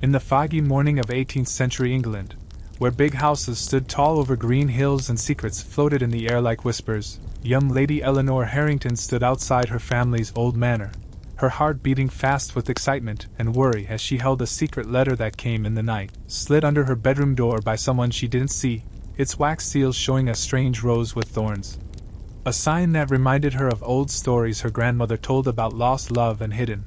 In the foggy morning of 18th century England, where big houses stood tall over green hills and secrets floated in the air like whispers, young Lady Eleanor Harrington stood outside her family's old manor, her heart beating fast with excitement and worry as she held a secret letter that came in the night, slid under her bedroom door by someone she didn't see, its wax seal showing a strange rose with thorns. A sign that reminded her of old stories her grandmother told about lost love and hidden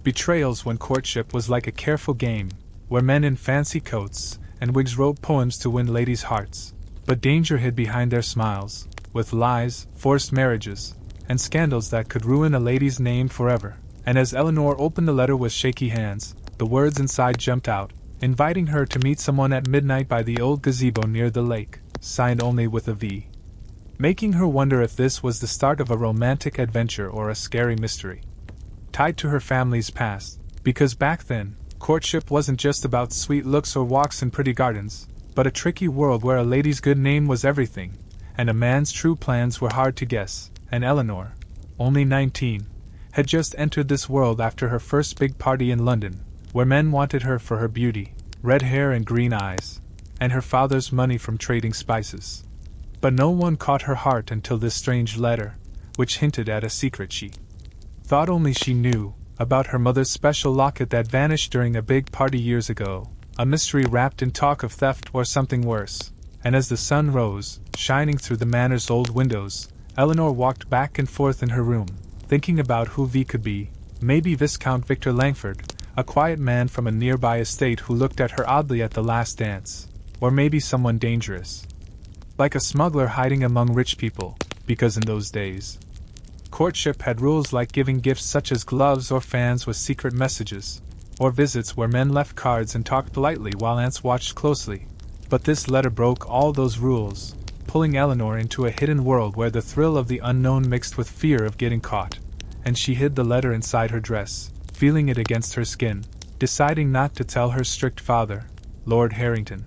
betrayals when courtship was like a careful game, where men in fancy coats and wigs wrote poems to win ladies' hearts, but danger hid behind their smiles, with lies, forced marriages, and scandals that could ruin a lady's name forever. And as Eleanor opened the letter with shaky hands, the words inside jumped out, inviting her to meet someone at midnight by the old gazebo near the lake, signed only with a V, making her wonder if this was the start of a romantic adventure or a scary mystery tied to her family's past, because back then, courtship wasn't just about sweet looks or walks in pretty gardens, but a tricky world where a lady's good name was everything, and a man's true plans were hard to guess. And Eleanor, only 19, had just entered this world after her first big party in London, where men wanted her for her beauty, red hair and green eyes, and her father's money from trading spices. But no one caught her heart until this strange letter, which hinted at a secret she thought only she knew, about her mother's special locket that vanished during a big party years ago, a mystery wrapped in talk of theft or something worse. And as the sun rose, shining through the manor's old windows, Eleanor walked back and forth in her room, thinking about who V could be. Maybe Viscount Victor Langford, a quiet man from a nearby estate who looked at her oddly at the last dance, or maybe someone dangerous, like a smuggler hiding among rich people, because in those days, courtship had rules like giving gifts such as gloves or fans with secret messages, or visits where men left cards and talked politely while aunts watched closely. But this letter broke all those rules, pulling Eleanor into a hidden world where the thrill of the unknown mixed with fear of getting caught, and she hid the letter inside her dress, feeling it against her skin, deciding not to tell her strict father, Lord Harrington,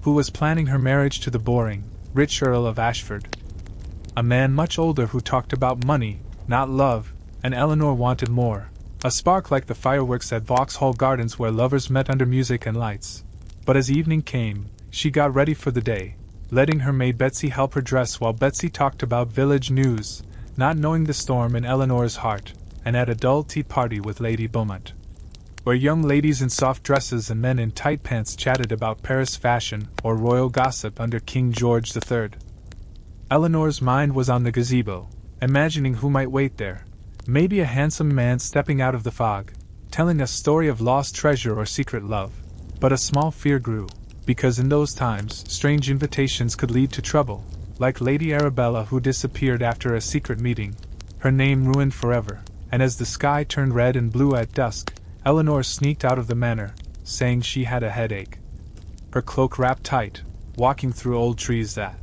who was planning her marriage to the boring, rich Earl of Ashford, a man much older who talked about money, not love, and Eleanor wanted more, a spark like the fireworks at Vauxhall Gardens where lovers met under music and lights. But as evening came, she got ready for the day, letting her maid Betsy help her dress while Betsy talked about village news, not knowing the storm in Eleanor's heart, and at a dull tea party with Lady Beaumont, where young ladies in soft dresses and men in tight pants chatted about Paris fashion or royal gossip under King George III. Eleanor's mind was on the gazebo, imagining who might wait there. Maybe a handsome man stepping out of the fog, telling a story of lost treasure or secret love. But a small fear grew, because in those times strange invitations could lead to trouble, like Lady Arabella who disappeared after a secret meeting, her name ruined forever. And as the sky turned red and blue at dusk, Eleanor sneaked out of the manor, saying she had a headache, her cloak wrapped tight, walking through old trees that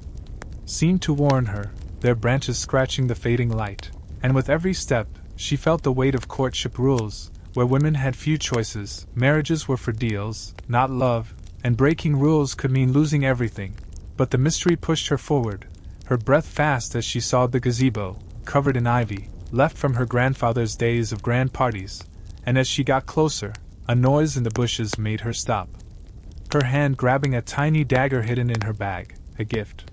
seemed to warn her, their branches scratching the fading light. And with every step, she felt the weight of courtship rules, where women had few choices, marriages were for deals, not love, and breaking rules could mean losing everything. But the mystery pushed her forward, her breath fast as she saw the gazebo, covered in ivy, left from her grandfather's days of grand parties, and as she got closer, a noise in the bushes made her stop, her hand grabbing a tiny dagger hidden in her bag, a gift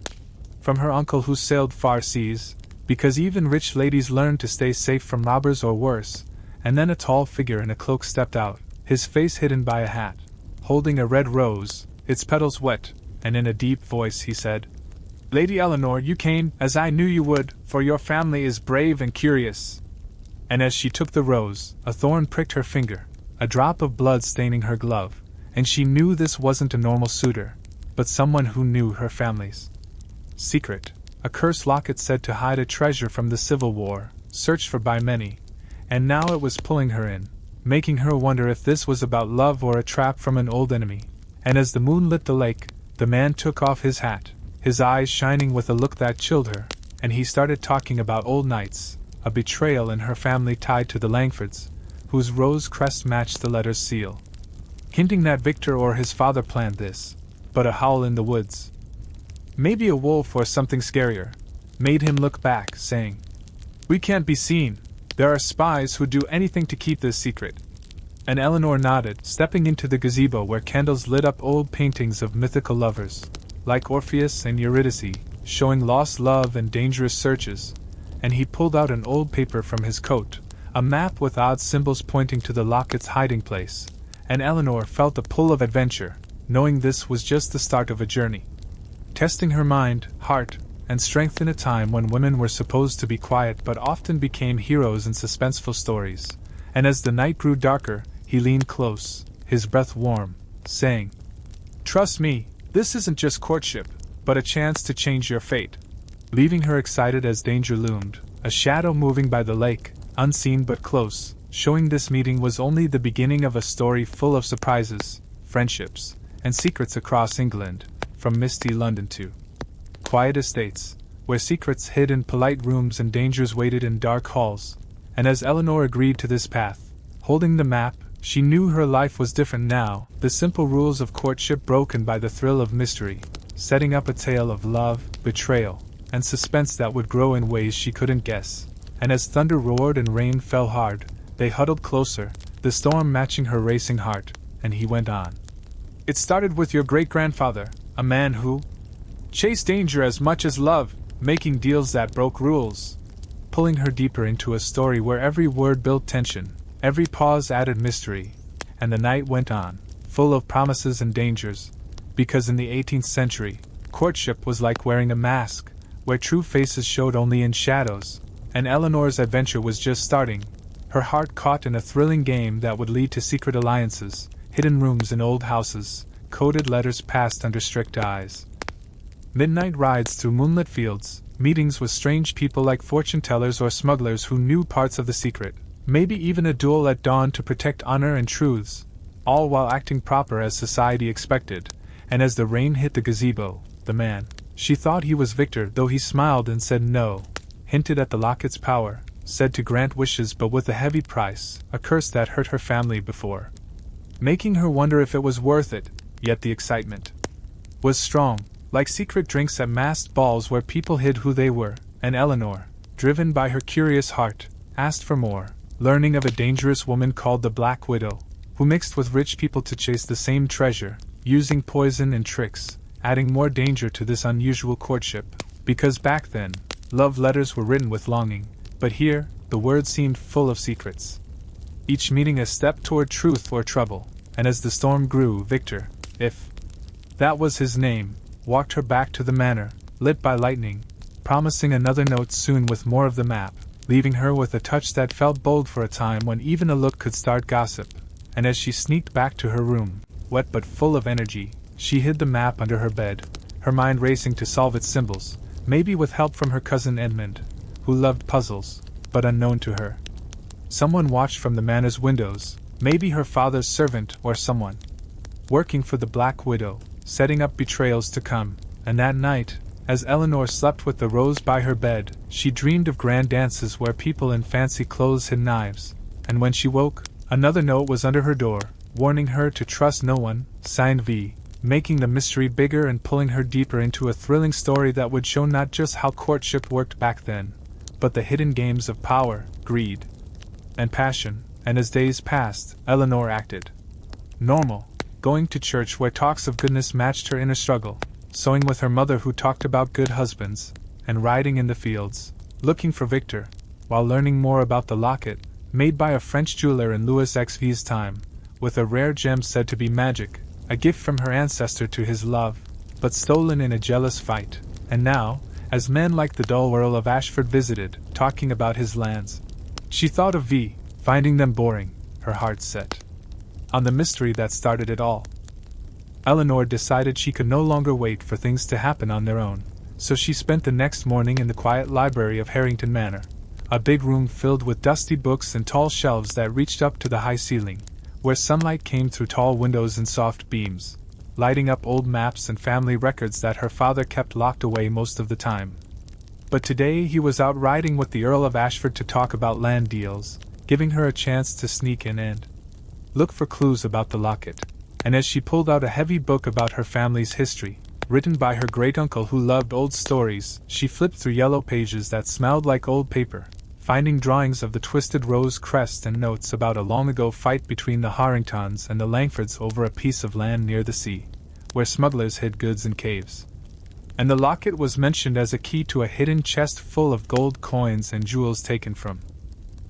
from her uncle who sailed far seas, because even rich ladies learned to stay safe from robbers or worse. And then a tall figure in a cloak stepped out, his face hidden by a hat, holding a red rose, its petals wet, and in a deep voice he said, "Lady Eleanor, you came, as I knew you would, for your family is brave and curious." And as she took the rose, a thorn pricked her finger, a drop of blood staining her glove, and she knew this wasn't a normal suitor, but someone who knew her family's secret, a cursed locket said to hide a treasure from the Civil War, searched for by many, and now it was pulling her in, making her wonder if this was about love or a trap from an old enemy. And as the moon lit the lake, the man took off his hat, his eyes shining with a look that chilled her, and he started talking about old nights, a betrayal in her family tied to the Langfords, whose rose crest matched the letter's seal, hinting that Victor or his father planned this. But a howl in the woods, maybe a wolf or something scarier, made him look back, saying, "We can't be seen. There are spies who'd do anything to keep this secret." And Eleanor nodded, stepping into the gazebo where candles lit up old paintings of mythical lovers, like Orpheus and Eurydice, showing lost love and dangerous searches. And he pulled out an old paper from his coat, a map with odd symbols pointing to the locket's hiding place, and Eleanor felt a pull of adventure, knowing this was just the start of a journey. Testing her mind, heart, and strength in a time when women were supposed to be quiet but often became heroes in suspenseful stories. And as the night grew darker, he leaned close, his breath warm, saying, "Trust me, this isn't just courtship, but a chance to change your fate." Leaving her excited as danger loomed, a shadow moving by the lake, unseen but close, showing this meeting was only the beginning of a story full of surprises, friendships, and secrets across England, from misty London to quiet estates, where secrets hid in polite rooms and dangers waited in dark halls. And as Eleanor agreed to this path, holding the map, she knew her life was different now, the simple rules of courtship broken by the thrill of mystery, setting up a tale of love, betrayal, and suspense that would grow in ways she couldn't guess. And as thunder roared and rain fell hard, they huddled closer, the storm matching her racing heart, and he went on. "It started with your great-grandfather, a man who chased danger as much as love, making deals that broke rules," pulling her deeper into a story where every word built tension, every pause added mystery. And the night went on, full of promises and dangers, because in the 18th century, courtship was like wearing a mask, where true faces showed only in shadows. And Eleanor's adventure was just starting, her heart caught in a thrilling game that would lead to secret alliances, hidden rooms in old houses, coded letters passed under strict eyes, midnight rides through moonlit fields, meetings with strange people like fortune-tellers or smugglers who knew parts of the secret, maybe even a duel at dawn to protect honor and truths, all while acting proper as society expected. And as the rain hit the gazebo, the man, she thought he was Victor, though he smiled and said no, hinted at the locket's power, said to grant wishes but with a heavy price, a curse that hurt her family before, making her wonder if it was worth it. Yet the excitement was strong, like secret drinks at masked balls where people hid who they were. And Eleanor, driven by her curious heart, asked for more, learning of a dangerous woman called the Black Widow, who mixed with rich people to chase the same treasure, using poison and tricks, adding more danger to this unusual courtship. Because back then, love letters were written with longing, but here, the words seemed full of secrets, each meaning a step toward truth or trouble. And as the storm grew, Victor, if that was his name, walked her back to the manor, lit by lightning, promising another note soon with more of the map, leaving her with a touch that felt bold for a time when even a look could start gossip. And as she sneaked back to her room, wet but full of energy, she hid the map under her bed, her mind racing to solve its symbols, maybe with help from her cousin Edmund, who loved puzzles, but unknown to her. Someone watched from the manor's windows, maybe her father's servant or someone working for the Black Widow, setting up betrayals to come. And that night, as Eleanor slept with the rose by her bed, she dreamed of grand dances where people in fancy clothes hid knives. And when she woke, another note was under her door, warning her to trust no one, signed V, making the mystery bigger and pulling her deeper into a thrilling story that would show not just how courtship worked back then, but the hidden games of power, greed, and passion. And as days passed, Eleanor acted normal, going to church where talks of goodness matched her inner struggle, sewing with her mother who talked about good husbands, and riding in the fields, looking for Victor, while learning more about the locket, made by a French jeweler in Louis XV's time, with a rare gem said to be magic, a gift from her ancestor to his love, but stolen in a jealous fight. And now, as men like the dull Earl of Ashford visited, talking about his lands, she thought of V, finding them boring, her heart set on the mystery that started it all. Eleanor decided she could no longer wait for things to happen on their own, so she spent the next morning in the quiet library of Harrington Manor, a big room filled with dusty books and tall shelves that reached up to the high ceiling, where sunlight came through tall windows and soft beams, lighting up old maps and family records that her father kept locked away most of the time. But today he was out riding with the Earl of Ashford to talk about land deals, giving her a chance to sneak in and look for clues about the locket. And as she pulled out a heavy book about her family's history, written by her great-uncle who loved old stories, she flipped through yellow pages that smelled like old paper, finding drawings of the twisted rose crest and notes about a long-ago fight between the Harringtons and the Langfords over a piece of land near the sea, where smugglers hid goods in caves. And the locket was mentioned as a key to a hidden chest full of gold coins and jewels taken from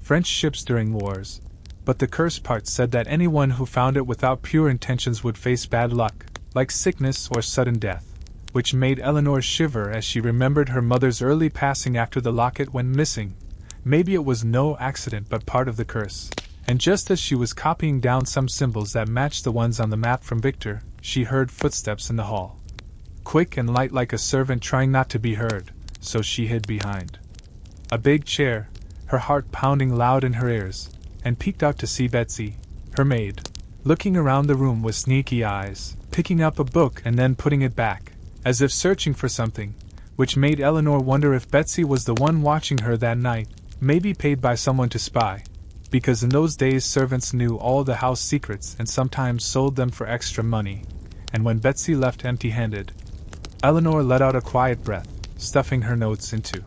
French ships during wars, but the curse part said that anyone who found it without pure intentions would face bad luck, like sickness or sudden death, which made Eleanor shiver as she remembered her mother's early passing after the locket went missing. Maybe it was no accident but part of the curse. And just as she was copying down some symbols that matched the ones on the map from Victor, she heard footsteps in the hall. Quick and light like a servant trying not to be heard, so she hid behind a big chair, her heart pounding loud in her ears, and peeked out to see Betsy, her maid, looking around the room with sneaky eyes, picking up a book and then putting it back, as if searching for something, which made Eleanor wonder if Betsy was the one watching her that night, maybe paid by someone to spy, because in those days servants knew all the house secrets and sometimes sold them for extra money, and when Betsy left empty-handed, Eleanor let out a quiet breath, stuffing her notes into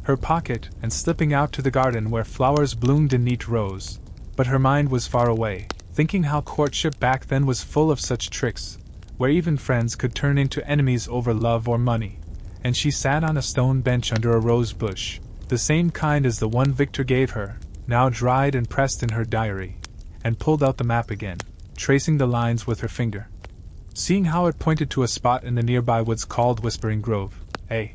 her pocket and slipping out to the garden where flowers bloomed in neat rows, but her mind was far away, thinking how courtship back then was full of such tricks, where even friends could turn into enemies over love or money, and she sat on a stone bench under a rose bush, the same kind as the one Victor gave her, now dried and pressed in her diary, and pulled out the map again, tracing the lines with her finger. Seeing how it pointed to a spot in the nearby woods called Whispering Grove, a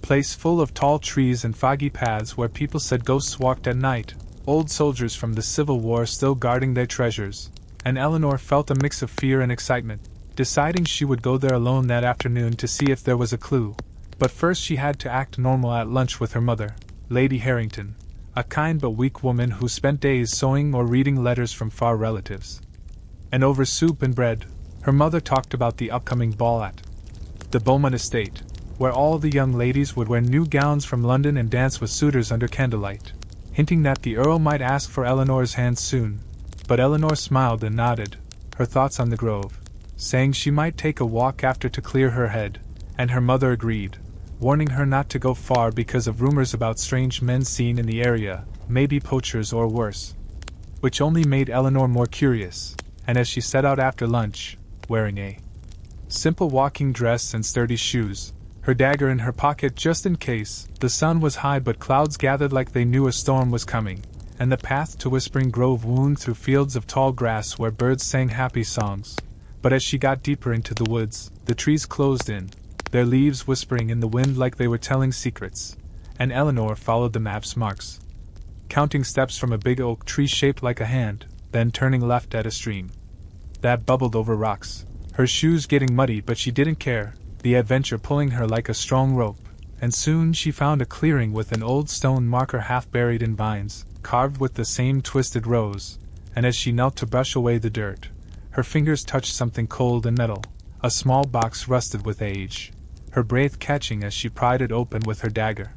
place full of tall trees and foggy paths where people said ghosts walked at night, old soldiers from the Civil War still guarding their treasures, and Eleanor felt a mix of fear and excitement, deciding she would go there alone that afternoon to see if there was a clue. But first she had to act normal at lunch with her mother, Lady Harrington, a kind but weak woman who spent days sewing or reading letters from far relatives. And over soup and bread, her mother talked about the upcoming ball at the Beaumont estate, where all the young ladies would wear new gowns from London and dance with suitors under candlelight, hinting that the Earl might ask for Eleanor's hand soon. But Eleanor smiled and nodded, her thoughts on the grove, saying she might take a walk after to clear her head, and her mother agreed, warning her not to go far because of rumors about strange men seen in the area, maybe poachers or worse, which only made Eleanor more curious, and as she set out after lunch, wearing a simple walking dress and sturdy shoes, her dagger in her pocket just in case, the sun was high but clouds gathered like they knew a storm was coming, and the path to Whispering Grove wound through fields of tall grass where birds sang happy songs. But as she got deeper into the woods, the trees closed in, their leaves whispering in the wind like they were telling secrets, and Eleanor followed the map's marks, counting steps from a big oak tree shaped like a hand, then turning left at a stream that bubbled over rocks, her shoes getting muddy but she didn't care, the adventure pulling her like a strong rope, and soon she found a clearing with an old stone marker half buried in vines, carved with the same twisted rose, and as she knelt to brush away the dirt, her fingers touched something cold and metal, a small box rusted with age, her breath catching as she pried it open with her dagger,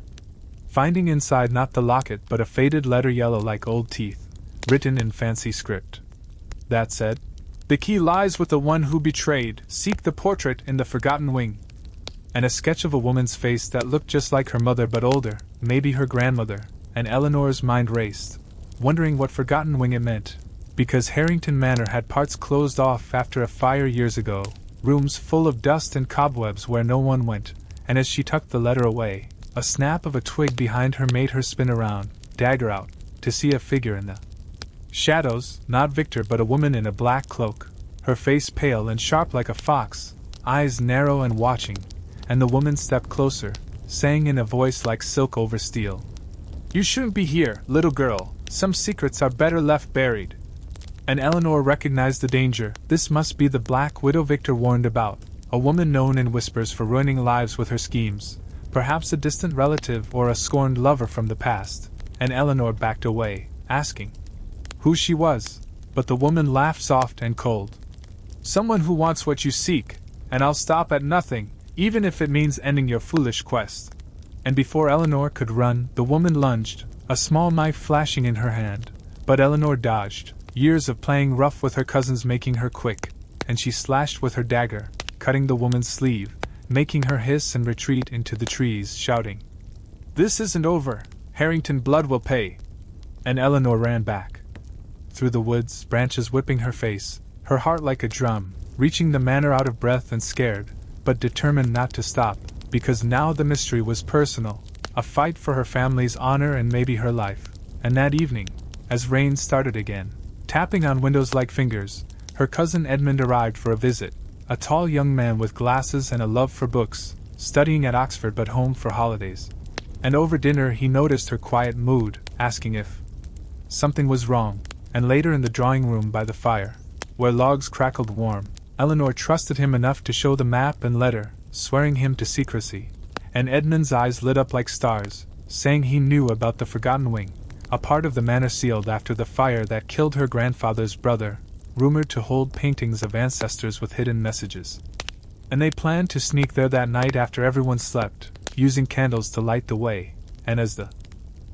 finding inside not the locket but a faded letter yellow like old teeth, written in fancy script, that said, "The key lies with the one who betrayed, seek the portrait in the forgotten wing," and a sketch of a woman's face that looked just like her mother but older, maybe her grandmother, and Eleanor's mind raced, wondering what forgotten wing it meant, because Harrington Manor had parts closed off after a fire years ago, rooms full of dust and cobwebs where no one went, and as she tucked the letter away, a snap of a twig behind her made her spin around, dagger out, to see a figure in the shadows, not Victor but a woman in a black cloak, her face pale and sharp like a fox, eyes narrow and watching, and the woman stepped closer, saying in a voice like silk over steel, "You shouldn't be here, little girl, some secrets are better left buried." And Eleanor recognized the danger. This must be the Black Widow Victor warned about, a woman known in whispers for ruining lives with her schemes, perhaps a distant relative or a scorned lover from the past, and Eleanor backed away, asking who she was, but the woman laughed soft and cold. "Someone who wants what you seek, and I'll stop at nothing, even if it means ending your foolish quest." And before Eleanor could run, the woman lunged, a small knife flashing in her hand, but Eleanor dodged, years of playing rough with her cousins making her quick, and she slashed with her dagger, cutting the woman's sleeve, making her hiss and retreat into the trees, shouting, "This isn't over! Harrington, blood will pay. And Eleanor ran back. Through the woods, branches whipping her face, her heart like a drum, reaching the manor out of breath and scared, but determined not to stop, because now the mystery was personal, a fight for her family's honor and maybe her life. And that evening, as rain started again, tapping on windows like fingers, her cousin Edmund arrived for a visit, a tall young man with glasses and a love for books, studying at Oxford but home for holidays. And over dinner he noticed her quiet mood, asking if something was wrong, and later in the drawing room by the fire, where logs crackled warm, Eleanor trusted him enough to show the map and letter, swearing him to secrecy. And Edmund's eyes lit up like stars, saying he knew about the Forgotten Wing, a part of the manor sealed after the fire that killed her grandfather's brother, rumored to hold paintings of ancestors with hidden messages. And they planned to sneak there that night after everyone slept, using candles to light the way, and as the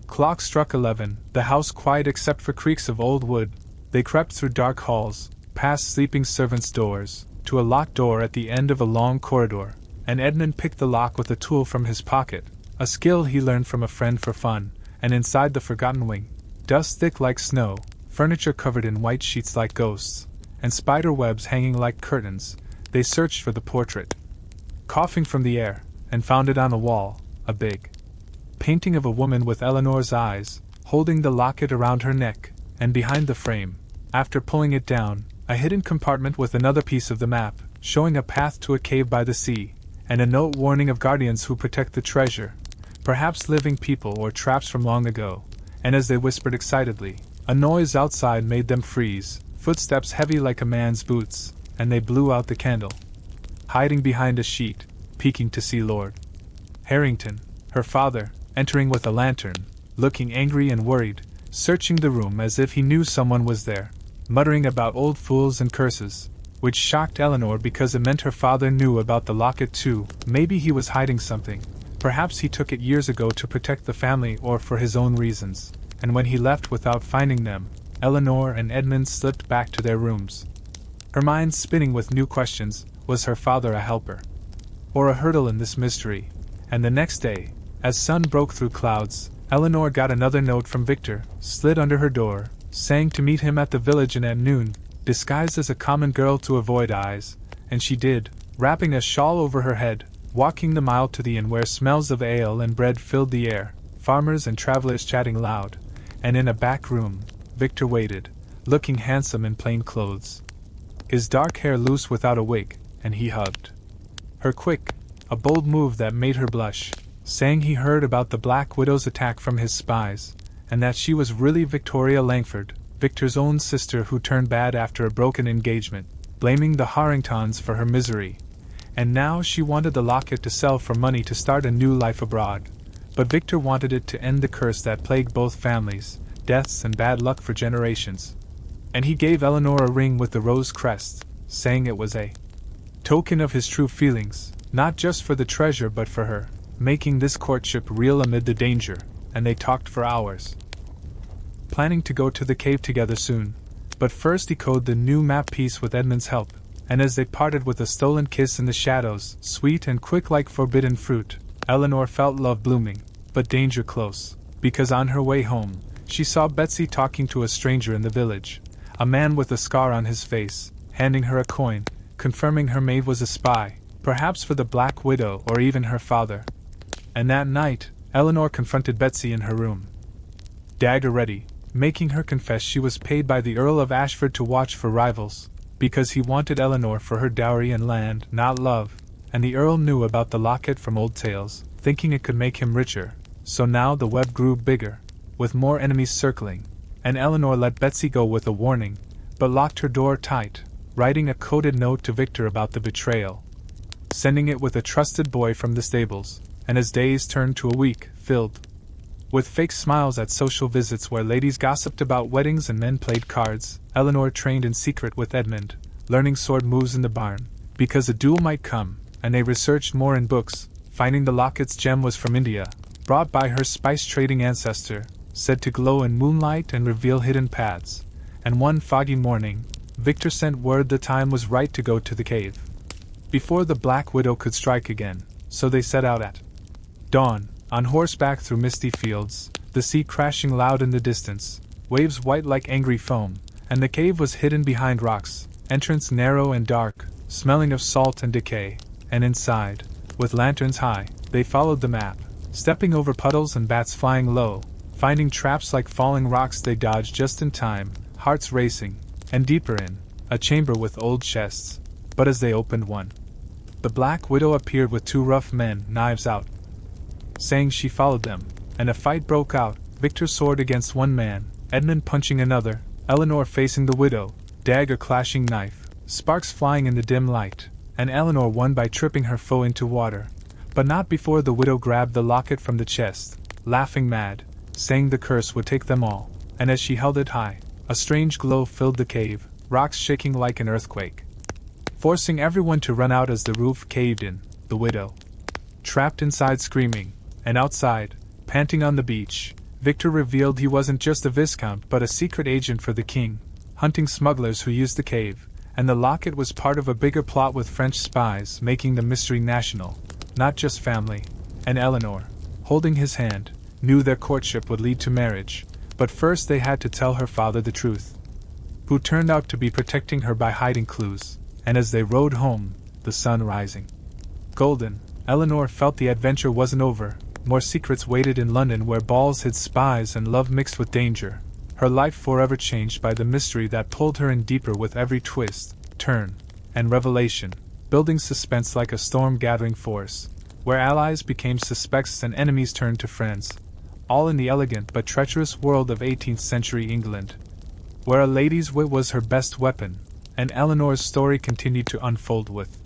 clock struck 11, the house quiet except for creaks of old wood, they crept through dark halls, past sleeping servants' doors, to a locked door at the end of a long corridor, and Edmund picked the lock with a tool from his pocket, a skill he learned from a friend for fun, and inside the Forgotten Wing, dust thick like snow, furniture covered in white sheets like ghosts, and spider webs hanging like curtains, they searched for the portrait, coughing from the air, and found it on the wall, a big painting of a woman with Eleanor's eyes, holding the locket around her neck, and behind the frame, after pulling it down, a hidden compartment with another piece of the map, showing a path to a cave by the sea, and a note warning of guardians who protect the treasure, perhaps living people or traps from long ago. And as they whispered excitedly, a noise outside made them freeze, footsteps heavy like a man's boots, and they blew out the candle. Hiding behind a sheet, peeking to see Lord Harrington, her father, entering with a lantern, looking angry and worried, searching the room as if he knew someone was there, muttering about old fools and curses, which shocked Eleanor because it meant her father knew about the locket too. Maybe he was hiding something. Perhaps he took it years ago to protect the family or for his own reasons, and when he left without finding them, Eleanor and Edmund slipped back to their rooms. Her mind spinning with new questions. Was her father a helper or a hurdle in this mystery? And the next day, as sun broke through clouds, Eleanor got another note from Victor, slid under her door, saying to meet him at the village at noon, disguised as a common girl to avoid eyes, and she did, wrapping a shawl over her head, walking the mile to the inn where smells of ale and bread filled the air, farmers and travelers chatting loud, and in a back room, Victor waited, looking handsome in plain clothes, his dark hair loose without a wig, and he hugged her quick, a bold move that made her blush, saying he heard about the Black Widow's attack from his spies, and that she was really Victoria Langford, Victor's own sister who turned bad after a broken engagement, blaming the Harringtons for her misery, and now she wanted the locket to sell for money to start a new life abroad. But Victor wanted it to end the curse that plagued both families, deaths and bad luck for generations. And he gave Eleanor a ring with the rose crest, saying it was a token of his true feelings, not just for the treasure but for her, making this courtship real amid the danger, and they talked for hours, planning to go to the cave together soon. But first he coded the new map piece with Edmund's help, and as they parted with a stolen kiss in the shadows, sweet and quick like forbidden fruit, Eleanor felt love blooming, but danger close, because on her way home, she saw Betsy talking to a stranger in the village, a man with a scar on his face, handing her a coin, confirming her maid was a spy, perhaps for the Black Widow or even her father. And that night, Eleanor confronted Betsy in her room, dagger ready, making her confess she was paid by the Earl of Ashford to watch for rivals, because he wanted Eleanor for her dowry and land, not love, and the Earl knew about the locket from old tales, thinking it could make him richer, so now the web grew bigger, with more enemies circling, and Eleanor let Betsy go with a warning, but locked her door tight, writing a coded note to Victor about the betrayal, sending it with a trusted boy from the stables, and as days turned to a week, filled with fake smiles at social visits where ladies gossiped about weddings and men played cards, Eleanor trained in secret with Edmund, learning sword moves in the barn, because a duel might come, and they researched more in books, finding the locket's gem was from India, brought by her spice-trading ancestor, said to glow in moonlight and reveal hidden paths. And one foggy morning, Victor sent word the time was right to go to the cave, before the Black Widow could strike again, so they set out at dawn, on horseback through misty fields, the sea crashing loud in the distance, waves white like angry foam, and the cave was hidden behind rocks, entrance narrow and dark, smelling of salt and decay, and inside, with lanterns high, they followed the map, stepping over puddles and bats flying low, finding traps like falling rocks they dodged just in time, hearts racing, and deeper in, a chamber with old chests, but as they opened one, the Black Widow appeared with two rough men, knives out, saying she followed them, and a fight broke out, Victor's sword against one man, Edmund punching another, Eleanor facing the widow, dagger clashing knife, sparks flying in the dim light, and Eleanor won by tripping her foe into water, but not before the widow grabbed the locket from the chest, laughing mad, saying the curse would take them all, and as she held it high, a strange glow filled the cave, rocks shaking like an earthquake, forcing everyone to run out as the roof caved in, the widow, trapped inside screaming, and outside, panting on the beach, Victor revealed he wasn't just a viscount but a secret agent for the king, hunting smugglers who used the cave, and the locket was part of a bigger plot with French spies making the mystery national, not just family, and Eleanor, holding his hand, knew their courtship would lead to marriage, but first they had to tell her father the truth, who turned out to be protecting her by hiding clues, and as they rode home, the sun rising golden, Eleanor felt the adventure wasn't over, more secrets waited in London where balls hid spies and love mixed with danger, her life forever changed by the mystery that pulled her in deeper with every twist, turn, and revelation, building suspense like a storm gathering force, where allies became suspects and enemies turned to friends, all in the elegant but treacherous world of 18th century England, where a lady's wit was her best weapon, and Eleanor's story continued to unfold with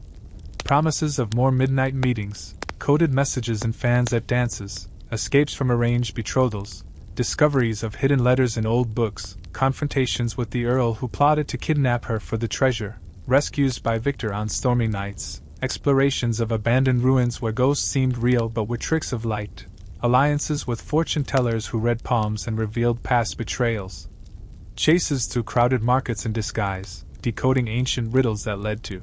promises of more midnight meetings, coded messages and fans at dances, escapes from arranged betrothals, discoveries of hidden letters in old books, confrontations with the Earl who plotted to kidnap her for the treasure, rescues by Victor on stormy nights, explorations of abandoned ruins where ghosts seemed real but were tricks of light, alliances with fortune-tellers who read palms and revealed past betrayals, chases through crowded markets in disguise, decoding ancient riddles that led to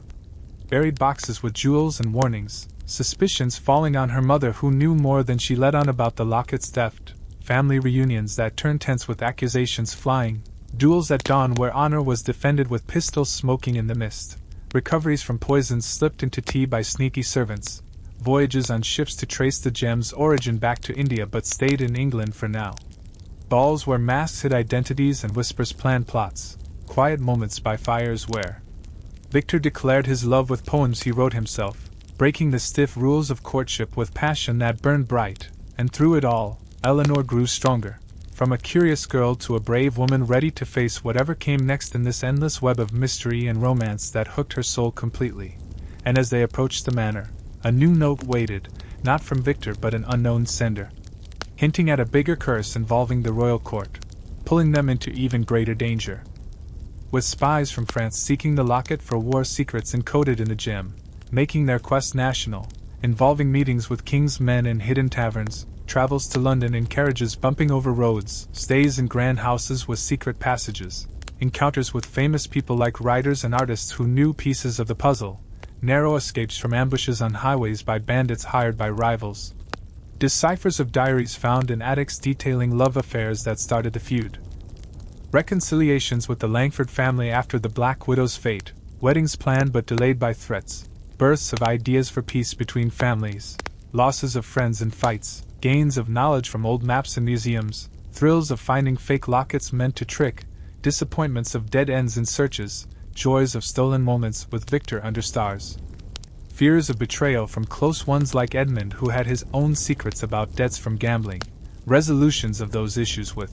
buried boxes with jewels and warnings, suspicions falling on her mother who knew more than she let on about the locket's theft, family reunions that turned tense with accusations flying, duels at dawn where honor was defended with pistols smoking in the mist, recoveries from poisons slipped into tea by sneaky servants, voyages on ships to trace the gem's origin back to India but stayed in England for now, balls where masks hid identities and whispers planned plots, quiet moments by fires where Victor declared his love with poems he wrote himself, breaking the stiff rules of courtship with passion that burned bright, and through it all, Eleanor grew stronger, from a curious girl to a brave woman ready to face whatever came next in this endless web of mystery and romance that hooked her soul completely. And as they approached the manor, a new note waited, not from Victor but an unknown sender, hinting at a bigger curse involving the royal court, pulling them into even greater danger. With spies from France seeking the locket for war secrets encoded in the gem, making their quest national, involving meetings with king's men in hidden taverns, travels to London in carriages bumping over roads, stays in grand houses with secret passages, encounters with famous people like writers and artists who knew pieces of the puzzle, narrow escapes from ambushes on highways by bandits hired by rivals, deciphers of diaries found in attics detailing love affairs that started the feud, reconciliations with the Langford family after the Black Widow's fate, weddings planned but delayed by threats, births of ideas for peace between families, losses of friends in fights, gains of knowledge from old maps and museums, thrills of finding fake lockets meant to trick, disappointments of dead ends in searches, joys of stolen moments with Victor under stars, fears of betrayal from close ones like Edmund who had his own secrets about debts from gambling, resolutions of those issues with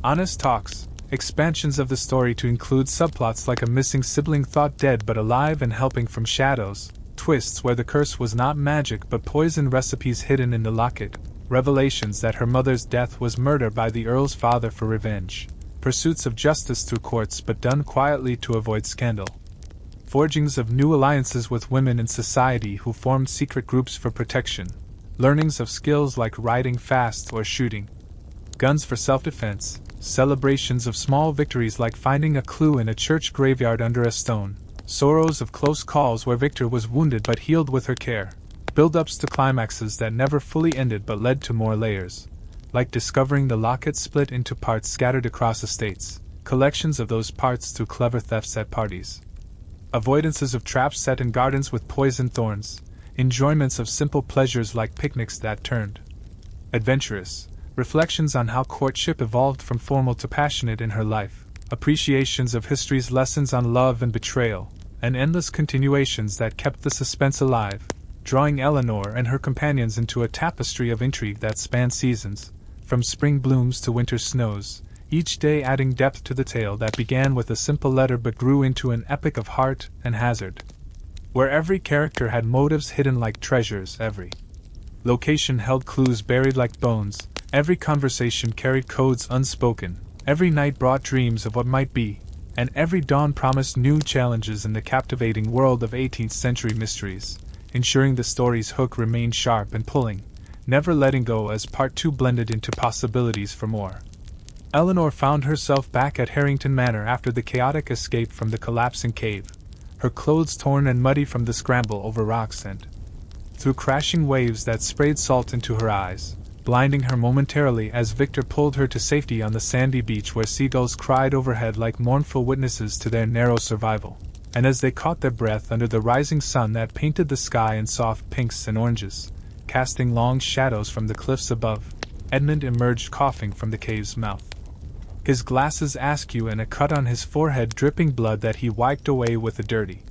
honest talks, expansions of the story to include subplots like a missing sibling thought dead but alive and helping from shadows, twists where the curse was not magic but poison recipes hidden in the locket, revelations that her mother's death was murder by the Earl's father for revenge, pursuits of justice through courts but done quietly to avoid scandal, forgings of new alliances with women in society who formed secret groups for protection, learnings of skills like riding fast or shooting, guns for self-defense, celebrations of small victories like finding a clue in a church graveyard under a stone, sorrows of close calls where Victor was wounded but healed with her care, build-ups to climaxes that never fully ended but led to more layers, like discovering the locket split into parts scattered across estates, collections of those parts through clever thefts at parties, avoidances of traps set in gardens with poisoned thorns, enjoyments of simple pleasures like picnics that turned adventurous, reflections on how courtship evolved from formal to passionate in her life, appreciations of history's lessons on love and betrayal, and endless continuations that kept the suspense alive, drawing Eleanor and her companions into a tapestry of intrigue that spanned seasons, from spring blooms to winter snows, each day adding depth to the tale that began with a simple letter but grew into an epic of heart and hazard, where every character had motives hidden like treasures, every location held clues buried like bones, every conversation carried codes unspoken, every night brought dreams of what might be, and every dawn promised new challenges in the captivating world of 18th century mysteries, ensuring the story's hook remained sharp and pulling, never letting go as Part 2 blended into possibilities for more. Eleanor found herself back at Harrington Manor after the chaotic escape from the collapsing cave, her clothes torn and muddy from the scramble over rocks and through crashing waves that sprayed salt into her eyes, blinding her momentarily as Victor pulled her to safety on the sandy beach where seagulls cried overhead like mournful witnesses to their narrow survival, and as they caught their breath under the rising sun that painted the sky in soft pinks and oranges, casting long shadows from the cliffs above, Edmund emerged coughing from the cave's mouth, his glasses askew and a cut on his forehead dripping blood that he wiped away with a dirty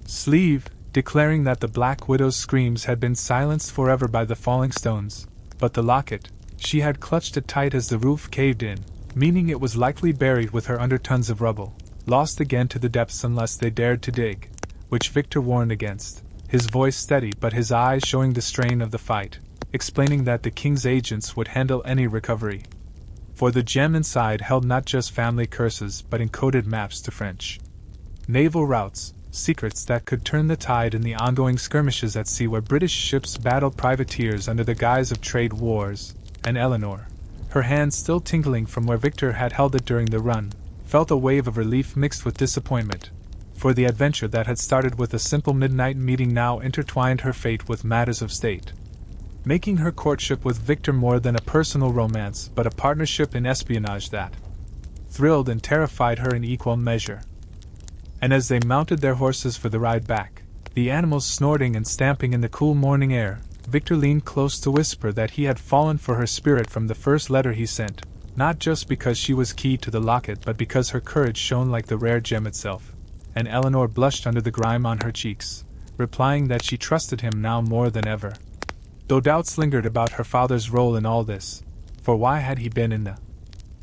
sleeve, declaring that the Black Widow's screams had been silenced forever by the falling stones, but the locket, she had clutched it tight as the roof caved in, meaning it was likely buried with her under tons of rubble, lost again to the depths unless they dared to dig, which Victor warned against, his voice steady but his eyes showing the strain of the fight, explaining that the king's agents would handle any recovery. For the gem inside held not just family curses but encoded maps to French naval routes, secrets that could turn the tide in the ongoing skirmishes at sea where British ships battled privateers under the guise of trade wars, and Eleanor, her hand still tingling from where Victor had held it during the run, felt a wave of relief mixed with disappointment, for the adventure that had started with a simple midnight meeting now intertwined her fate with matters of state, making her courtship with Victor more than a personal romance but a partnership in espionage that thrilled and terrified her in equal measure. And as they mounted their horses for the ride back, the animals snorting and stamping in the cool morning air, Victor leaned close to whisper that he had fallen for her spirit from the first letter he sent, not just because she was key to the locket but because her courage shone like the rare gem itself, and Eleanor blushed under the grime on her cheeks, replying that she trusted him now more than ever. Though doubts lingered about her father's role in all this, for why had he been in the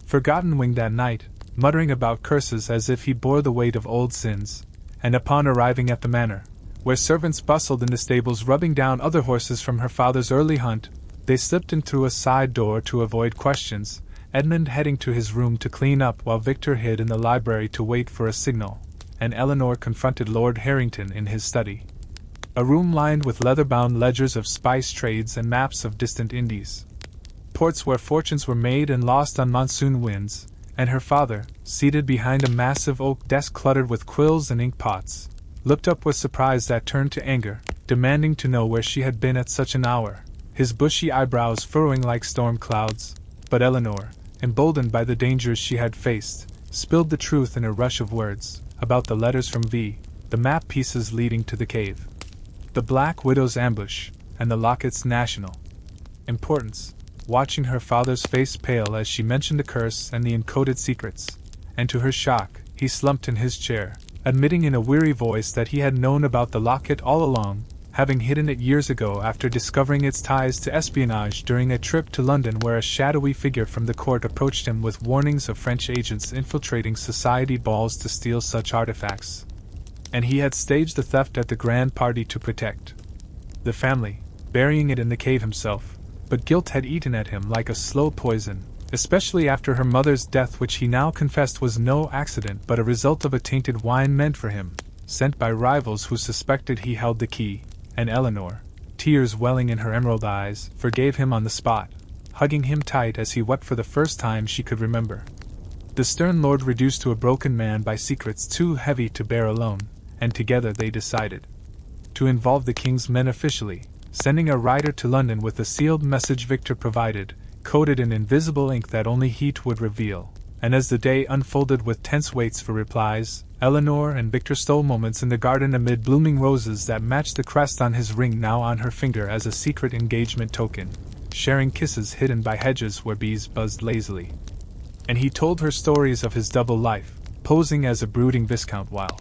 forgotten wing that night, muttering about curses as if he bore the weight of old sins, and upon arriving at the manor, where servants bustled in the stables rubbing down other horses from her father's early hunt, they slipped in through a side door to avoid questions, Edmund heading to his room to clean up while Victor hid in the library to wait for a signal, and Eleanor confronted Lord Harrington in his study. A room lined with leather-bound ledgers of spice trades and maps of distant Indies, ports where fortunes were made and lost on monsoon winds, and her father, seated behind a massive oak desk cluttered with quills and ink pots, looked up with surprise that turned to anger, demanding to know where she had been at such an hour, his bushy eyebrows furrowing like storm clouds. But Eleanor, emboldened by the dangers she had faced, spilled the truth in a rush of words, about the letters from V, the map pieces leading to the cave, the Black Widow's ambush, and the locket's national importance, watching her father's face pale as she mentioned the curse and the encoded secrets, and to her shock, he slumped in his chair, admitting in a weary voice that he had known about the locket all along, having hidden it years ago after discovering its ties to espionage during a trip to London where a shadowy figure from the court approached him with warnings of French agents infiltrating society balls to steal such artifacts. And he had staged the theft at the grand party to protect the family, burying it in the cave himself. But guilt had eaten at him like a slow poison, especially after her mother's death, which he now confessed was no accident but a result of a tainted wine meant for him, sent by rivals who suspected he held the key, and Eleanor, tears welling in her emerald eyes, forgave him on the spot, hugging him tight as he wept for the first time she could remember. The stern lord reduced to a broken man by secrets too heavy to bear alone, and together they decided to involve the king's men officially, sending a rider to London with the sealed message Victor provided, coated in invisible ink that only heat would reveal. And as the day unfolded with tense waits for replies, Eleanor and Victor stole moments in the garden amid blooming roses that matched the crest on his ring now on her finger as a secret engagement token, sharing kisses hidden by hedges where bees buzzed lazily. And he told her stories of his double life, posing as a brooding viscount while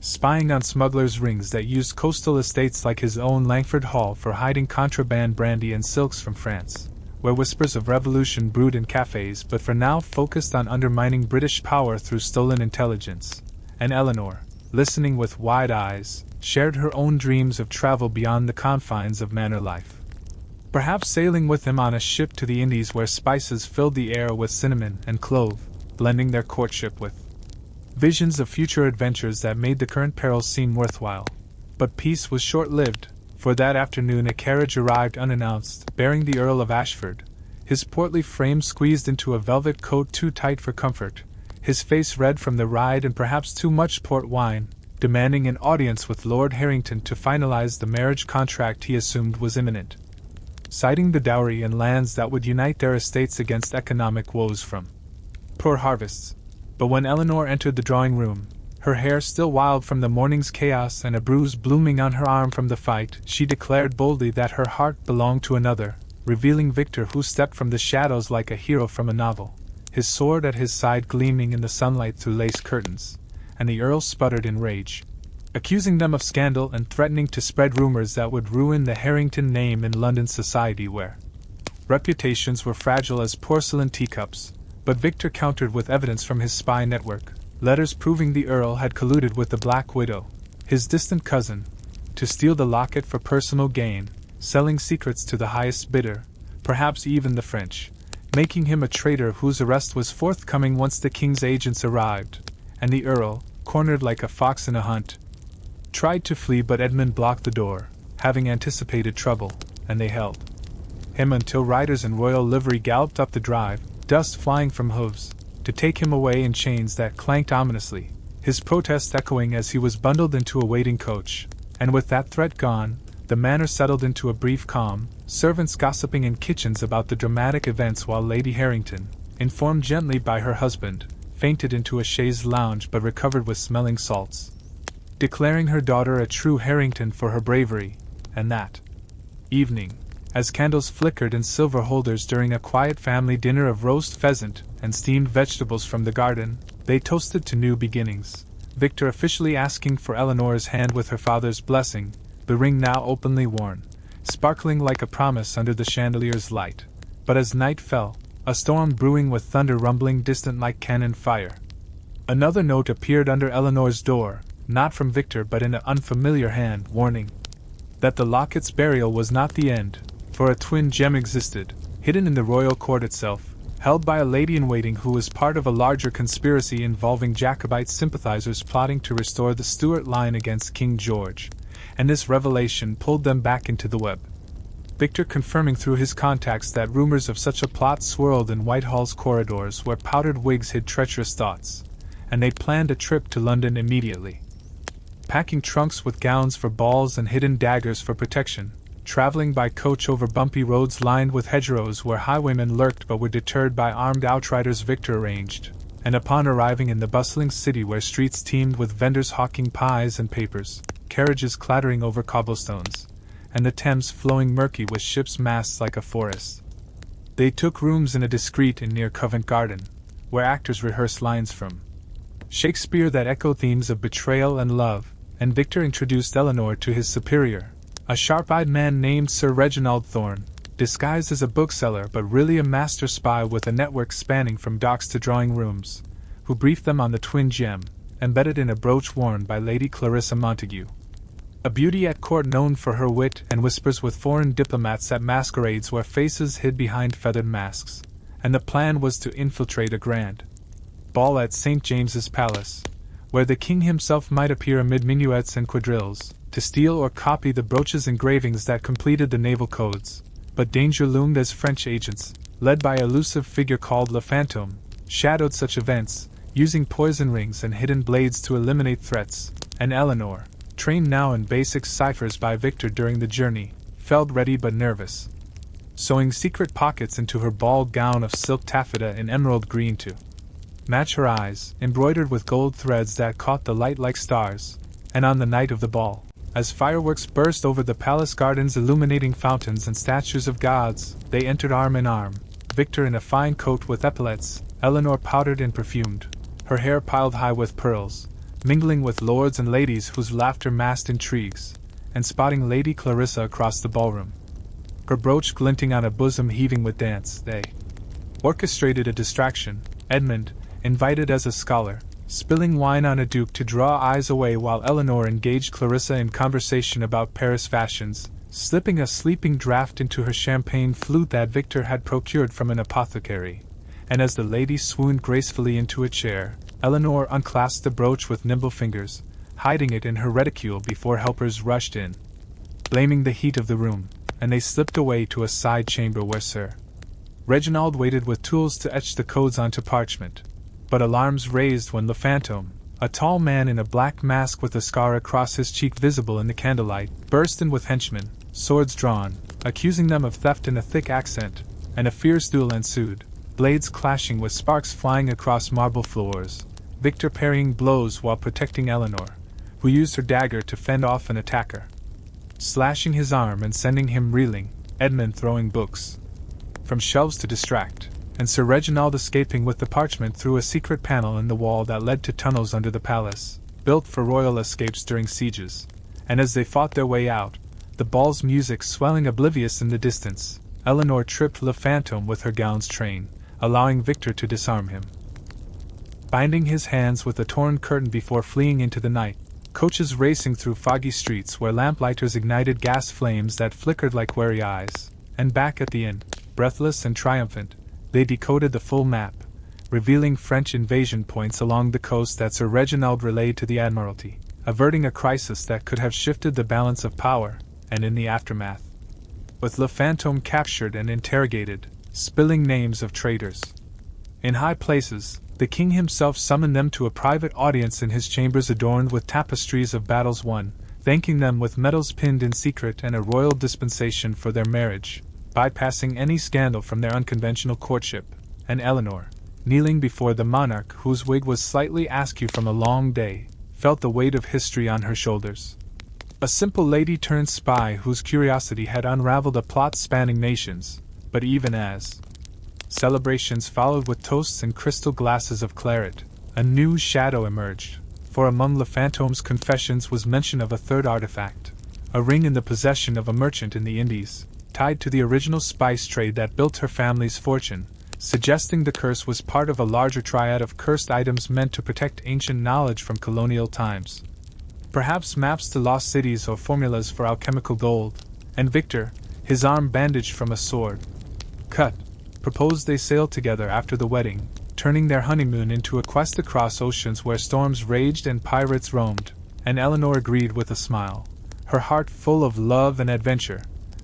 spying on smugglers' rings that used coastal estates like his own Langford Hall for hiding contraband brandy and silks from France, where whispers of revolution brewed in cafes but for now focused on undermining British power through stolen intelligence. And Eleanor, listening with wide eyes, shared her own dreams of travel beyond the confines of manor life. Perhaps sailing with him on a ship to the Indies where spices filled the air with cinnamon and clove, blending their courtship with visions of future adventures that made the current perils seem worthwhile. But peace was short-lived, for that afternoon a carriage arrived unannounced, bearing the Earl of Ashford, his portly frame squeezed into a velvet coat too tight for comfort, his face red from the ride and perhaps too much port wine, demanding an audience with Lord Harrington to finalize the marriage contract he assumed was imminent, citing the dowry and lands that would unite their estates against economic woes from poor harvests. But when Eleanor entered the drawing room, her hair still wild from the morning's chaos and a bruise blooming on her arm from the fight, she declared boldly that her heart belonged to another, revealing Victor, who stepped from the shadows like a hero from a novel, his sword at his side gleaming in the sunlight through lace curtains. And the Earl sputtered in rage, accusing them of scandal and threatening to spread rumors that would ruin the Harrington name in London society where reputations were fragile as porcelain teacups. But Victor countered with evidence from his spy network, letters proving the Earl had colluded with the Black Widow, his distant cousin, to steal the locket for personal gain, selling secrets to the highest bidder, perhaps even the French, making him a traitor whose arrest was forthcoming once the king's agents arrived. And the Earl, cornered like a fox in a hunt, tried to flee, but Edmund blocked the door, having anticipated trouble, and they held him until riders in royal livery galloped up the drive, dust flying from hooves, to take him away in chains that clanked ominously, his protest echoing as he was bundled into a waiting coach. And with that threat gone, the manor settled into a brief calm, servants gossiping in kitchens about the dramatic events while Lady Harrington, informed gently by her husband, fainted into a chaise lounge but recovered with smelling salts, declaring her daughter a true Harrington for her bravery. And that evening, as candles flickered in silver holders during a quiet family dinner of roast pheasant and steamed vegetables from the garden, they toasted to new beginnings, Victor officially asking for Eleanor's hand with her father's blessing, the ring now openly worn, sparkling like a promise under the chandelier's light. But as night fell, a storm brewing with thunder rumbling distant like cannon fire, another note appeared under Eleanor's door, not from Victor but in an unfamiliar hand, warning that the locket's burial was not the end, for a twin gem existed, hidden in the royal court itself, held by a lady-in-waiting who was part of a larger conspiracy involving Jacobite sympathizers plotting to restore the Stuart line against King George, and this revelation pulled them back into the web. Victor confirming through his contacts that rumors of such a plot swirled in Whitehall's corridors where powdered wigs hid treacherous thoughts, and they planned a trip to London immediately, packing trunks with gowns for balls and hidden daggers for protection, traveling by coach over bumpy roads lined with hedgerows where highwaymen lurked but were deterred by armed outriders. Victor arranged, and upon arriving in the bustling city where streets teemed with vendors hawking pies and papers, carriages clattering over cobblestones, and the Thames flowing murky with ships' masts like a forest, they took rooms in a discreet inn near Covent Garden, where actors rehearsed lines from Shakespeare that echoed themes of betrayal and love, and Victor introduced Eleanor to his superior, a sharp-eyed man named Sir Reginald Thorne, disguised as a bookseller but really a master spy with a network spanning from docks to drawing rooms, who briefed them on the twin gem, embedded in a brooch worn by Lady Clarissa Montague, a beauty at court known for her wit and whispers with foreign diplomats at masquerades where faces hid behind feathered masks. And the plan was to infiltrate a grand ball at St. James's Palace, where the king himself might appear amid minuets and quadrilles, to steal or copy the brooch's engravings that completed the naval codes. But danger loomed as French agents, led by an elusive figure called Le Fantôme, shadowed such events, using poison rings and hidden blades to eliminate threats. And Eleanor, trained now in basic ciphers by Victor during the journey, felt ready but nervous. sewing secret pockets into her ball gown of silk taffeta in emerald green to match her eyes, embroidered with gold threads that caught the light like stars. And on the night of the ball, as fireworks burst over the palace gardens illuminating fountains and statues of gods, they entered arm in arm, Victor in a fine coat with epaulets, Eleanor powdered and perfumed, her hair piled high with pearls, mingling with lords and ladies whose laughter masked intrigues, and spotting Lady Clarissa across the ballroom, her brooch glinting on a bosom heaving with dance. They orchestrated a distraction, Edmund, invited as a scholar, spilling wine on a duke to draw eyes away while Eleanor engaged Clarissa in conversation about Paris fashions, slipping a sleeping draught into her champagne flute that Victor had procured from an apothecary. And as the lady swooned gracefully into a chair, Eleanor unclasped the brooch with nimble fingers, hiding it in her reticule before helpers rushed in, blaming the heat of the room, and they slipped away to a side chamber where Sir Reginald waited with tools to etch the codes onto parchment. But alarms raised when Le Fantôme, a tall man in a black mask with a scar across his cheek visible in the candlelight, burst in with henchmen, swords drawn, accusing them of theft in a thick accent, and a fierce duel ensued, blades clashing with sparks flying across marble floors, Victor parrying blows while protecting Eleanor, who used her dagger to fend off an attacker, slashing his arm and sending him reeling, Edmund throwing books from shelves to distract, and Sir Reginald escaping with the parchment through a secret panel in the wall that led to tunnels under the palace, built for royal escapes during sieges. And as they fought their way out, the ball's music swelling oblivious in the distance, Eleanor tripped Le Fantôme with her gown's train, allowing Victor to disarm him. Binding his hands with a torn curtain before fleeing into the night, coaches racing through foggy streets where lamplighters ignited gas flames that flickered like wary eyes, and back at the inn, breathless and triumphant, they decoded the full map, revealing French invasion points along the coast that Sir Reginald relayed to the Admiralty, averting a crisis that could have shifted the balance of power, and in the aftermath, with Le Fantôme captured and interrogated, spilling names of traitors in high places, the king himself summoned them to a private audience in his chambers adorned with tapestries of battles won, thanking them with medals pinned in secret and a royal dispensation for their marriage, bypassing any scandal from their unconventional courtship, and Eleanor, kneeling before the monarch whose wig was slightly askew from a long day, felt the weight of history on her shoulders. A simple lady turned spy whose curiosity had unraveled a plot spanning nations, but even as celebrations followed with toasts and crystal glasses of claret, a new shadow emerged, for among Le Fantôme's confessions was mention of a third artifact, a ring in the possession of a merchant in the Indies, tied to the original spice trade that built her family's fortune, suggesting the curse was part of a larger triad of cursed items meant to protect ancient knowledge from colonial times. Perhaps maps to lost cities or formulas for alchemical gold, and Victor, his arm bandaged from a sword cut, proposed they sail together after the wedding, turning their honeymoon into a quest across oceans where storms raged and pirates roamed, and Eleanor agreed with a smile, her heart full of love and adventure.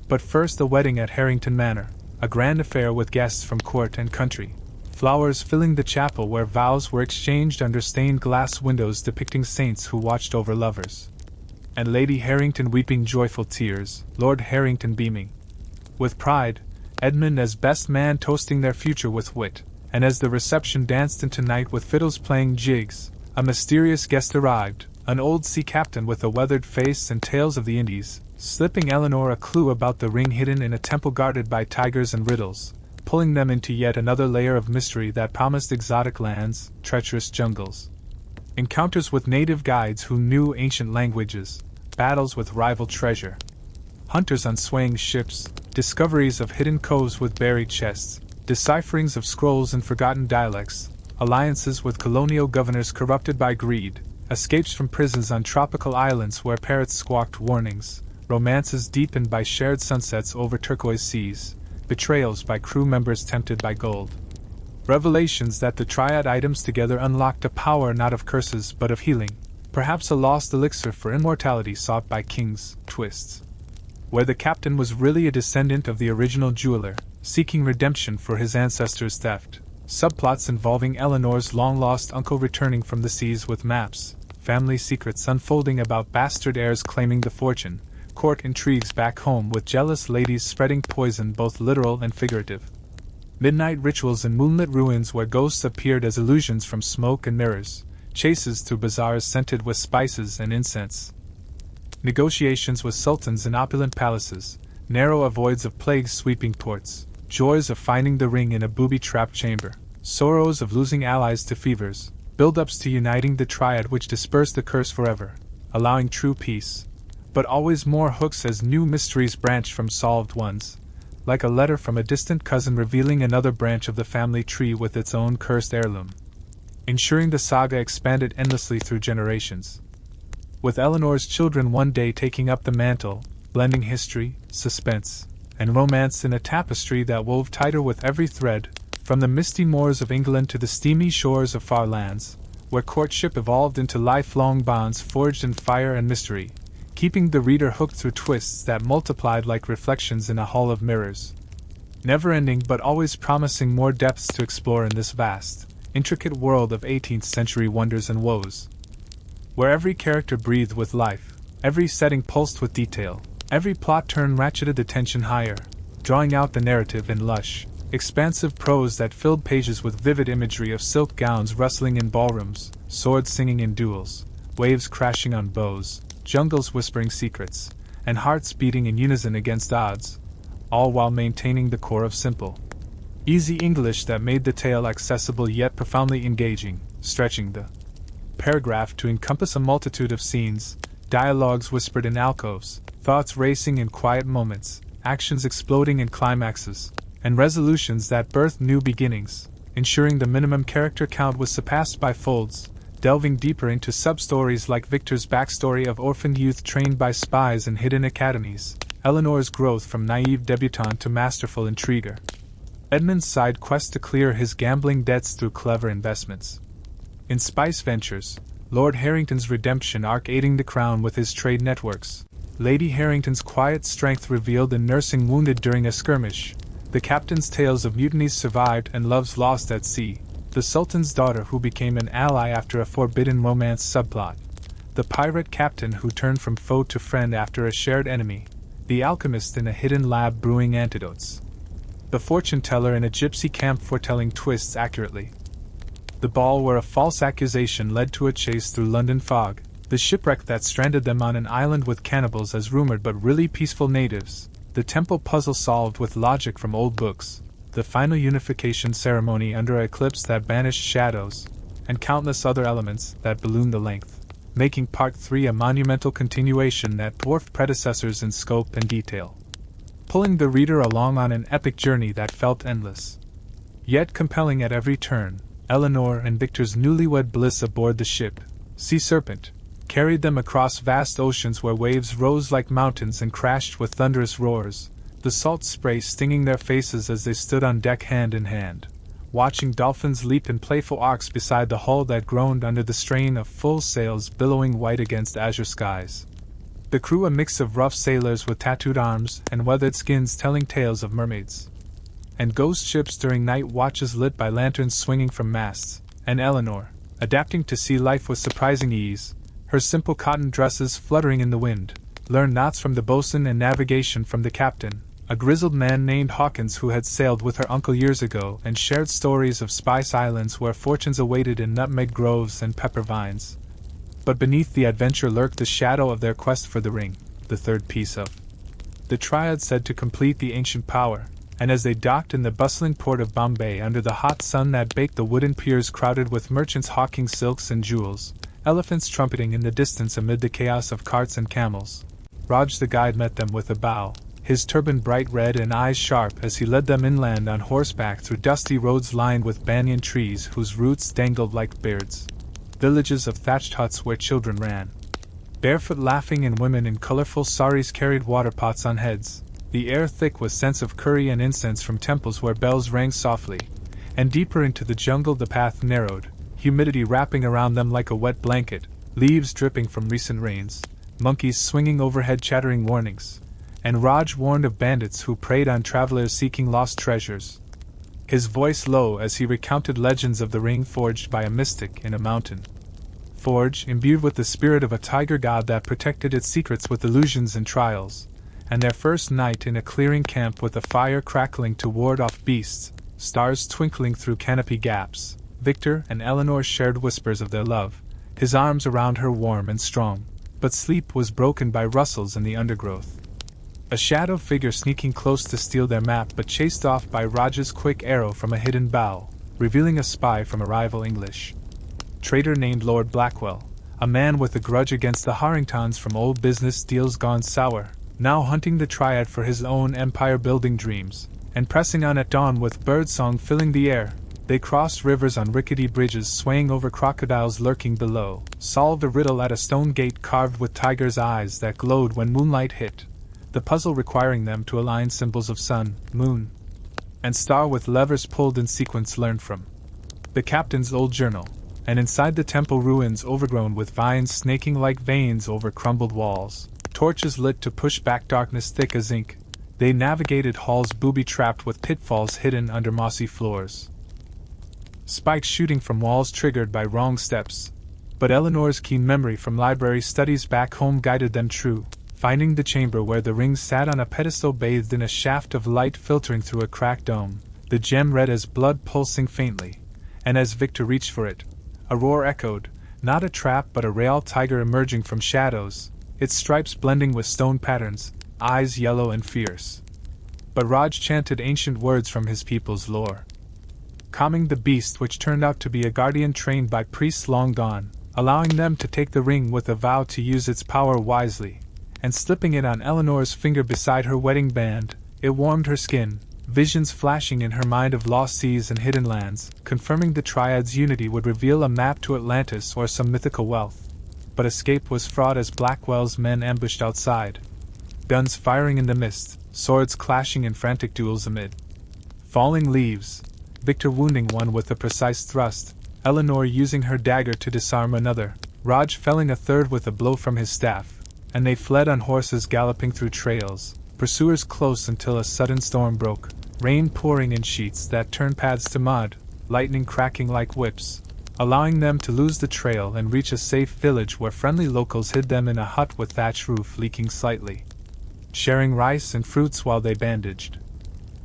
But first the wedding at Harrington Manor, a grand affair with guests from court and country, flowers filling the chapel where vows were exchanged under stained glass windows depicting saints who watched over lovers, and Lady Harrington weeping joyful tears, Lord Harrington beaming with pride, Edmund as best man toasting their future with wit, and as the reception danced into night with fiddles playing jigs, a mysterious guest arrived, an old sea captain with a weathered face and tales of the Indies, slipping Eleanor a clue about the ring hidden in a temple guarded by tigers and riddles, pulling them into yet another layer of mystery that promised exotic lands, treacherous jungles, encounters with native guides who knew ancient languages, battles with rival treasure, hunters on swaying ships, discoveries of hidden coves with buried chests, decipherings of scrolls in forgotten dialects, alliances with colonial governors corrupted by greed, escapes from prisons on tropical islands where parrots squawked warnings, romances deepened by shared sunsets over turquoise seas, betrayals by crew members tempted by gold. Revelations that the triad items together unlocked a power not of curses but of healing, perhaps a lost elixir for immortality sought by kings, twists, where the captain was really a descendant of the original jeweler, seeking redemption for his ancestors' theft, subplots involving Eleanor's long-lost uncle returning from the seas with maps, family secrets unfolding about bastard heirs claiming the fortune, court intrigues back home with jealous ladies spreading poison both literal and figurative. Midnight rituals in moonlit ruins where ghosts appeared as illusions from smoke and mirrors, chases through bazaars scented with spices and incense. Negotiations with sultans in opulent palaces, narrow avoids of plague-sweeping ports, joys of finding the ring in a booby-trapped chamber, sorrows of losing allies to fevers, build-ups to uniting the triad which dispersed the curse forever, allowing true peace, but always more hooks as new mysteries branch from solved ones, like a letter from a distant cousin revealing another branch of the family tree with its own cursed heirloom, ensuring the saga expanded endlessly through generations. With Eleanor's children one day taking up the mantle, blending history, suspense, and romance in a tapestry that wove tighter with every thread, from the misty moors of England to the steamy shores of far lands, where courtship evolved into lifelong bonds forged in fire and mystery, keeping the reader hooked through twists that multiplied like reflections in a hall of mirrors. Never-ending but always promising more depths to explore in this vast, intricate world of 18th century wonders and woes, where every character breathed with life, every setting pulsed with detail, every plot turn ratcheted the tension higher, drawing out the narrative in lush, expansive prose that filled pages with vivid imagery of silk gowns rustling in ballrooms, swords singing in duels, waves crashing on bows, jungles whispering secrets, and hearts beating in unison against odds, all while maintaining the core of simple, easy English that made the tale accessible yet profoundly engaging, stretching the paragraph to encompass a multitude of scenes, dialogues whispered in alcoves, thoughts racing in quiet moments, actions exploding in climaxes, and resolutions that birthed new beginnings, ensuring the minimum character count was surpassed by folds, delving deeper into sub-stories like Victor's backstory of orphaned youth trained by spies in hidden academies, Eleanor's growth from naive debutante to masterful intriguer, Edmund's side quest to clear his gambling debts through clever investments. In Spice Ventures, Lord Harrington's redemption arc aiding the crown with his trade networks, Lady Harrington's quiet strength revealed in nursing wounded during a skirmish, the captain's tales of mutinies survived and loves lost at sea, the Sultan's daughter who became an ally after a forbidden romance subplot, the pirate captain who turned from foe to friend after a shared enemy, the alchemist in a hidden lab brewing antidotes, the fortune teller in a gypsy camp foretelling twists accurately, the ball where a false accusation led to a chase through London fog, the shipwreck that stranded them on an island with cannibals as rumored but really peaceful natives, the temple puzzle solved with logic from old books, the final unification ceremony under eclipse that banished shadows, and countless other elements that ballooned the length, making Part 3 a monumental continuation that dwarfed predecessors in scope and detail, pulling the reader along on an epic journey that felt endless, yet compelling at every turn. Eleanor and Victor's newlywed bliss aboard the ship, Sea Serpent, carried them across vast oceans where waves rose like mountains and crashed with thunderous roars, the salt spray stinging their faces as they stood on deck hand in hand, watching dolphins leap in playful arcs beside the hull that groaned under the strain of full sails billowing white against azure skies. The crew a mix of rough sailors with tattooed arms and weathered skins telling tales of mermaids, and ghost ships during night watches lit by lanterns swinging from masts, and Eleanor, adapting to sea life with surprising ease, her simple cotton dresses fluttering in the wind, learned knots from the boatswain and navigation from the captain, a grizzled man named Hawkins who had sailed with her uncle years ago and shared stories of Spice Islands where fortunes awaited in nutmeg groves and pepper vines. But beneath the adventure lurked the shadow of their quest for the ring, the third piece of the triad said to complete the ancient power, and as they docked in the bustling port of Bombay under the hot sun that baked the wooden piers crowded with merchants hawking silks and jewels, elephants trumpeting in the distance amid the chaos of carts and camels, Raj the guide met them with a bow, his turban bright red and eyes sharp as he led them inland on horseback through dusty roads lined with banyan trees whose roots dangled like beards, villages of thatched huts where children ran barefoot laughing and women in colorful saris carried water pots on heads, the air thick with scents of curry and incense from temples where bells rang softly, and deeper into the jungle the path narrowed, humidity wrapping around them like a wet blanket, leaves dripping from recent rains, monkeys swinging overhead chattering warnings, and Raj warned of bandits who preyed on travelers seeking lost treasures, his voice low as he recounted legends of the ring forged by a mystic in a mountain. forge imbued with the spirit of a tiger god that protected its secrets with illusions and trials, and their first night in a clearing camp with a fire crackling to ward off beasts, stars twinkling through canopy gaps, Victor and Eleanor shared whispers of their love, his arms around her warm and strong, but sleep was broken by rustles in the undergrowth. A shadow figure sneaking close to steal their map but chased off by Raj's quick arrow from a hidden bough, revealing a spy from a rival English trader named Lord Blackwell, a man with a grudge against the Harringtons from old business deals gone sour, now hunting the Triad for his own empire-building dreams, and pressing on at dawn with birdsong filling the air. They crossed rivers on rickety bridges swaying over crocodiles lurking below, solved a riddle at a stone gate carved with tigers' eyes that glowed when moonlight hit, the puzzle requiring them to align symbols of sun, moon, and star with levers pulled in sequence learned from the captain's old journal, and inside the temple ruins overgrown with vines snaking like veins over crumbled walls, torches lit to push back darkness thick as ink, they navigated halls booby-trapped with pitfalls hidden under mossy floors. Spikes shooting from walls triggered by wrong steps, but Eleanor's keen memory from library studies back home guided them true, finding the chamber where the ring sat on a pedestal bathed in a shaft of light filtering through a cracked dome, the gem red as blood pulsing faintly, and as Victor reached for it, a roar echoed, not a trap but a real tiger emerging from shadows, its stripes blending with stone patterns, eyes yellow and fierce. But Raj chanted ancient words from his people's lore, calming the beast which turned out to be a guardian trained by priests long gone, allowing them to take the ring with a vow to use its power wisely, and slipping it on Eleanor's finger beside her wedding band. It warmed her skin, visions flashing in her mind of lost seas and hidden lands, confirming the Triad's unity would reveal a map to Atlantis or some mythical wealth. But escape was fraught as Blackwell's men ambushed outside, guns firing in the mist, swords clashing in frantic duels amid falling leaves, Victor wounding one with a precise thrust, Eleanor using her dagger to disarm another, Raj felling a third with a blow from his staff, and they fled on horses galloping through trails, pursuers close until a sudden storm broke, rain pouring in sheets that turned paths to mud, lightning cracking like whips, allowing them to lose the trail and reach a safe village where friendly locals hid them in a hut with thatch roof leaking slightly, sharing rice and fruits while they bandaged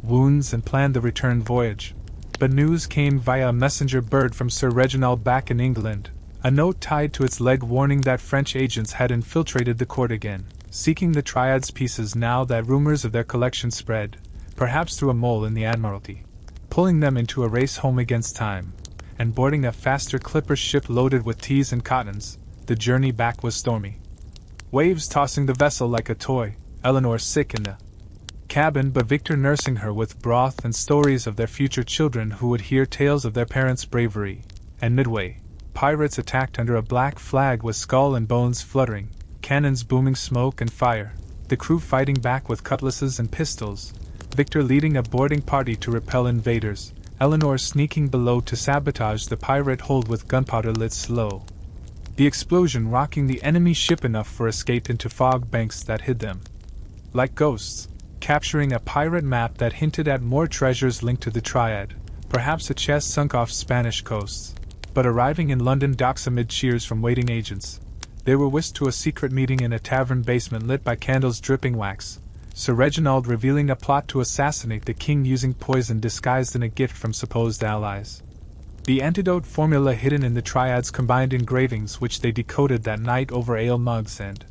wounds and planned the return voyage. But news came via a messenger bird from Sir Reginald back in England, a note tied to its leg warning that French agents had infiltrated the court again, seeking the Triad's pieces now that rumors of their collection spread, perhaps through a mole in the Admiralty, pulling them into a race home against time, and boarding a faster clipper ship loaded with teas and cottons. The journey back was stormy, waves tossing the vessel like a toy, Eleanor sick in the cabin but Victor nursing her with broth and stories of their future children who would hear tales of their parents' bravery, and midway, pirates attacked under a black flag with skull and bones fluttering, cannons booming smoke and fire, the crew fighting back with cutlasses and pistols, Victor leading a boarding party to repel invaders, Eleanor sneaking below to sabotage the pirate hold with gunpowder lit slow, the explosion rocking the enemy ship enough for escape into fog banks that hid them like ghosts, capturing a pirate map that hinted at more treasures linked to the Triad, perhaps a chest sunk off Spanish coasts. But arriving in London docks amid cheers from waiting agents, they were whisked to a secret meeting in a tavern basement lit by candles dripping wax, Sir Reginald revealing a plot to assassinate the king using poison disguised in a gift from supposed allies. The antidote formula hidden in the Triad's combined engravings which they decoded that night over ale mugs and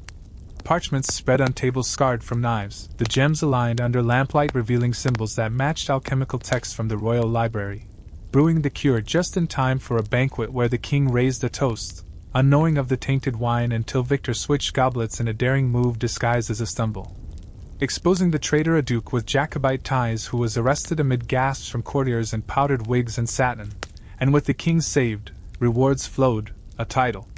parchments spread on tables scarred from knives, the gems aligned under lamplight revealing symbols that matched alchemical texts from the royal library, brewing the cure just in time for a banquet where the king raised a toast, unknowing of the tainted wine until Victor switched goblets in a daring move disguised as a stumble, exposing the traitor a duke with Jacobite ties who was arrested amid gasps from courtiers in powdered wigs and satin, and with the king saved, rewards flowed, a title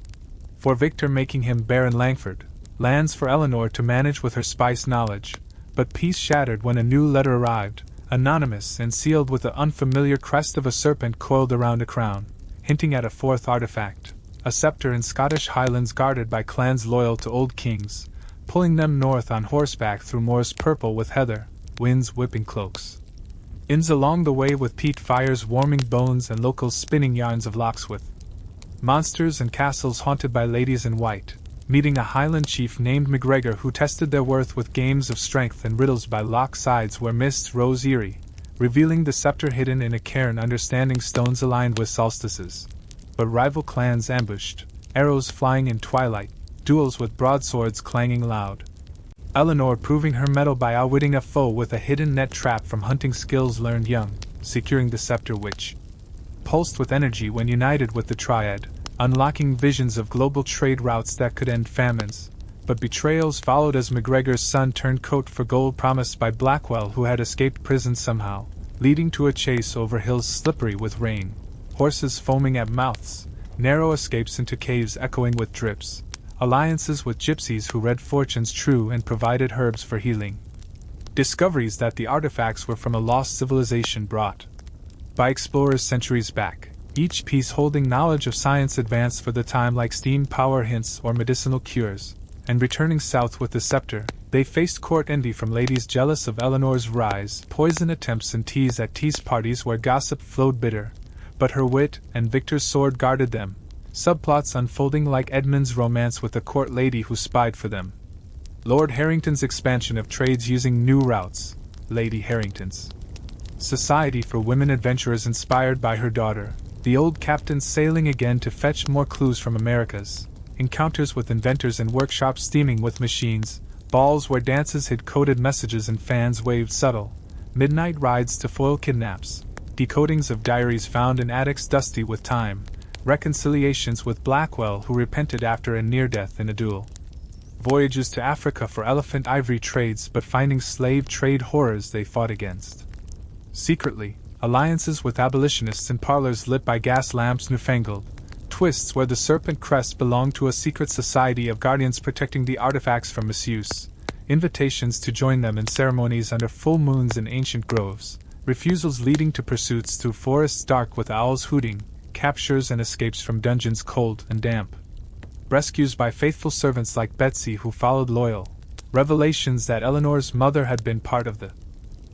for Victor making him Baron Langford, lands for Eleanor to manage with her spice knowledge, but peace shattered when a new letter arrived, anonymous and sealed with the unfamiliar crest of a serpent coiled around a crown, hinting at a fourth artifact, a scepter in Scottish Highlands guarded by clans loyal to old kings, pulling them north on horseback through moors purple with heather, winds whipping cloaks. Inns along the way with peat fires warming bones and locals spinning yarns of locksmith monsters and castles haunted by ladies in white, meeting a Highland chief named MacGregor who tested their worth with games of strength and riddles by loch sides where mists rose eerie, revealing the scepter hidden in a cairn under standing stones aligned with solstices. But rival clans ambushed, arrows flying in twilight, duels with broadswords clanging loud. Eleanor proving her mettle by outwitting a foe with a hidden net trap from hunting skills learned young, securing the scepter which pulsed with energy when united with the Triad, unlocking visions of global trade routes that could end famines. But betrayals followed as MacGregor's son turned coat for gold promised by Blackwell, who had escaped prison somehow, leading to a chase over hills slippery with rain, horses foaming at mouths, narrow escapes into caves echoing with drips, alliances with gypsies who read fortunes true and provided herbs for healing. Discoveries that the artifacts were from a lost civilization brought by explorers centuries back, each piece holding knowledge of science advanced for the time like steam power hints or medicinal cures. And returning south with the scepter, they faced court envy from ladies jealous of Eleanor's rise, poison attempts and tease at tease parties where gossip flowed bitter, but her wit and Victor's sword guarded them, subplots unfolding like Edmund's romance with the court lady who spied for them. Lord Harrington's expansion of trades using new routes, Lady Harrington's society for women adventurers inspired by her daughter, the old captain sailing again to fetch more clues from Americas, encounters with inventors and workshops steaming with machines, balls where dances hid coded messages and fans waved subtle, midnight rides to foil kidnaps, decodings of diaries found in attics dusty with time, reconciliations with Blackwell who repented after a near-death in a duel, voyages to Africa for elephant ivory trades but finding slave trade horrors they fought against. Secretly, alliances with abolitionists in parlors lit by gas lamps newfangled, twists where the serpent crest belonged to a secret society of guardians protecting the artifacts from misuse, invitations to join them in ceremonies under full moons in ancient groves, refusals leading to pursuits through forests dark with owls hooting, captures and escapes from dungeons cold and damp, rescues by faithful servants like Betsy who followed loyal, revelations that Eleanor's mother had been part of the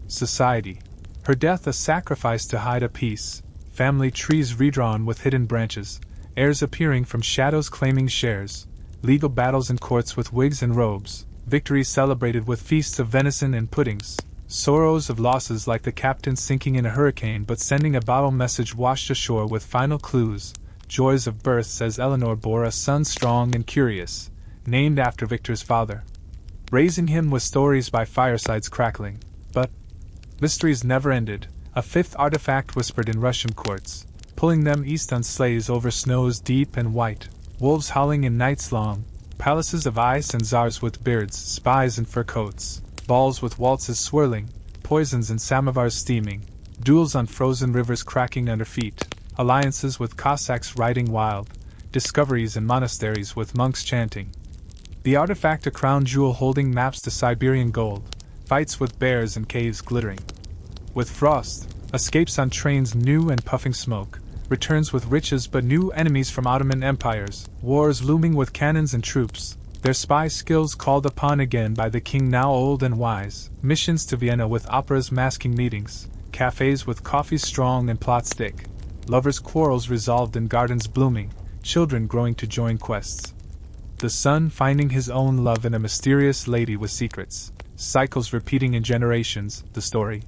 society, her death a sacrifice to hide a peace, family trees redrawn with hidden branches, heirs appearing from shadows claiming shares, legal battles in courts with wigs and robes, victories celebrated with feasts of venison and puddings, sorrows of losses like the captain sinking in a hurricane but sending a bottle message washed ashore with final clues, joys of births as Eleanor bore a son strong and curious, named after Victor's father, raising him with stories by firesides crackling, but mysteries never ended, a fifth artifact whispered in Russian courts, pulling them east on sleighs over snows deep and white, wolves howling in nights long, palaces of ice and czars with beards, spies in fur coats, balls with waltzes swirling, poisons and samovars steaming, duels on frozen rivers cracking under feet, alliances with Cossacks riding wild, discoveries in monasteries with monks chanting. The artifact a crown jewel holding maps to Siberian gold, fights with bears and caves glittering with frost, escapes on trains new and puffing smoke, returns with riches but new enemies from Ottoman empires, wars looming with cannons and troops, their spy skills called upon again by the king now old and wise, missions to Vienna with operas masking meetings, cafes with coffee strong and plots thick, lovers' quarrels resolved in gardens blooming, children growing to join quests. The son finding his own love in a mysterious lady with secrets, cycles repeating in generations, the story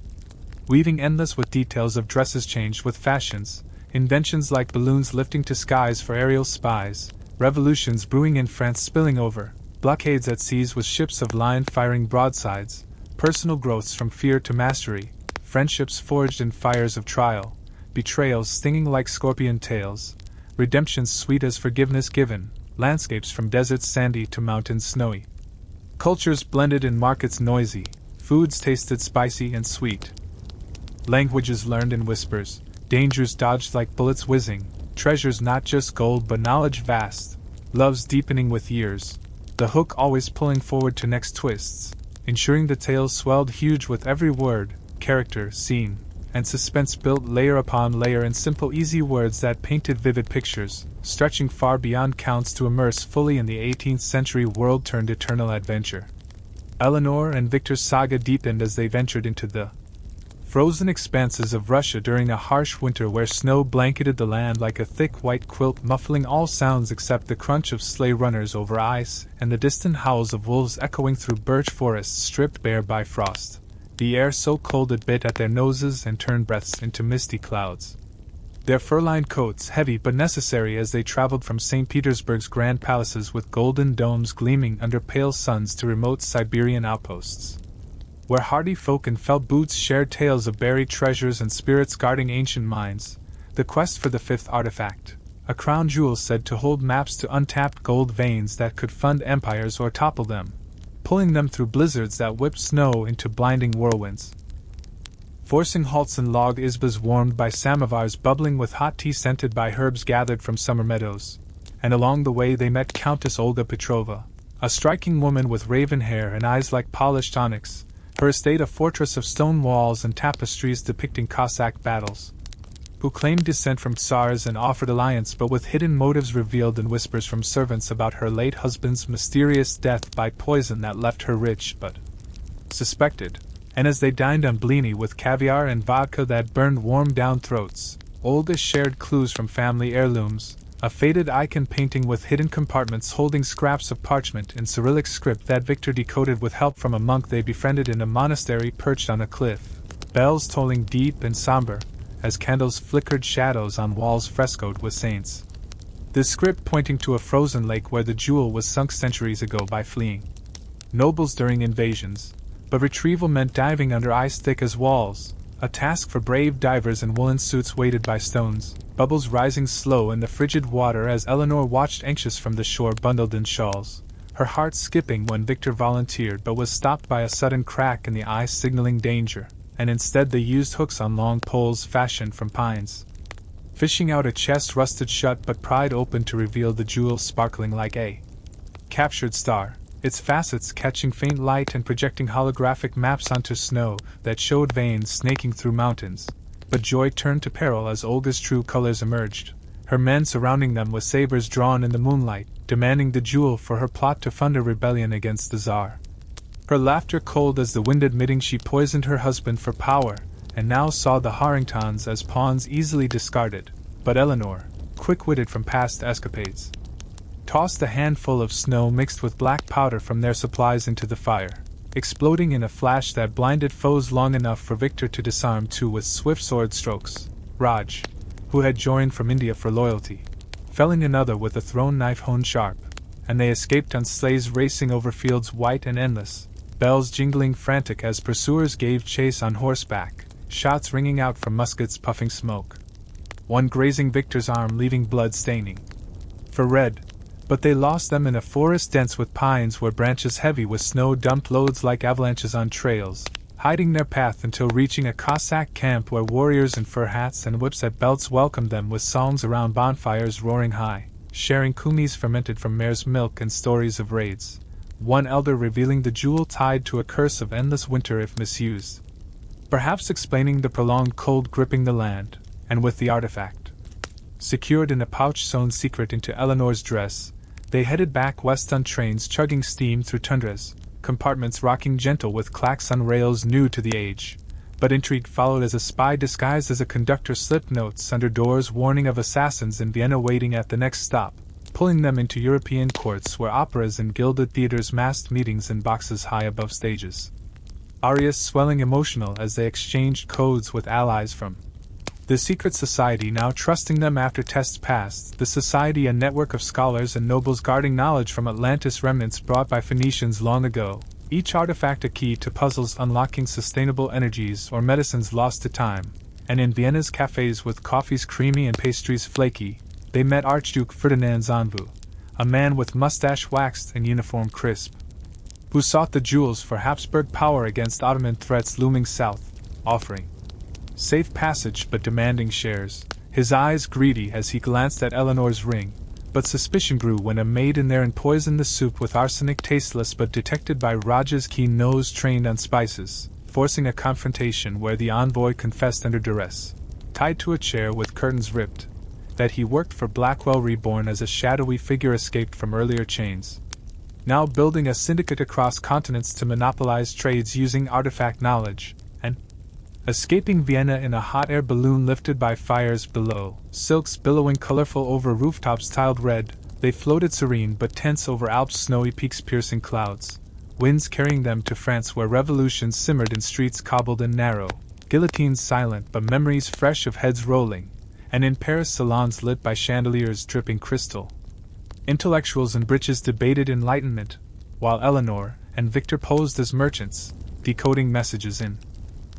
weaving endless with details of dresses changed with fashions, inventions like balloons lifting to skies for aerial spies, revolutions brewing in France spilling over, blockades at seas with ships of line firing broadsides, personal growths from fear to mastery, friendships forged in fires of trial, betrayals stinging like scorpion tails, redemptions sweet as forgiveness given, landscapes from deserts sandy to mountains snowy, cultures blended in markets noisy, foods tasted spicy and sweet, languages learned in whispers, dangers dodged like bullets whizzing, treasures not just gold but knowledge vast, loves deepening with years, the hook always pulling forward to next twists, ensuring the tale swelled huge with every word, character, scene, and suspense built layer upon layer in simple easy words that painted vivid pictures, stretching far beyond counts to immerse fully in the 18th century world turned eternal adventure. Eleanor and Victor's saga deepened as they ventured into the Frozen expanses of Russia during a harsh winter where snow blanketed the land like a thick white quilt, muffling all sounds except the crunch of sleigh runners over ice and the distant howls of wolves echoing through birch forests stripped bare by frost. The air so cold it bit at their noses and turned breaths into misty clouds. Their fur-lined coats, heavy but necessary as they traveled from St. Petersburg's grand palaces with golden domes gleaming under pale suns to remote Siberian outposts, where hardy folk in felt boots shared tales of buried treasures and spirits guarding ancient mines. The quest for the fifth artifact, a crown jewel said to hold maps to untapped gold veins that could fund empires or topple them, pulling them through blizzards that whipped snow into blinding whirlwinds. Forcing halts in log isbas warmed by samovars bubbling with hot tea scented by herbs gathered from summer meadows, and along the way they met Countess Olga Petrova, a striking woman with raven hair and eyes like polished onyx, her estate a fortress of stone walls and tapestries depicting Cossack battles, who claimed descent from Tsars and offered alliance but with hidden motives revealed in whispers from servants about her late husband's mysterious death by poison that left her rich but suspected. And as they dined on blini with caviar and vodka that burned warm down throats, Olga shared clues from family heirlooms, a faded icon painting with hidden compartments holding scraps of parchment in Cyrillic script that Victor decoded with help from a monk they befriended in a monastery perched on a cliff, bells tolling deep and somber, as candles flickered shadows on walls frescoed with saints. The script pointing to a frozen lake where the jewel was sunk centuries ago by fleeing nobles during invasions, but retrieval meant diving under ice thick as walls, a task for brave divers in woolen suits weighted by stones, bubbles rising slow in the frigid water as Eleanor watched anxious from the shore bundled in shawls, her heart skipping when Victor volunteered but was stopped by a sudden crack in the ice signaling danger, and instead they used hooks on long poles fashioned from pines, fishing out a chest rusted shut but pried open to reveal the jewel sparkling like a captured star, its facets catching faint light and projecting holographic maps onto snow that showed veins snaking through mountains. But joy turned to peril as Olga's true colors emerged, her men surrounding them with sabers drawn in the moonlight, demanding the jewel for her plot to fund a rebellion against the Tsar. Her laughter cold as the wind admitting she poisoned her husband for power, and now saw the Harringtons as pawns easily discarded, but Eleanor, quick-witted from past escapades, tossed a handful of snow mixed with black powder from their supplies into the fire, exploding in a flash that blinded foes long enough for Victor to disarm two with swift sword strokes. Raj, who had joined from India for loyalty, felling another with a thrown knife honed sharp, and they escaped on sleighs racing over fields white and endless, bells jingling frantic as pursuers gave chase on horseback, shots ringing out from muskets puffing smoke, one grazing Victor's arm leaving blood staining for red. But they lost them in a forest dense with pines where branches heavy with snow dumped loads like avalanches on trails, hiding their path until reaching a Cossack camp where warriors in fur hats and whips at belts welcomed them with songs around bonfires roaring high, sharing kumis fermented from mare's milk and stories of raids, one elder revealing the jewel tied to a curse of endless winter if misused, perhaps explaining the prolonged cold gripping the land, and with the artifact secured in a pouch sewn secret into Eleanor's dress, they headed back west on trains chugging steam through tundras, compartments rocking gentle with clacks on rails new to the age. But intrigue followed as a spy disguised as a conductor slipped notes under doors warning of assassins in Vienna waiting at the next stop, pulling them into European courts where operas and gilded theaters massed meetings in boxes high above stages, arias swelling emotional as they exchanged codes with allies from the secret society now trusting them after tests passed, the society a network of scholars and nobles guarding knowledge from Atlantis remnants brought by Phoenicians long ago, each artifact a key to puzzles unlocking sustainable energies or medicines lost to time, and in Vienna's cafes with coffees creamy and pastries flaky, they met Archduke Ferdinand's envoy, a man with mustache waxed and uniform crisp, who sought the jewels for Habsburg power against Ottoman threats looming south, offering safe passage but demanding shares, his eyes greedy as he glanced at Eleanor's ring, but suspicion grew when a maid in there poisoned the soup with arsenic tasteless but detected by Raj's keen nose trained on spices, forcing a confrontation where the envoy confessed under duress, tied to a chair with curtains ripped, that he worked for Blackwell Reborn as a shadowy figure escaped from earlier chains, now building a syndicate across continents to monopolize trades using artifact knowledge, and Escaping Vienna in a hot air balloon lifted by fires below, silks billowing colorful over rooftops tiled red, they floated serene but tense over Alps' snowy peaks piercing clouds, winds carrying them to France where revolution simmered in streets cobbled and narrow, guillotines silent but memories fresh of heads rolling, and in Paris salons lit by chandeliers dripping crystal. Intellectuals in breeches debated enlightenment, while Eleanor and Victor posed as merchants, decoding messages in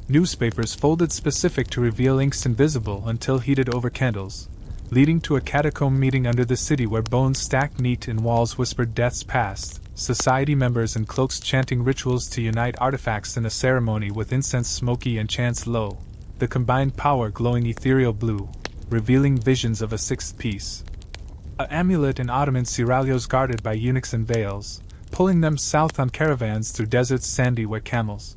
newspapers folded specific to reveal inks invisible until heated over candles, leading to a catacomb meeting under the city where bones stacked neat in walls whispered deaths past, society members in cloaks chanting rituals to unite artifacts in a ceremony with incense smoky and chants low, the combined power glowing ethereal blue, revealing visions of a sixth piece. An amulet in Ottoman seraglios guarded by eunuchs in veils, pulling them south on caravans through deserts sandy where camels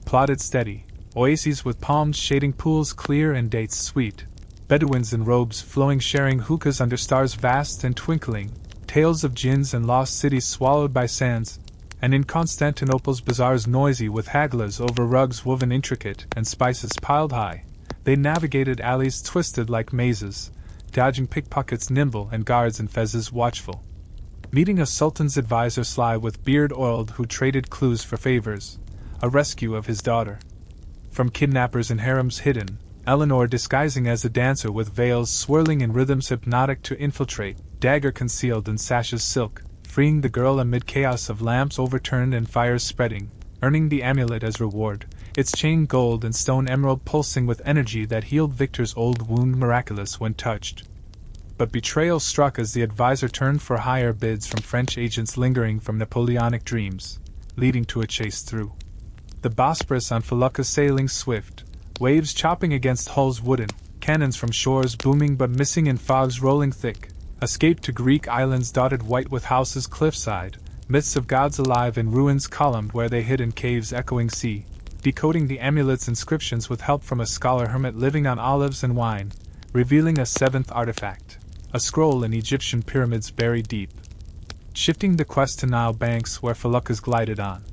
plodded steady, oases with palms shading pools clear and dates sweet, Bedouins in robes flowing sharing hookahs under stars vast and twinkling, tales of jinns and lost cities swallowed by sands, and in Constantinople's bazaars noisy with hagglers over rugs woven intricate and spices piled high, they navigated alleys twisted like mazes, dodging pickpockets nimble and guards in fezzes watchful. Meeting a sultan's advisor sly with beard oiled who traded clues for favors, a rescue of his daughter from kidnappers in harems hidden, Eleanor disguising as a dancer with veils swirling in rhythms hypnotic to infiltrate, dagger concealed in sashes silk, freeing the girl amid chaos of lamps overturned and fires spreading, earning the amulet as reward, its chain gold and stone emerald pulsing with energy that healed Victor's old wound miraculous when touched. But betrayal struck as the advisor turned for higher bids from French agents lingering from Napoleonic dreams, leading to a chase through the Bosporus on feluccas sailing swift, waves chopping against hulls wooden, cannons from shores booming but missing in fogs rolling thick, escape to Greek islands dotted white with houses cliffside, myths of gods alive in ruins columned where they hid in caves echoing sea, decoding the amulet's inscriptions with help from a scholar hermit living on olives and wine, revealing a seventh artifact, a scroll in Egyptian pyramids buried deep. Shifting the quest to Nile banks where feluccas glided on,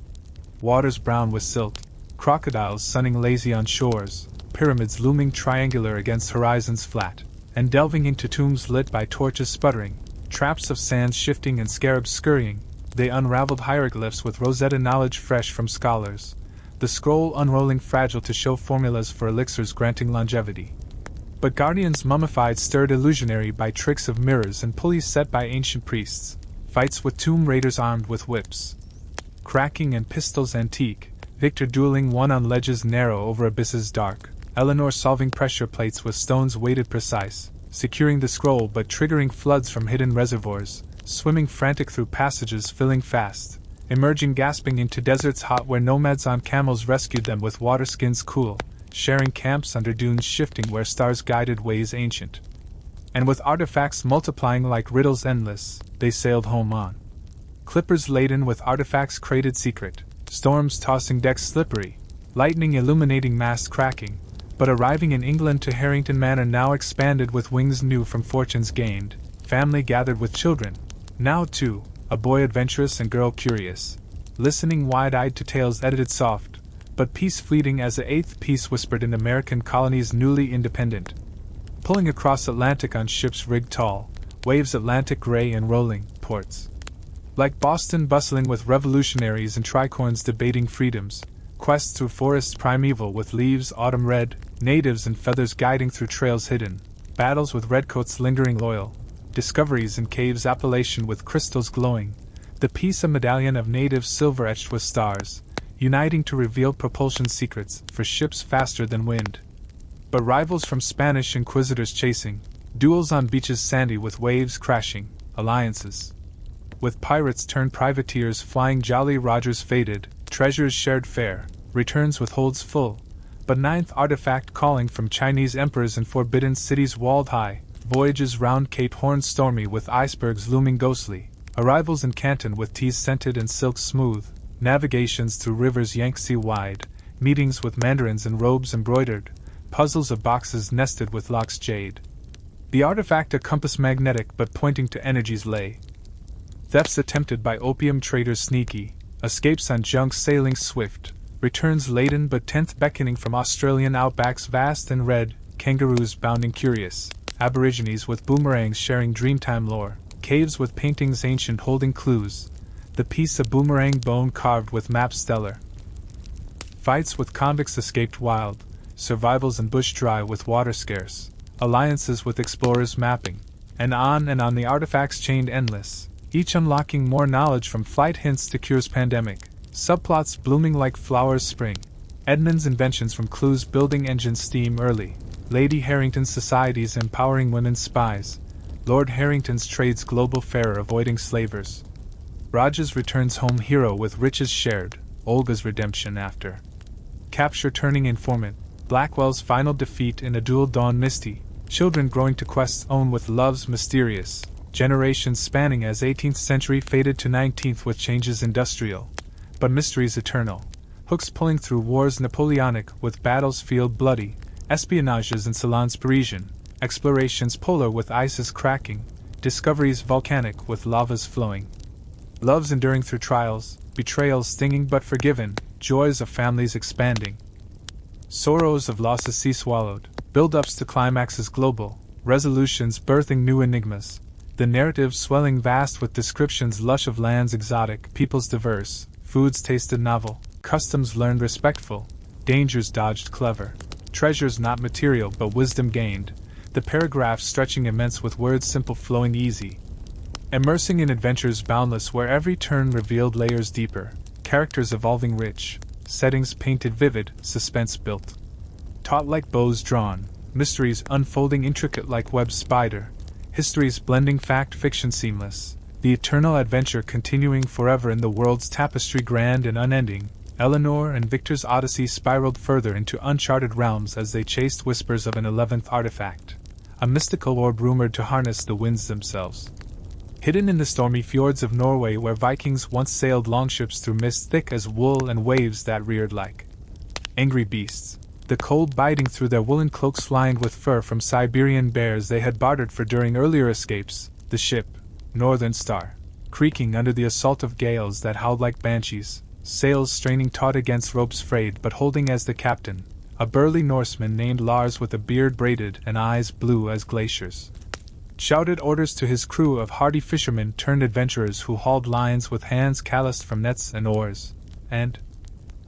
waters brown with silt, crocodiles sunning lazy on shores, pyramids looming triangular against horizons flat, and delving into tombs lit by torches sputtering, traps of sands shifting and scarabs scurrying, they unraveled hieroglyphs with Rosetta knowledge fresh from scholars, the scroll unrolling fragile to show formulas for elixirs granting longevity. But guardians mummified stirred illusionary by tricks of mirrors and pulleys set by ancient priests, fights with tomb raiders armed with whips, cracking and pistols antique, Victor dueling one on ledges narrow over abysses dark, Eleanor solving pressure plates with stones weighted precise, securing the scroll but triggering floods from hidden reservoirs, swimming frantic through passages filling fast, emerging gasping into deserts hot where nomads on camels rescued them with water skins cool, sharing camps under dunes shifting where stars guided ways ancient. And with artifacts multiplying like riddles endless, they sailed home on clippers laden with artifacts crated secret, storms tossing decks slippery, lightning illuminating masts cracking, but arriving in England to Harrington Manor now expanded with wings new from fortunes gained, family gathered with children, now too, a boy adventurous and girl curious, listening wide-eyed to tales edited soft, but peace fleeting as the eighth piece whispered in American colonies newly independent, pulling across Atlantic on ships rigged tall, waves Atlantic gray and rolling, ports like Boston bustling with revolutionaries and tricorns debating freedoms, quests through forests primeval with leaves autumn red, natives and feathers guiding through trails hidden, battles with redcoats lingering loyal, discoveries in caves Appalachian with crystals glowing, the piece a medallion of natives silver etched with stars, uniting to reveal propulsion secrets for ships faster than wind. But rivals from Spanish inquisitors chasing, duels on beaches sandy with waves crashing, alliances with pirates turned privateers flying Jolly Rogers faded, treasures shared fair, returns with holds full, but ninth artifact calling from Chinese emperors and forbidden cities walled high, voyages round Cape Horn stormy with icebergs looming ghostly, arrivals in Canton with teas scented and silk smooth, navigations through rivers Yangtze wide, meetings with mandarins in robes embroidered, puzzles of boxes nested with locks jade. The artifact a compass magnetic but pointing to energies lay. Thefts attempted by opium traders sneaky, escapes on junks sailing swift, returns laden but 10th beckoning from Australian outbacks vast and red, kangaroos bounding curious, aborigines with boomerangs sharing dreamtime lore, caves with paintings ancient holding clues, the piece of boomerang bone carved with maps stellar. Fights with convicts escaped wild, survivals in bush dry with water scarce, alliances with explorers mapping, and on the artifacts chained endless, each unlocking more knowledge from flight hints to cures pandemic, subplots blooming like flowers spring, Edmund's inventions from clues building engines steam early, Lady Harrington's societies empowering women's spies, Lord Harrington's trades global fairer avoiding slavers. Raj's returns home hero with riches shared, Olga's redemption after capture turning informant, Blackwell's final defeat in a duel dawn misty, children growing to quest's own with love's mysterious, generations spanning as 18th century faded to 19th with changes industrial, but mysteries eternal, hooks pulling through wars Napoleonic with battles field bloody, espionages in salons Parisian, explorations polar with ices cracking, discoveries volcanic with lavas flowing. Loves enduring through trials, betrayals stinging but forgiven, joys of families expanding. Sorrows of losses sea swallowed, build-ups to climaxes global, resolutions birthing new enigmas. The narrative swelling vast with descriptions lush of lands exotic, peoples diverse, foods tasted novel, customs learned respectful, dangers dodged clever, treasures not material but wisdom gained, the paragraphs stretching immense with words simple flowing easy. Immersing in adventures boundless where every turn revealed layers deeper, characters evolving rich, settings painted vivid, suspense built. Taut like bows drawn, mysteries unfolding intricate like web spider, histories blending fact fiction seamless, the eternal adventure continuing forever in the world's tapestry grand and unending. Eleanor and Victor's odyssey spiraled further into uncharted realms as they chased whispers of an 11th artifact, a mystical orb rumored to harness the winds themselves. Hidden in the stormy fjords of Norway where Vikings once sailed longships through mist thick as wool and waves that reared like angry beasts, the cold biting through their woolen cloaks lined with fur from Siberian bears they had bartered for during earlier escapes, the ship, Northern Star, creaking under the assault of gales that howled like banshees, sails straining taut against ropes frayed but holding as the captain, a burly Norseman named Lars with a beard braided and eyes blue as glaciers. Shouted orders to his crew of hardy fishermen turned adventurers who hauled lines with hands calloused from nets and oars, and,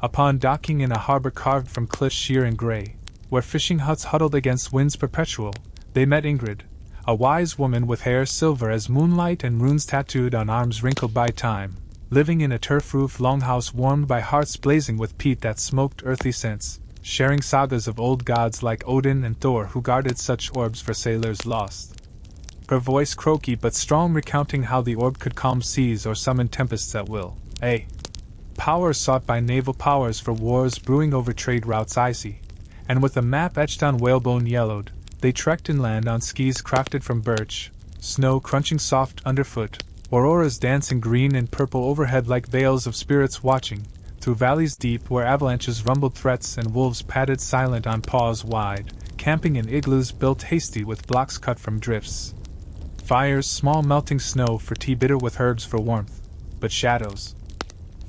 upon docking in a harbor carved from cliffs sheer and gray, where fishing huts huddled against winds perpetual, they met Ingrid, a wise woman with hair silver as moonlight and runes tattooed on arms wrinkled by time, living in a turf-roof longhouse warmed by hearths blazing with peat that smoked earthly scents, sharing sagas of old gods like Odin and Thor who guarded such orbs for sailors lost. Her voice croaky but strong, recounting how the orb could calm seas or summon tempests at will. A power sought by naval powers for wars brewing over trade routes icy, and with a map etched on whalebone yellowed, they trekked inland on skis crafted from birch, snow crunching soft underfoot, auroras dancing green and purple overhead like veils of spirits watching, through valleys deep where avalanches rumbled threats and wolves padded silent on paws wide, camping in igloos built hasty with blocks cut from drifts. Fires, small melting snow for tea bitter with herbs for warmth, but shadows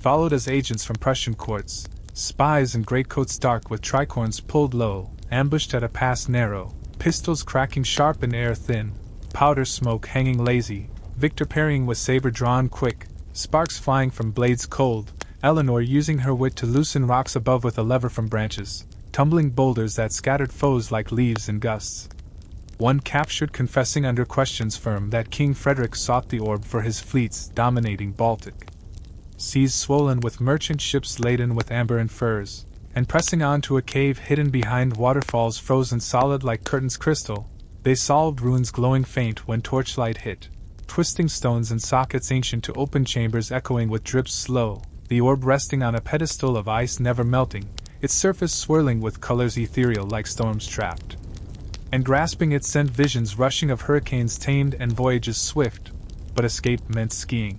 followed as agents from Prussian courts, spies in greatcoats dark with tricorns pulled low, ambushed at a pass narrow, pistols cracking sharp in air thin, powder smoke hanging lazy, Victor parrying with saber drawn quick, sparks flying from blades cold, Eleanor using her wit to loosen rocks above with a lever from branches, tumbling boulders that scattered foes like leaves in gusts. One captured confessing under questions firm that King Frederick sought the orb for his fleets dominating Baltic seas swollen with merchant ships laden with amber and furs, and pressing on to a cave hidden behind waterfalls frozen solid like curtains crystal, they solved ruins glowing faint when torchlight hit, twisting stones and sockets ancient to open chambers echoing with drips slow, the orb resting on a pedestal of ice never melting, its surface swirling with colors ethereal like storms trapped. And grasping it sent visions rushing of hurricanes tamed and voyages swift, but escape meant skiing.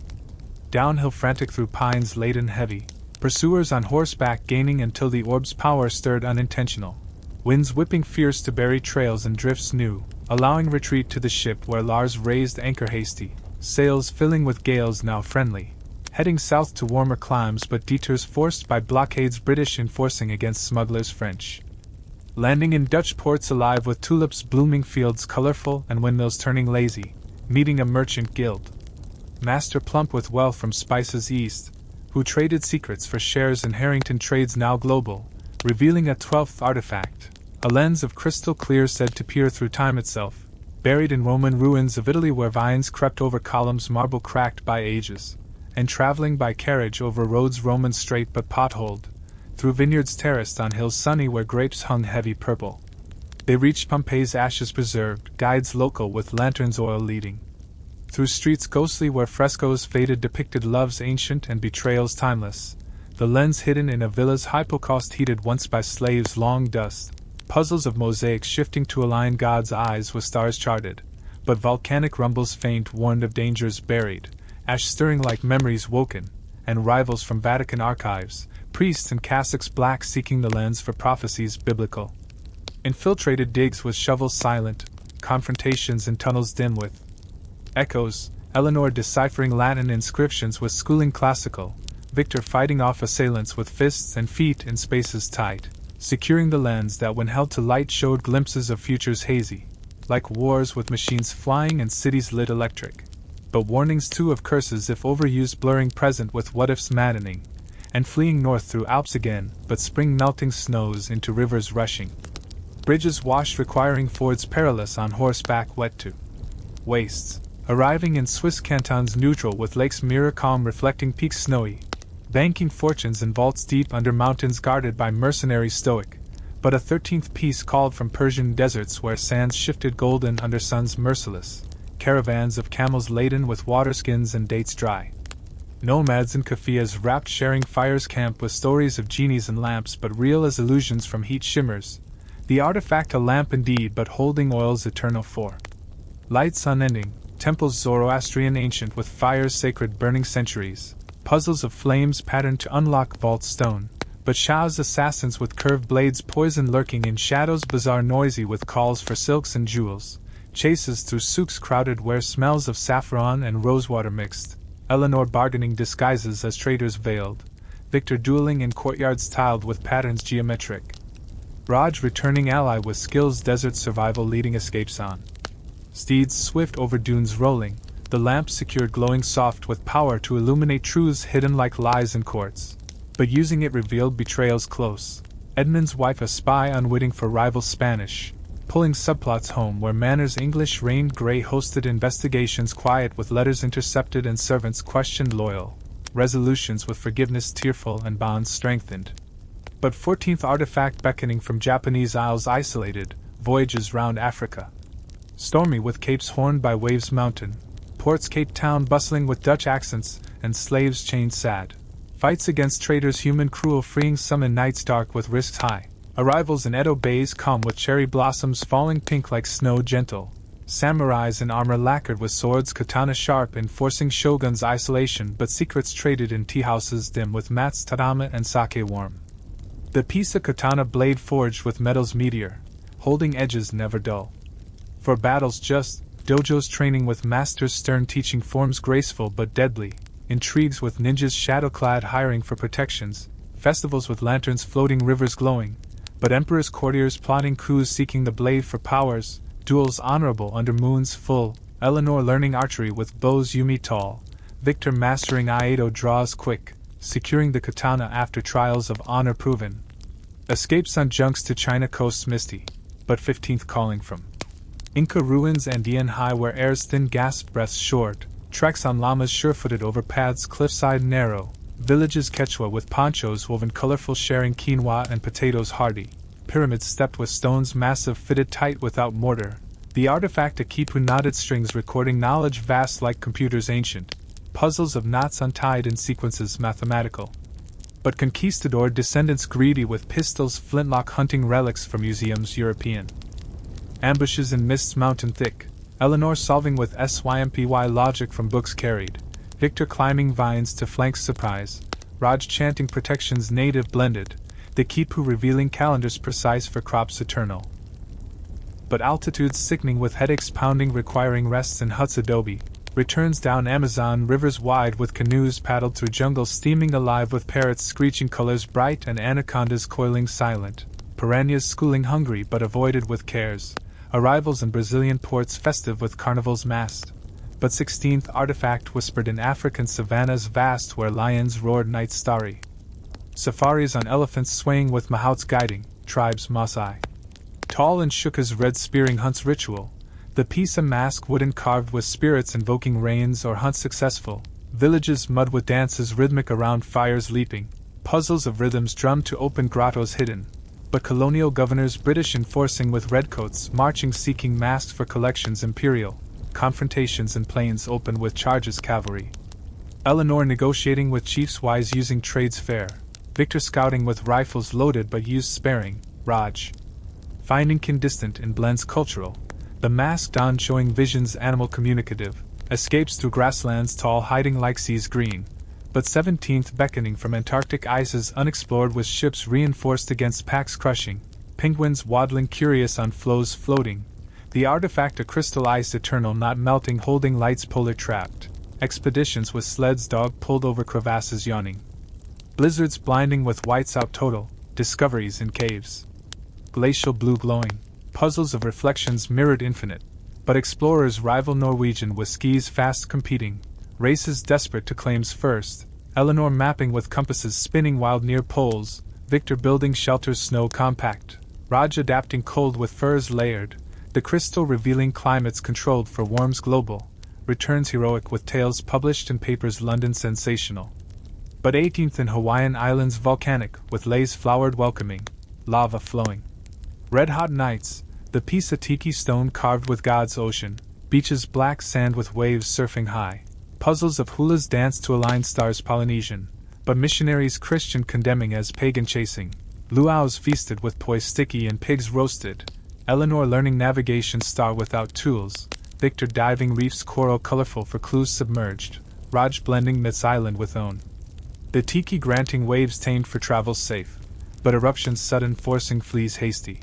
Downhill frantic through pines laden heavy, pursuers on horseback gaining until the orb's power stirred unintentional. Winds whipping fierce to bury trails and drifts new, allowing retreat to the ship where Lars raised anchor hasty, sails filling with gales now friendly, heading south to warmer climes but detours forced by blockades British enforcing against smugglers French. Landing in Dutch ports alive with tulips blooming fields colorful and windmills turning lazy, meeting a merchant guild. Master plump with wealth from spices east, who traded secrets for shares in Harrington trades now global, revealing a 12th artifact, a lens of crystal clear said to peer through time itself, buried in Roman ruins of Italy where vines crept over columns marble cracked by ages, and traveling by carriage over roads Roman straight but potholed, through vineyards terraced on hills sunny where grapes hung heavy purple. They reached Pompeii's ashes preserved, guides local with lanterns oil leading. Through streets ghostly where frescoes faded depicted loves ancient and betrayals timeless, the lens hidden in a villa's hypocaust heated once by slaves long dust, puzzles of mosaics shifting to align God's eyes with stars charted, but volcanic rumbles faint warned of dangers buried, ash stirring like memories woken, and rivals from Vatican archives, priests in cassocks black seeking the lens for prophecies biblical. Infiltrated digs with shovels silent, confrontations in tunnels dim with echoes, Eleanor deciphering Latin inscriptions with schooling classical, Victor fighting off assailants with fists and feet in spaces tight, securing the lens that when held to light showed glimpses of futures hazy, like wars with machines flying and cities lit electric, but warnings too of curses if overused blurring present with what-ifs maddening, and fleeing north through Alps again, but spring melting snows into rivers rushing. Bridges washed requiring fords perilous on horseback wet to waists. Arriving in Swiss cantons neutral with lakes mirror calm reflecting peaks snowy, banking fortunes in vaults deep under mountains guarded by mercenary stoic, but a 13th piece called from Persian deserts where sands shifted golden under suns merciless, caravans of camels laden with waterskins and dates dry. Nomads in kaffias wrapped sharing fires camp with stories of genies and lamps but real as illusions from heat shimmers, the artifact a lamp indeed but holding oils eternal for lights unending. Temples Zoroastrian ancient with fires sacred burning centuries, puzzles of flames patterned to unlock vault stone, but Shao's assassins with curved blades poison lurking in shadows bizarre noisy with calls for silks and jewels, chases through souks crowded where smells of saffron and rosewater mixed, Eleanor bargaining disguises as traders veiled, Victor dueling in courtyards tiled with patterns geometric, Raj returning ally with skills desert survival leading escapes on. Steeds swift over dunes rolling, the lamp secured glowing soft with power to illuminate truths hidden like lies in courts, but using it revealed betrayals close. Edmund's wife a spy unwitting for rival Spanish, pulling subplots home where manners English reigned Grey hosted investigations quiet with letters intercepted and servants questioned loyal, resolutions with forgiveness tearful and bonds strengthened. But 14th artifact beckoning from Japanese isles isolated, voyages round Africa. Stormy with capes horned by waves mountain, ports Cape Town bustling with Dutch accents, and slaves chained sad. Fights against traders human cruel freeing some in nights dark with risks high. Arrivals in Edo bays calm with cherry blossoms falling pink like snow gentle. Samurais in armor lacquered with swords katana sharp enforcing shoguns isolation but secrets traded in tea houses dim with mats tatame and sake warm. The piece a katana blade forged with metals meteor, holding edges never dull. For battles just, dojos training with masters stern teaching forms graceful but deadly, intrigues with ninjas shadow-clad hiring for protections, festivals with lanterns floating rivers glowing, but emperors courtiers plotting coups seeking the blade for powers, duels honorable under moons full, Eleanor learning archery with bows Yumi tall, Victor mastering Aido draws quick, securing the katana after trials of honor proven. Escapes on junks to China coasts misty, but 15th calling from Inca ruins Andean high where air's thin gasp breaths short, treks on llamas sure-footed over paths cliffside narrow, villages Quechua with ponchos woven colorful sharing quinoa and potatoes hardy, pyramids stepped with stones massive fitted tight without mortar, the artifact a Kipu knotted strings recording knowledge vast like computers ancient, puzzles of knots untied in sequences mathematical. But conquistador descendants greedy with pistols flintlock hunting relics from museums European. Ambushes in mists mountain thick, Eleanor solving with SYMPY logic from books carried, Victor climbing vines to flank surprise, Raj chanting protections native blended, the Kipu revealing calendars precise for crops eternal. But altitudes sickening with headaches pounding requiring rests in huts adobe, returns down Amazon rivers wide with canoes paddled through jungles steaming alive with parrots screeching colors bright and anacondas coiling silent, piranhas schooling hungry but avoided with cares, arrivals in Brazilian ports festive with carnivals massed. But 16th artifact whispered in African savannas vast where lions roared night starry. Safaris on elephants swaying with mahouts guiding, tribes Maasai. Tall and shook as red spearing hunts ritual, the piece a mask wooden carved with spirits invoking rains or hunt successful, villages mud with dances rhythmic around fires leaping, puzzles of rhythms drummed to open grottos hidden, but colonial governors British enforcing with redcoats marching seeking masks for collections imperial, confrontations in plains open with charges cavalry. Eleanor negotiating with chiefs wise using trades fair, Victor scouting with rifles loaded but used sparing, Raj finding kin distant in blends cultural, the masked Don showing visions animal communicative, escapes through grasslands tall hiding like seas green, but 17th beckoning from Antarctic ices unexplored with ships reinforced against packs crushing, penguins waddling curious on floes floating, the artifact a crystal ice eternal not melting holding lights polar trapped, expeditions with sleds dog pulled over crevasses yawning, blizzards blinding with whites out total, discoveries in caves, glacial blue glowing, puzzles of reflections mirrored infinite, but explorers rival Norwegian with skis fast competing, races desperate to claims first, Eleanor mapping with compasses spinning wild near poles, Victor building shelters snow compact, Raj adapting cold with furs layered, the crystal revealing climates controlled for warms global, returns heroic with tales published in papers London sensational. But 18th in Hawaiian Islands volcanic with lays flowered welcoming, lava flowing. Red hot nights, the piece a tiki stone carved with God's ocean, beaches black sand with waves surfing high, puzzles of hulas dance to align stars Polynesian, but missionaries Christian condemning as pagan chasing, luau's feasted with poi sticky and pigs roasted, Eleanor learning navigation star without tools, Victor diving reefs coral colorful for clues submerged, Raj blending myths island with own. The tiki granting waves tamed for travels safe, but eruptions sudden forcing fleas hasty.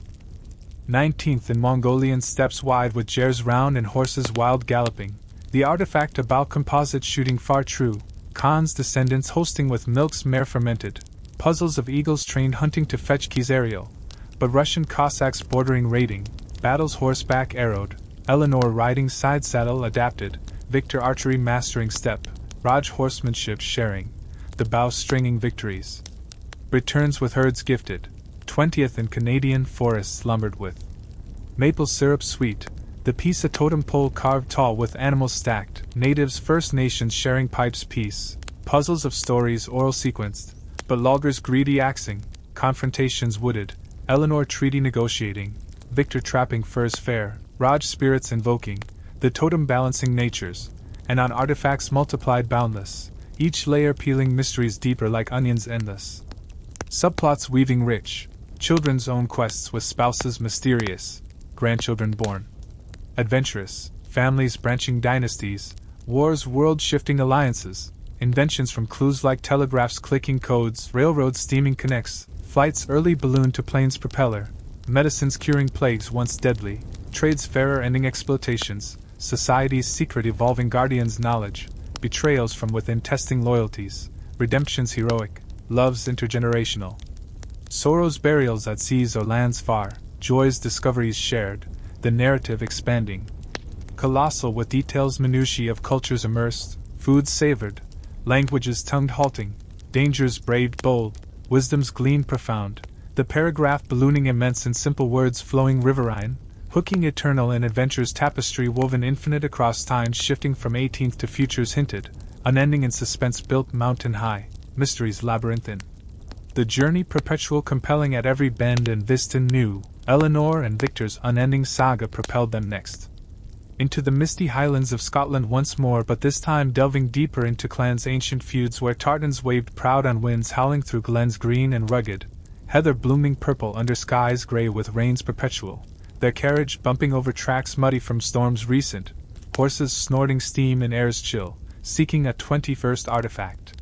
19th in Mongolian steppes wide with jers round and horses wild galloping, the artifact a bow composite shooting far true, Khan's descendants hosting with milk's mare fermented, puzzles of eagles trained hunting to fetch keys aerial, but Russian Cossacks bordering raiding, battles horseback arrowed, Eleanor riding side saddle adapted, Victor archery mastering step, Raj horsemanship sharing, the bow stringing victories. Returns with herds gifted, 20th in Canadian forests slumbered with maple syrup sweet, the piece a totem pole carved tall with animals stacked, natives First Nations sharing pipes peace, puzzles of stories oral sequenced, but loggers greedy axing, confrontations wooded, Eleanor treaty negotiating, Victor trapping furs fair, Raj spirits invoking, the totem balancing natures, and on artifacts multiplied boundless, each layer peeling mysteries deeper like onions endless. Subplots weaving rich, children's own quests with spouses mysterious, grandchildren born. Adventurous, families branching dynasties, wars world-shifting alliances, inventions from clues like telegraphs clicking codes, railroads steaming connects, flights early balloon to planes propeller, medicines curing plagues once deadly, trades fairer ending exploitations, society's secret evolving guardians knowledge, betrayals from within testing loyalties, redemptions heroic, loves intergenerational. Sorrows burials at seas or lands far, joys discoveries shared, the narrative expanding. Colossal with details minutiae of cultures immersed, foods savored, languages tongued halting, dangers braved bold, wisdoms gleaned profound, the paragraph ballooning immense in simple words flowing riverine, hooking eternal in adventures tapestry woven infinite across times shifting from 18th to futures hinted, unending in suspense built mountain high, mysteries labyrinthine. The journey perpetual compelling at every bend and vista new, Eleanor and Victor's unending saga propelled them next. Into the misty highlands of Scotland once more but this time delving deeper into clans' ancient feuds where tartans waved proud on winds howling through glens green and rugged, heather blooming purple under skies grey with rains perpetual, their carriage bumping over tracks muddy from storms recent, horses snorting steam in airs chill, seeking a 21st artifact.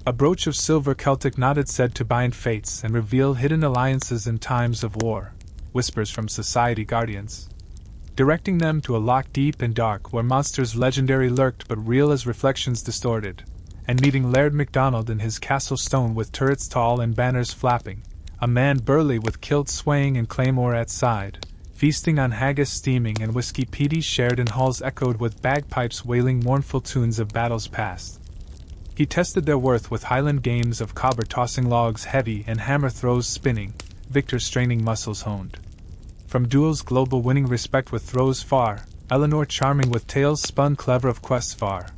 A brooch of silver Celtic knotted said to bind fates and reveal hidden alliances in times of war, whispers from society guardians. directing them to a loch deep and dark where monsters legendary lurked but real as reflections distorted, and meeting Laird MacDonald in his castle stone with turrets tall and banners flapping, a man burly with kilt swaying and claymore at side, feasting on haggis steaming and whiskey peaty shared in halls echoed with bagpipes wailing mournful tunes of battles past. He tested their worth with Highland games of cobber tossing logs heavy and hammer throws spinning, Victor's straining muscles honed. From duels global winning respect with throws far, Eleanor charming with tales spun clever of quests far,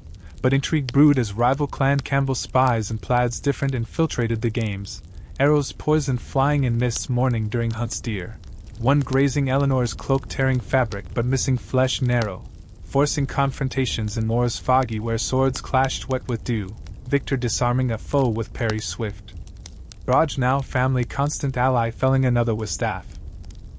but intrigue brewed as rival clan Campbell spies and plaids different infiltrated the games, arrows poisoned flying in mists morning during hunts deer, one grazing Eleanor's cloak tearing fabric but missing flesh narrow, forcing confrontations in moors foggy where swords clashed wet with dew, Victor disarming a foe with parry swift. Raj now family constant ally felling another with staff.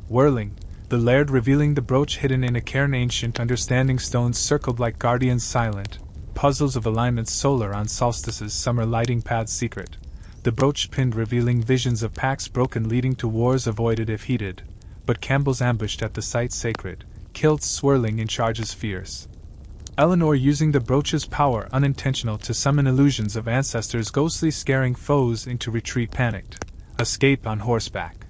Whirling, the laird revealing the brooch hidden in a cairn ancient understanding stones circled like guardians silent, puzzles of alignments solar on solstices summer lighting paths secret, the brooch pinned revealing visions of pacts broken leading to wars avoided if heeded, but Campbell's ambushed at the site sacred, kilts swirling in charges fierce. Eleanor using the brooch's power unintentional to summon illusions of ancestors ghostly scaring foes into retreat panicked, escape on horseback.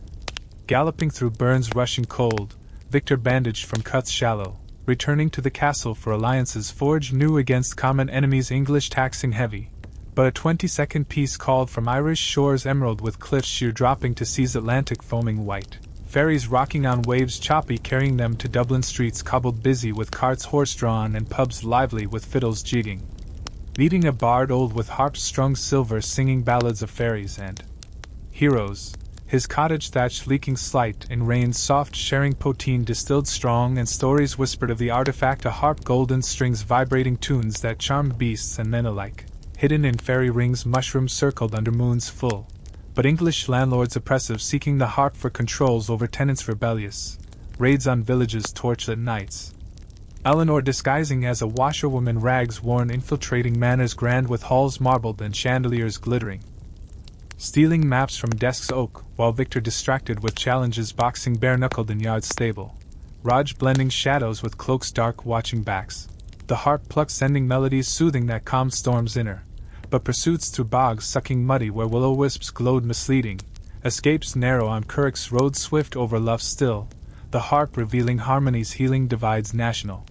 Galloping through burns rushing cold, Victor bandaged from cuts shallow, returning to the castle for alliances forged new against common enemies English taxing heavy, but a 20-second piece called from Irish shores emerald with cliffs sheer dropping to seas Atlantic foaming white. Ferries rocking on waves choppy carrying them to Dublin streets cobbled busy with carts horse-drawn and pubs lively with fiddles jigging. Leading a bard old with harps strung silver singing ballads of fairies and heroes, his cottage thatch leaking slight in rain's soft sharing poteen distilled strong and stories whispered of the artifact a harp golden strings vibrating tunes that charmed beasts and men alike, hidden in fairy rings mushrooms circled under moons full. But English landlords oppressive seeking the harp for controls over tenants rebellious, raids on villages torchlit nights. Eleanor disguising as a washerwoman rags worn infiltrating manors grand with halls marbled and chandeliers glittering. Stealing maps from desks oak, while Victor distracted with challenges boxing bare-knuckled in yard stable. Raj blending shadows with cloaks dark watching backs. The harp plucks sending melodies soothing that calm storm's inner. But pursuits through bogs sucking muddy where will-o'-wisps glowed misleading, escapes narrow on Currick's road swift over Lough still, the harp revealing harmonies healing divides national.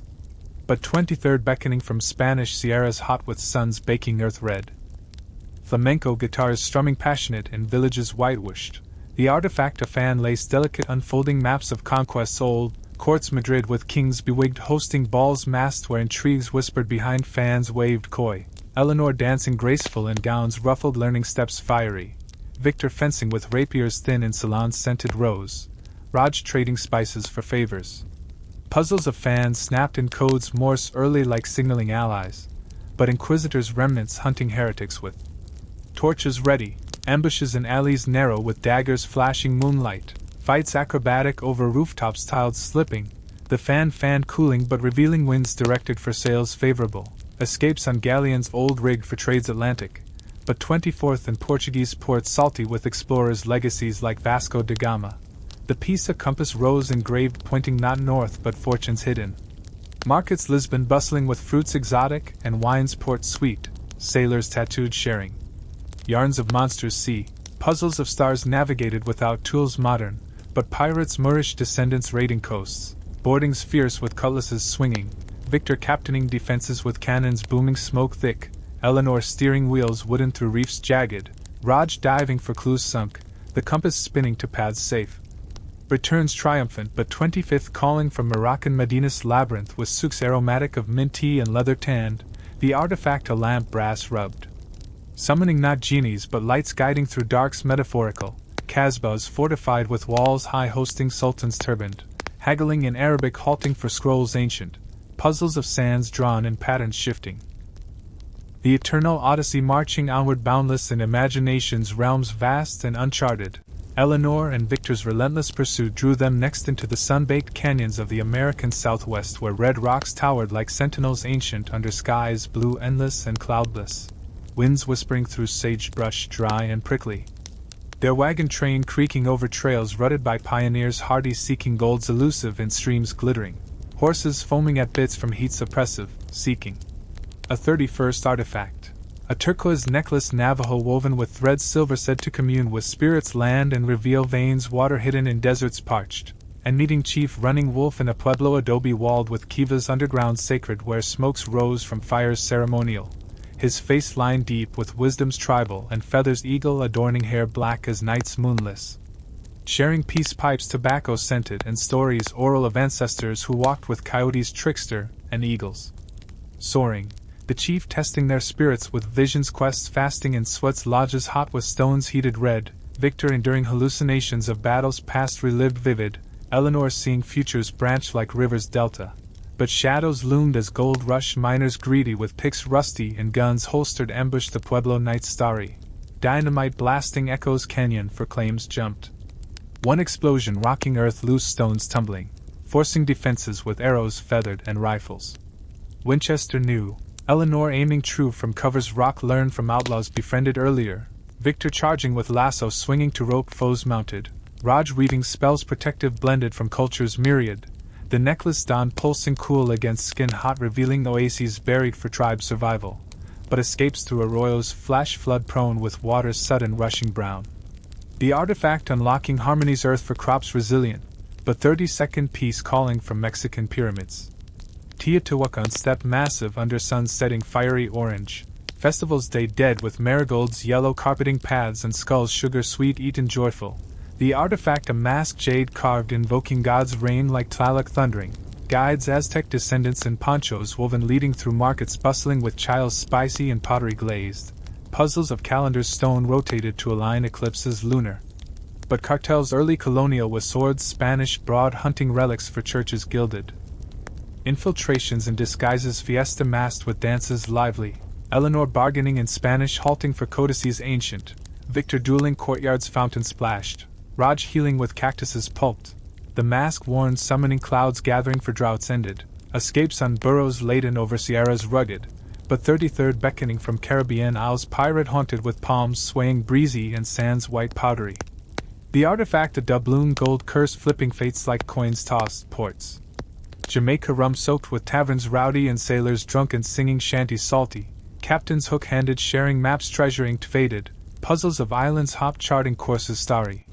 But 23rd beckoning from Spanish sierras hot with suns baking earth red. Flamenco guitars strumming passionate in villages whitewashed, the artifact a fan lace delicate unfolding maps of conquests old, courts Madrid with kings bewigged hosting balls masked where intrigues whispered behind fans waved coy. Eleanor dancing graceful in gowns ruffled learning steps fiery, Victor fencing with rapiers thin in salons scented rose, Raj trading spices for favors. Puzzles of fans snapped in codes Morse early like signaling allies, but inquisitors remnants hunting heretics with torches ready, ambushes in alleys narrow with daggers flashing moonlight, fights acrobatic over rooftops tiled slipping, the fan cooling but revealing winds directed for sails favorable. Escapes on galleons old rigged for trades Atlantic, but 24th and Portuguese ports salty with explorers' legacies like Vasco da Gama. The piece a compass rose engraved pointing not north but fortunes hidden. Markets Lisbon bustling with fruits exotic and wines port sweet, sailors tattooed sharing. Yarns of monsters sea, puzzles of stars navigated without tools modern, but pirates Moorish descendants raiding coasts, boardings fierce with cutlasses swinging. Victor captaining defenses with cannons booming smoke thick, Eleanor steering wheels wooden through reefs jagged, Raj diving for clues sunk, the compass spinning to paths safe. Returns triumphant but 25th calling from Moroccan Medina's labyrinth with souks aromatic of mint tea and leather tanned, the artifact a lamp brass rubbed. Summoning not genies but lights guiding through darks metaphorical, Casbahs fortified with walls high hosting sultans turbaned, haggling in Arabic halting for scrolls ancient. Puzzles of sands drawn in patterns shifting. The eternal odyssey marching onward boundless in imagination's realms vast and uncharted. Eleanor and Victor's relentless pursuit drew them next into the sun-baked canyons of the American Southwest where red rocks towered like sentinels ancient under skies blue endless and cloudless. Winds whispering through sagebrush dry and prickly. Their wagon train creaking over trails rutted by pioneers hardy seeking golds elusive in streams glittering. horses foaming at bits from heat suppressive, seeking. A 31st artifact. A turquoise necklace Navajo woven with thread silver said to commune with spirits land and reveal veins water hidden in deserts parched, and meeting chief running wolf in a pueblo adobe walled with kivas underground sacred where smokes rose from fires ceremonial, his face lined deep with wisdom's tribal and feathers eagle adorning hair black as night's moonless. Sharing peace pipes tobacco scented and stories oral of ancestors who walked with coyotes trickster and eagles. Soaring, the chief testing their spirits with visions quests fasting in sweats lodges hot with stones heated red, Victor enduring hallucinations of battles past relived vivid, Eleanor seeing futures branch like rivers delta. But shadows loomed as gold rush miners greedy with picks rusty and guns holstered ambushed the Pueblo night starry. Dynamite blasting echoes canyon for claims jumped. One explosion rocking earth loose stones tumbling, forcing defenses with arrows feathered and rifles. Winchester knew, Eleanor aiming true from covers rock learned from outlaws befriended earlier, Victor charging with lasso swinging to rope foes mounted, Raj weaving spells protective blended from culture's myriad, the necklace dawn pulsing cool against skin hot revealing oases buried for tribe survival, but escapes through arroyos flash flood prone with water's sudden rushing brown. The artifact unlocking harmony's earth for crops resilient, but 32nd piece calling from Mexican pyramids. Teotihuacan step massive under sun setting fiery orange, Festival's day dead with marigolds yellow carpeting paths and skulls sugar sweet eaten joyful, the artifact a masked jade carved invoking God's reign like Tlaloc thundering, guides Aztec descendants in ponchos woven leading through markets bustling with chiles spicy and pottery glazed, puzzles of calendars stone rotated to align eclipses lunar. But cartels early colonial with swords Spanish broad hunting relics for churches gilded. Infiltrations and disguises fiesta masked with dances lively, Eleanor bargaining in Spanish halting for codices ancient, Victor dueling courtyards fountain splashed, Raj healing with cactuses pulped, the mask worn summoning clouds gathering for droughts ended, escapes on burrows laden over Sierras rugged, but 33rd beckoning from Caribbean isles pirate haunted with palms swaying breezy and sands white powdery. The artifact a doubloon gold curse flipping fates like coins tossed ports. Jamaica rum soaked with taverns rowdy and sailors drunken singing shanties salty, captains hook-handed sharing maps treasuring faded, puzzles of islands hop charting courses starry.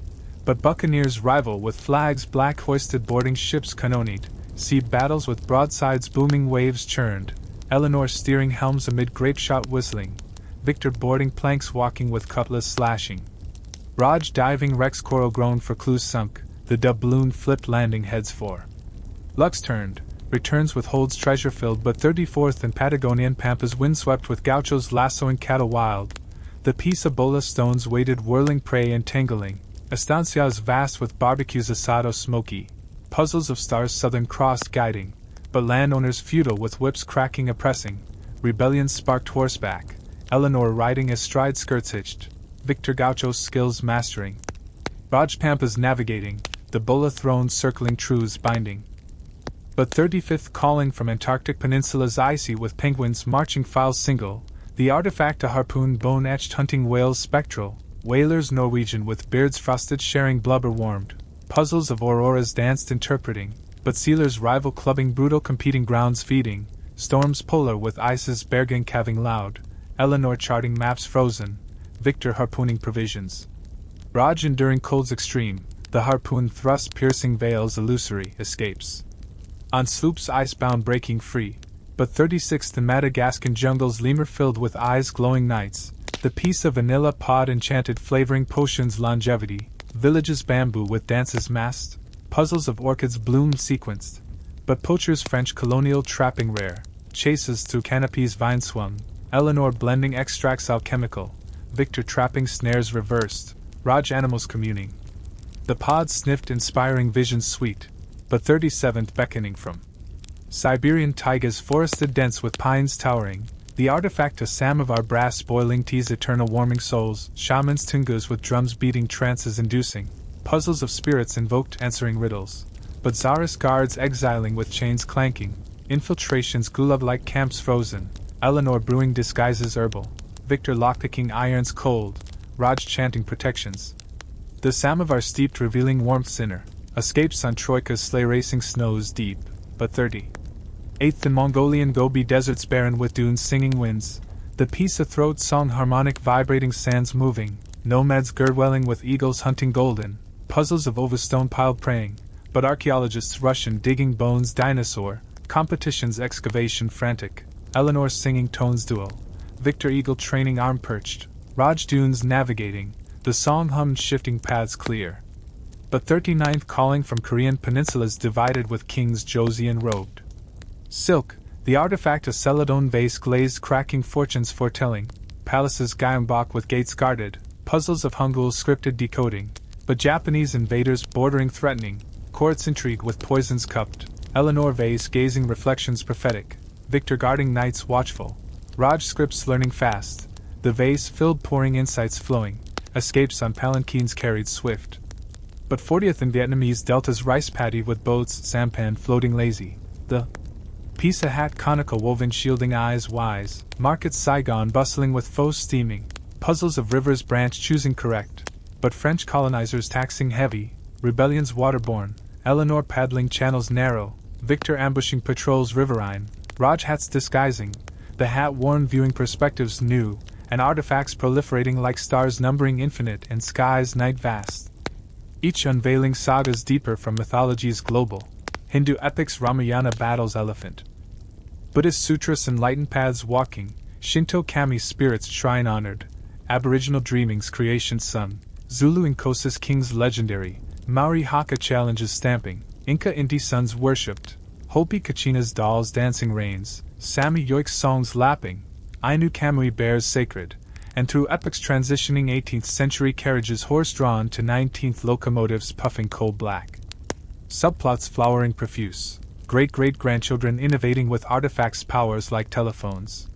But buccaneers rival with flags black hoisted boarding ships canonied, sea battles with broadsides booming waves churned, Eleanor steering helms amid grape-shot whistling, Victor boarding planks walking with cutlass slashing. Raj diving wrecks coral grown for clues sunk, the doubloon flipped landing heads for. Lux turned, returns with holds treasure filled but 34th and Patagonian pampas windswept with gauchos lassoing cattle wild, the piece of bola stones weighted whirling prey entangling, estancias vast with barbecues asado smoky, puzzles of stars Southern Cross guiding, but landowners feudal with whips cracking oppressing, rebellion sparked horseback, Eleanor riding astride skirts hitched, Victor Gaucho's skills mastering, Raj Pampas navigating, the bola throne circling truths binding. But 35th calling from Antarctic peninsula's icy with penguins marching files single, the artifact a harpoon bone-etched hunting whales spectral, whalers Norwegian with beards frosted sharing blubber warmed, puzzles of auroras danced interpreting, but sealers rival clubbing brutal competing grounds feeding, storms polar with ices bergen calving loud, Eleanor charting maps frozen, Victor harpooning provisions. Raj enduring colds extreme, the harpoon thrust piercing veils illusory escapes. On sloops icebound breaking free, but 36th in Madagascan jungles lemur filled with eyes glowing nights, the piece of vanilla pod enchanted flavoring potions longevity, villages bamboo with dances masked, puzzles of orchids bloom sequenced, but poachers French colonial trapping rare, chases through canopies vine swung, Eleanor blending extracts alchemical, Victor trapping snares reversed, Raj animals communing. The pod sniffed inspiring visions sweet, but 37th beckoning from Siberian taigas forested dense with pines towering, the artifact a samovar brass boiling teas eternal warming souls, shamans tungus with drums beating trances inducing, puzzles of spirits invoked answering riddles, but Tsarist guards exiling with chains clanking, infiltrations gulag-like camps frozen, Eleanor brewing disguises herbal, Victor lockpicking irons cold, Raj chanting protections. The samovar steeped revealing warmth inner, escapes on troikas sleigh racing snows deep, but 38th in Mongolian Gobi deserts barren with dunes singing winds, the piece a throat song harmonic vibrating sands moving, nomads girdwelling with eagles hunting golden, puzzles of ovastone piled praying, but archaeologists Russian digging bones dinosaur, competitions excavation frantic, Eleanor singing tones duel, Victor Eagle training arm perched, Raj dunes navigating, the song hummed shifting paths clear. But 39th calling from Korean peninsulas divided with kings Joseon robed. Silk, the artifact a celadon vase glazed cracking fortunes foretelling, palaces Gyeongbok with gates guarded, puzzles of Hangul scripted decoding, but Japanese invaders bordering threatening, courts intrigue with poisons cupped, Eleanor vase gazing reflections prophetic, Victor guarding knights watchful, Raj scripts learning fast, the vase filled pouring insights flowing, escapes on palanquins carried swift. But 40th in Vietnamese deltas rice paddy with boats sampan floating lazy, the piece a hat conical woven shielding eyes wise, markets Saigon bustling with foes steaming, puzzles of rivers branch choosing correct, but French colonizers taxing heavy, rebellions waterborne, Eleanor paddling channels narrow, Victor ambushing patrols riverine, Raj hats disguising, the hat worn viewing perspectives new, and artifacts proliferating like stars numbering infinite and skies night vast. Each unveiling sagas deeper from mythologies global, Hindu epics Ramayana battles elephant, Buddhist sutras enlightened paths walking, Shinto kami spirits shrine honored, Aboriginal dreamings creation sun, Zulu Nkosis kings legendary, Maori Haka challenges stamping, Inca Inti sons worshipped, Hopi Kachinas dolls dancing reigns, Sami Yoik songs lapping, Ainu Kamui bears sacred, and through epics transitioning 18th century carriages horse-drawn to 19th locomotives puffing coal black. Subplots flowering profuse, great-great-grandchildren innovating with artifacts powers like telephones.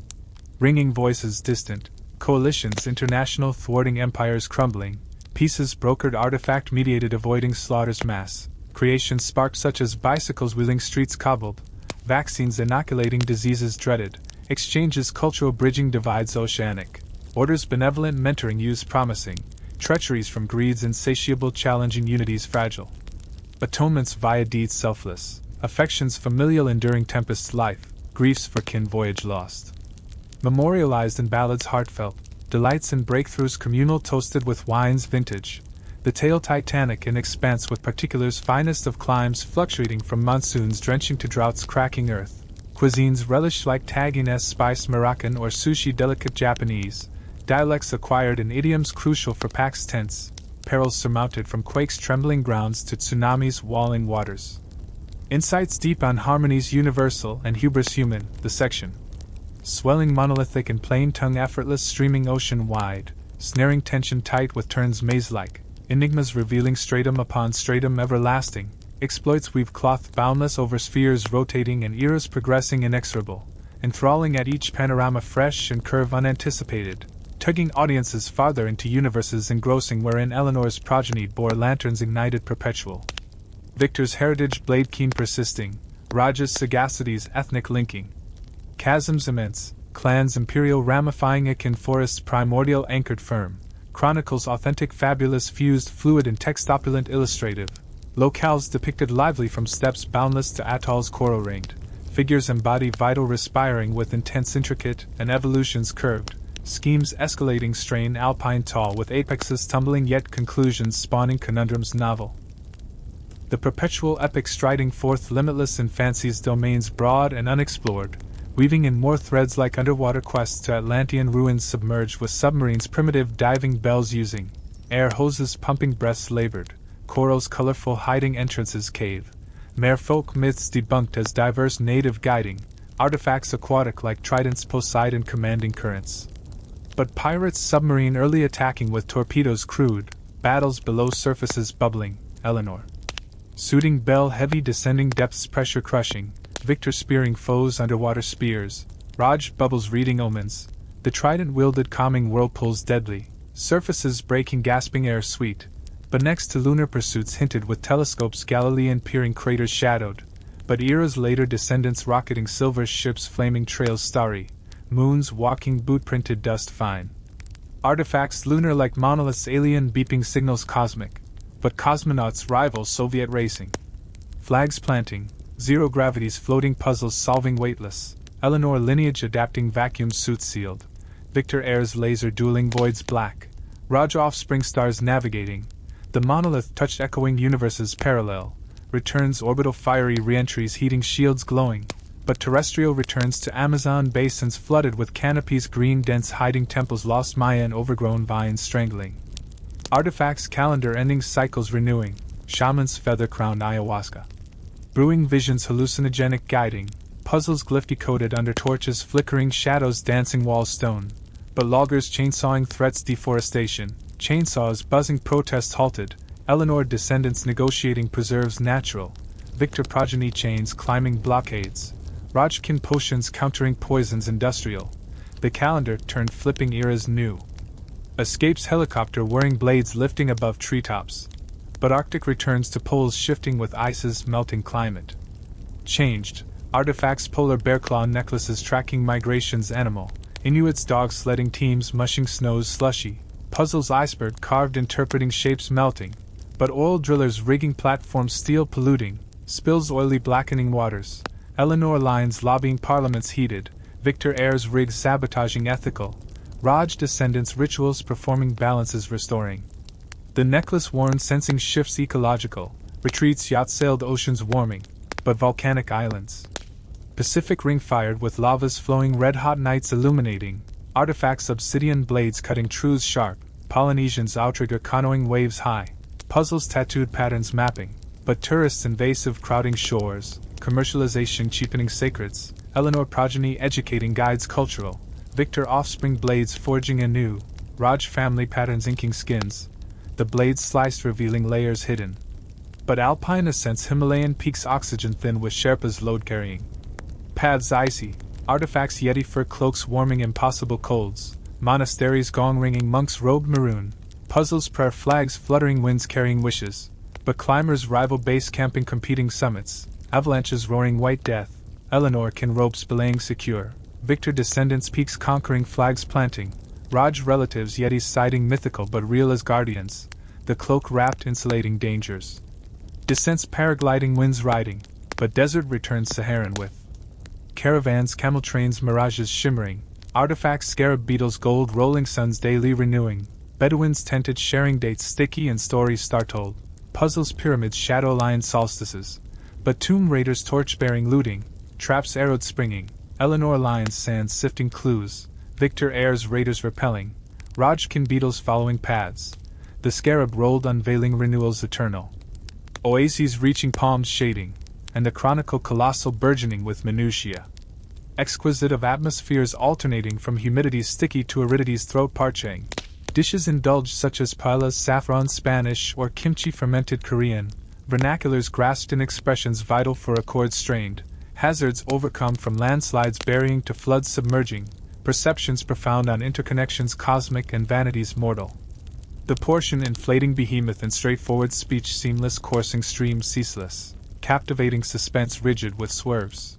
Ringing voices distant, coalitions international thwarting empires crumbling, pieces brokered artifact mediated avoiding slaughter's mass, creations sparked such as bicycles wheeling streets cobbled, vaccines inoculating diseases dreaded, exchanges cultural bridging divides oceanic, orders benevolent mentoring use promising, treacheries from greed's insatiable challenging unities fragile, atonements via deeds selfless, affections familial enduring tempests life, griefs for kin voyage lost. Memorialized in ballads heartfelt, delights and breakthroughs communal toasted with wine's vintage, the tale titanic in expanse with particulars finest of climes fluctuating from monsoons drenching to droughts cracking earth, cuisines relish like tagines spice Moroccan or sushi delicate Japanese, dialects acquired in idioms crucial for Pax tense, perils surmounted from quakes trembling grounds to tsunamis walling waters. Insights deep on harmonies universal and hubris human, the section. Swelling monolithic and plain tongue effortless streaming ocean wide, snaring tension tight with turns maze-like, enigmas revealing stratum upon stratum everlasting, exploits weave cloth boundless over spheres rotating and eras progressing inexorable, enthralling at each panorama fresh and curve unanticipated, tugging audiences farther into universes engrossing wherein Eleanor's progeny bore lanterns ignited perpetual. Victor's heritage blade keen persisting, Raja's sagacities ethnic linking. Chasms immense, clans imperial ramifying akin forests primordial anchored firm, chronicles authentic fabulous fused fluid and text opulent illustrative, locales depicted lively from steppes boundless to atolls coral ringed, figures embody vital respiring with intense intricate and evolutions curved, schemes escalating strain alpine tall with apexes tumbling yet conclusions spawning conundrums novel. The perpetual epic striding forth limitless in fancy's domains broad and unexplored, weaving in more threads like underwater quests to Atlantean ruins submerged with submarines primitive diving bells using, air hoses pumping breaths labored, corals colorful hiding entrances cave, merfolk myths debunked as diverse native guiding, artifacts aquatic like tridents Poseidon commanding currents. But pirates submarine early attacking with torpedoes crude, battles below surfaces bubbling, Eleanor. Suiting bell heavy descending depths pressure crushing, Victor spearing foes underwater spears, Raj bubbles reading omens, the trident wielded calming whirlpools deadly, surfaces breaking gasping air sweet, but next to lunar pursuits hinted with telescopes Galilean peering craters shadowed, but eras later descendants rocketing silver ships flaming trails starry, moons walking boot printed dust fine. Artifacts lunar like monoliths alien beeping signals cosmic, but cosmonauts rival Soviet racing. Flags planting, Zero gravity's floating puzzles solving weightless, Eleanor lineage adapting vacuum suit sealed, Victor Ayres laser dueling voids black, Raj offspring stars navigating, the monolith touched echoing universes parallel, returns orbital fiery reentries heating shields glowing, but terrestrial returns to Amazon basins flooded with canopies green dense hiding temples lost Maya and overgrown vines strangling. Artifacts calendar ending cycles renewing, shamans feather crowned ayahuasca. Brewing visions hallucinogenic guiding, puzzles glyph decoded under torches flickering shadows dancing walls stone, but loggers chainsawing threats deforestation, chainsaws buzzing protests halted, Eleanor descendants negotiating preserves natural, Victor progeny chains climbing blockades, Rajkin potions countering poisons industrial, the calendar turned flipping eras new. Escapes helicopter whirring blades lifting above treetops, but Arctic returns to poles shifting with ice's melting climate. Changed, artifacts polar bear claw necklaces tracking migrations animal, Inuits dog sledding teams mushing snows slushy, puzzles iceberg carved interpreting shapes melting, but oil drillers rigging platforms steel polluting, spills oily blackening waters, Eleanor lines lobbying parliaments heated, Victor Ayres rigs sabotaging ethical, Raj descendants rituals performing balances restoring. The necklace worn sensing shifts ecological, retreats yacht sailed oceans warming, but volcanic islands. Pacific ring fired with lavas flowing red hot nights illuminating, artifacts obsidian blades cutting truths sharp, Polynesians outrigger canoeing waves high, puzzles tattooed patterns mapping, but tourists invasive crowding shores, commercialization cheapening sacreds, Eleanor progeny educating guides cultural, Victor offspring blades forging anew, Raj family patterns inking skins, the blades sliced revealing layers hidden. But alpine ascents Himalayan peaks oxygen thin with Sherpas load carrying. Paths icy, artifacts Yeti fur cloaks warming impossible colds, monasteries gong ringing monks robed maroon, puzzles prayer flags fluttering winds carrying wishes, but climbers rival base camping competing summits, avalanches roaring white death, Eleanor kin ropes belaying secure, Victor descendants peaks conquering flags planting, Raj relatives Yetis siding mythical but real as guardians, the cloak wrapped insulating dangers. Descents paragliding winds riding, but desert returns Saharan with. Caravans camel trains mirages shimmering, artifacts scarab beetles gold rolling suns daily renewing, Bedouins tented sharing dates sticky and stories star told, puzzles pyramids shadow lion solstices, but tomb raiders torch bearing looting, traps arrowed springing, Eleanor lions sands sifting clues, Victor Ayres raiders repelling, Rajkin beetles following paths, the scarab rolled unveiling renewals eternal. Oases reaching palms shading, and the chronicle colossal burgeoning with minutiae. Exquisite of atmospheres alternating from humidity's sticky to aridity's throat parching. Dishes indulged such as paellas saffron Spanish or kimchi fermented Korean, vernaculars grasped in expressions vital for accords strained, hazards overcome from landslides burying to floods submerging, perceptions profound on interconnections cosmic and vanities mortal. The portion inflating behemoth in straightforward speech seamless coursing stream ceaseless, captivating suspense rigid with swerves.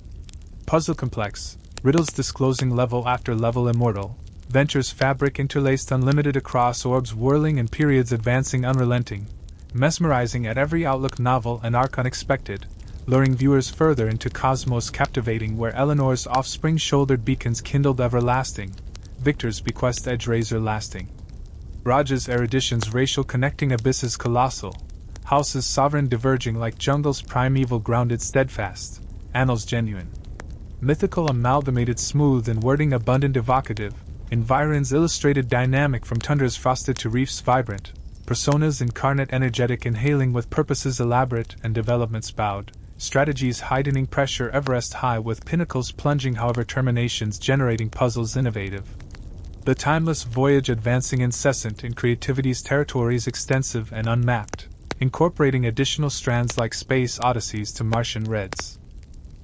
Puzzle complex, riddles disclosing level after level immortal, ventures fabric interlaced unlimited across orbs whirling and periods advancing unrelenting, mesmerizing at every outlook novel and arc unexpected, luring viewers further into cosmos captivating where Eleanor's offspring shouldered beacons kindled everlasting, Victor's bequest edge razor lasting. Raj's erudition's racial connecting abysses colossal, houses sovereign diverging like jungles primeval grounded steadfast, annals genuine. Mythical amalgamated smooth and wording abundant evocative, environs illustrated dynamic from tundras frosted to reefs vibrant, personas incarnate energetic inhaling with purposes elaborate and developments bowed, strategies heightening pressure Everest high with pinnacles plunging however terminations generating puzzles innovative. The timeless voyage advancing incessant in creativity's territories extensive and unmapped, incorporating additional strands like space odysseys to Martian reds.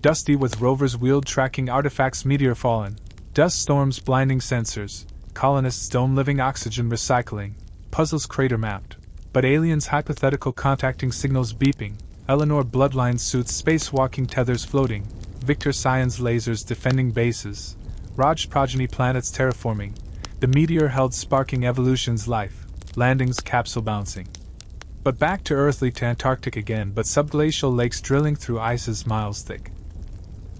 Dusty with rovers wheeled tracking artifacts meteor fallen, dust storms blinding sensors, colonists dome living oxygen recycling, puzzles crater mapped, but aliens hypothetical contacting signals beeping, Eleanor bloodline suits spacewalking tethers floating, Victor Science lasers defending bases, Raj progeny planets terraforming, the meteor held sparking evolution's life, landings capsule bouncing. But back to earthly to Antarctic again, but subglacial lakes drilling through ices miles thick.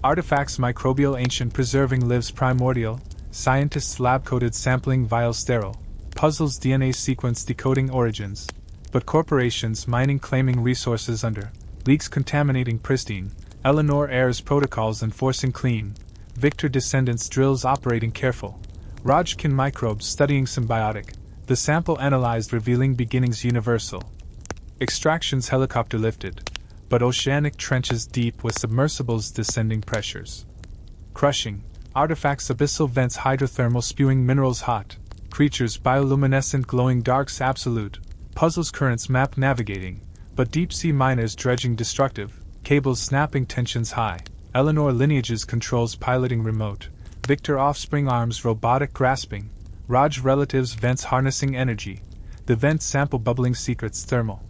Artifacts microbial ancient preserving lives primordial, scientists lab-coated sampling vials sterile, puzzles DNA sequence decoding origins, but corporations mining claiming resources under, leaks contaminating pristine, Eleanor heirs protocols enforcing clean, Victor descendants drills operating careful, Rajkin microbes studying symbiotic, the sample analyzed revealing beginnings universal. Extractions helicopter lifted, but oceanic trenches deep with submersibles descending pressures. Crushing, artifacts abyssal vents hydrothermal spewing minerals hot, creatures bioluminescent glowing darks absolute, puzzles currents map navigating, but deep-sea miners dredging destructive, cables snapping tensions high, Eleanor lineages controls piloting remote, Victor offspring arms robotic grasping, Raj relatives vents harnessing energy, the vent sample bubbling secrets thermal.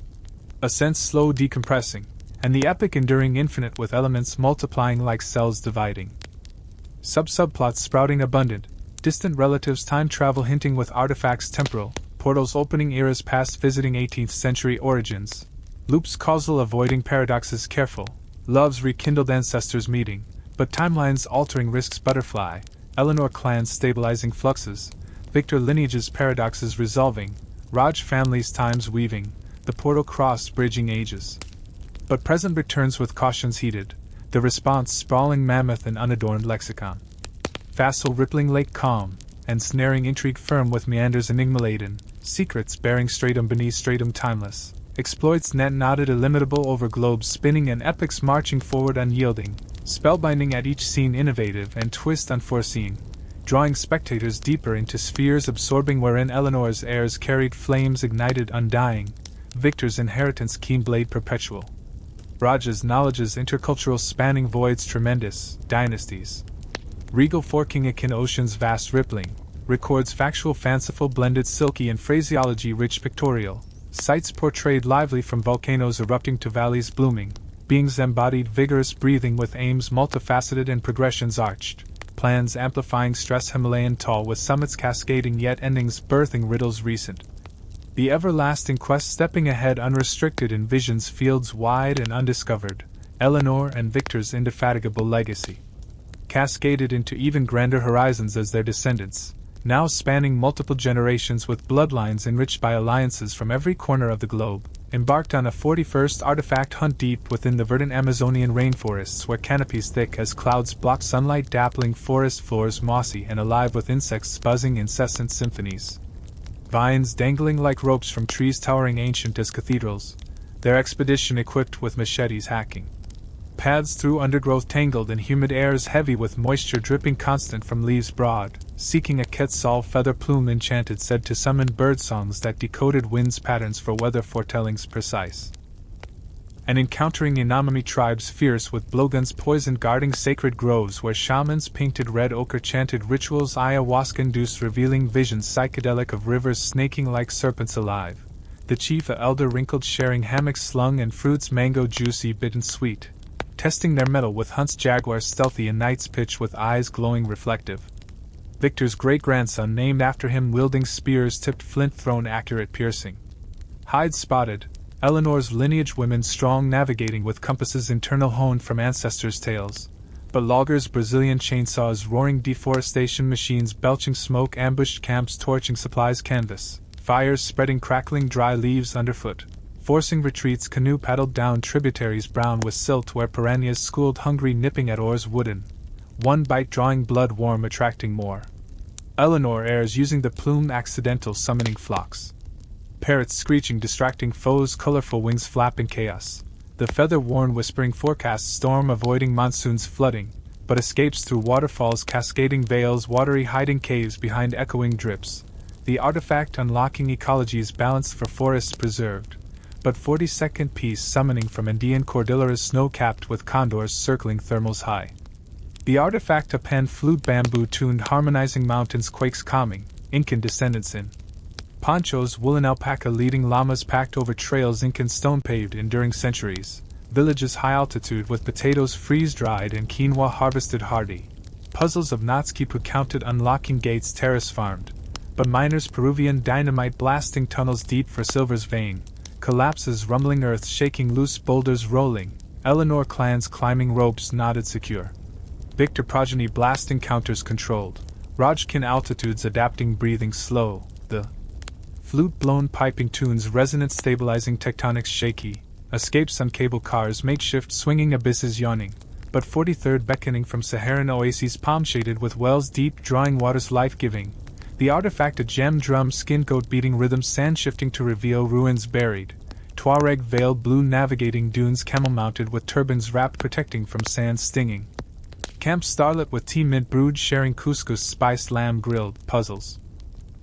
Ascents slow decompressing, and the epic enduring infinite with elements multiplying like cells dividing. Subplots sprouting abundant, distant relatives time travel hinting with artifacts temporal, portals opening eras past visiting 18th century origins, loops causal avoiding paradoxes careful, loves rekindled ancestors meeting, but timelines altering risks butterfly, Eleanor clans stabilizing fluxes, Victor lineages paradoxes resolving, Raj families times weaving, the portal cross bridging ages. But present returns with cautions heeded, the response sprawling mammoth and unadorned lexicon. Facile rippling lake calm, and snaring intrigue firm with meanders enigma laden, secrets bearing stratum beneath stratum timeless, exploits net knotted illimitable over globes spinning and epics marching forward unyielding, spellbinding at each scene innovative and twist unforeseen, drawing spectators deeper into spheres absorbing wherein Eleanor's heirs carried flames ignited undying, Victor's inheritance keen blade perpetual. Raja's knowledge's intercultural spanning voids tremendous, dynasties. Regal forking akin ocean's vast rippling, records factual fanciful blended silky and phraseology rich pictorial, sights portrayed lively from volcanoes erupting to valleys blooming, beings embodied vigorous breathing with aims multifaceted and progressions arched, plans amplifying stress Himalayan tall with summits cascading yet endings birthing riddles recent. The everlasting quest stepping ahead unrestricted in visions fields wide and undiscovered, Eleanor and Victor's indefatigable legacy. Cascaded into even grander horizons as their descendants, now spanning multiple generations with bloodlines enriched by alliances from every corner of the globe, embarked on a 41st artifact hunt deep within the verdant Amazonian rainforests where canopies thick as clouds block sunlight dappling forest floors mossy and alive with insects buzzing incessant symphonies. Vines dangling like ropes from trees towering ancient as cathedrals, their expedition equipped with machetes hacking. Paths through undergrowth tangled and humid airs heavy with moisture dripping constant from leaves broad, seeking a quetzal feather plume enchanted said to summon bird songs that decoded winds patterns for weather foretellings precise. And encountering Yanomami tribes fierce with blowguns poisoned guarding sacred groves where shamans painted red ochre chanted rituals ayahuasca-induced revealing visions psychedelic of rivers snaking like serpents alive, the chief a elder wrinkled sharing hammocks slung and fruits mango juicy bitten sweet, testing their mettle with hunts jaguars stealthy and nights pitch with eyes glowing reflective. Victor's great-grandson named after him wielding spears tipped flint thrown accurate piercing. Hides spotted, Eleanor's lineage women strong navigating with compasses internal honed from ancestors' tales, but loggers Brazilian chainsaws roaring deforestation machines belching smoke ambushed camps torching supplies canvas, fires spreading crackling dry leaves underfoot, forcing retreats canoe paddled down tributaries brown with silt where piranhas schooled hungry nipping at oars wooden, one bite drawing blood warm attracting more. Eleanor heirs using the plume accidental summoning flocks. Parrots screeching distracting foes colorful wings flapping chaos, the feather-worn whispering forecasts storm avoiding monsoons flooding, but escapes through waterfalls cascading veils watery hiding caves behind echoing drips, the artifact unlocking ecologies balanced for forests preserved, but 42nd piece summoning from Andean cordilleras snow-capped with condors circling thermals high. The artifact a pan flute bamboo tuned harmonizing mountains quakes calming, Incan descendants in ponchos woolen alpaca leading llamas packed over trails Incan stone paved enduring centuries, villages high altitude with potatoes freeze-dried and quinoa harvested hardy, puzzles of Natskipu counted unlocking gates terrace farmed, but miners Peruvian dynamite blasting tunnels deep for silver's vein, collapses rumbling earth shaking loose boulders rolling, Eleanor clans climbing ropes knotted secure. Victor progeny blast encounters controlled, Rajkin altitudes adapting breathing slow, the flute blown piping tunes resonant stabilizing tectonics shaky, escapes on cable cars makeshift swinging abysses yawning, but 43rd beckoning from Saharan oases palm shaded with wells deep drawing waters life-giving. The artifact a gem drum skin goat beating rhythms sand shifting to reveal ruins buried. Tuareg veiled blue navigating dunes camel mounted with turbans wrapped protecting from sand stinging. Camp starlet with tea mint brewed sharing couscous spiced lamb grilled puzzles.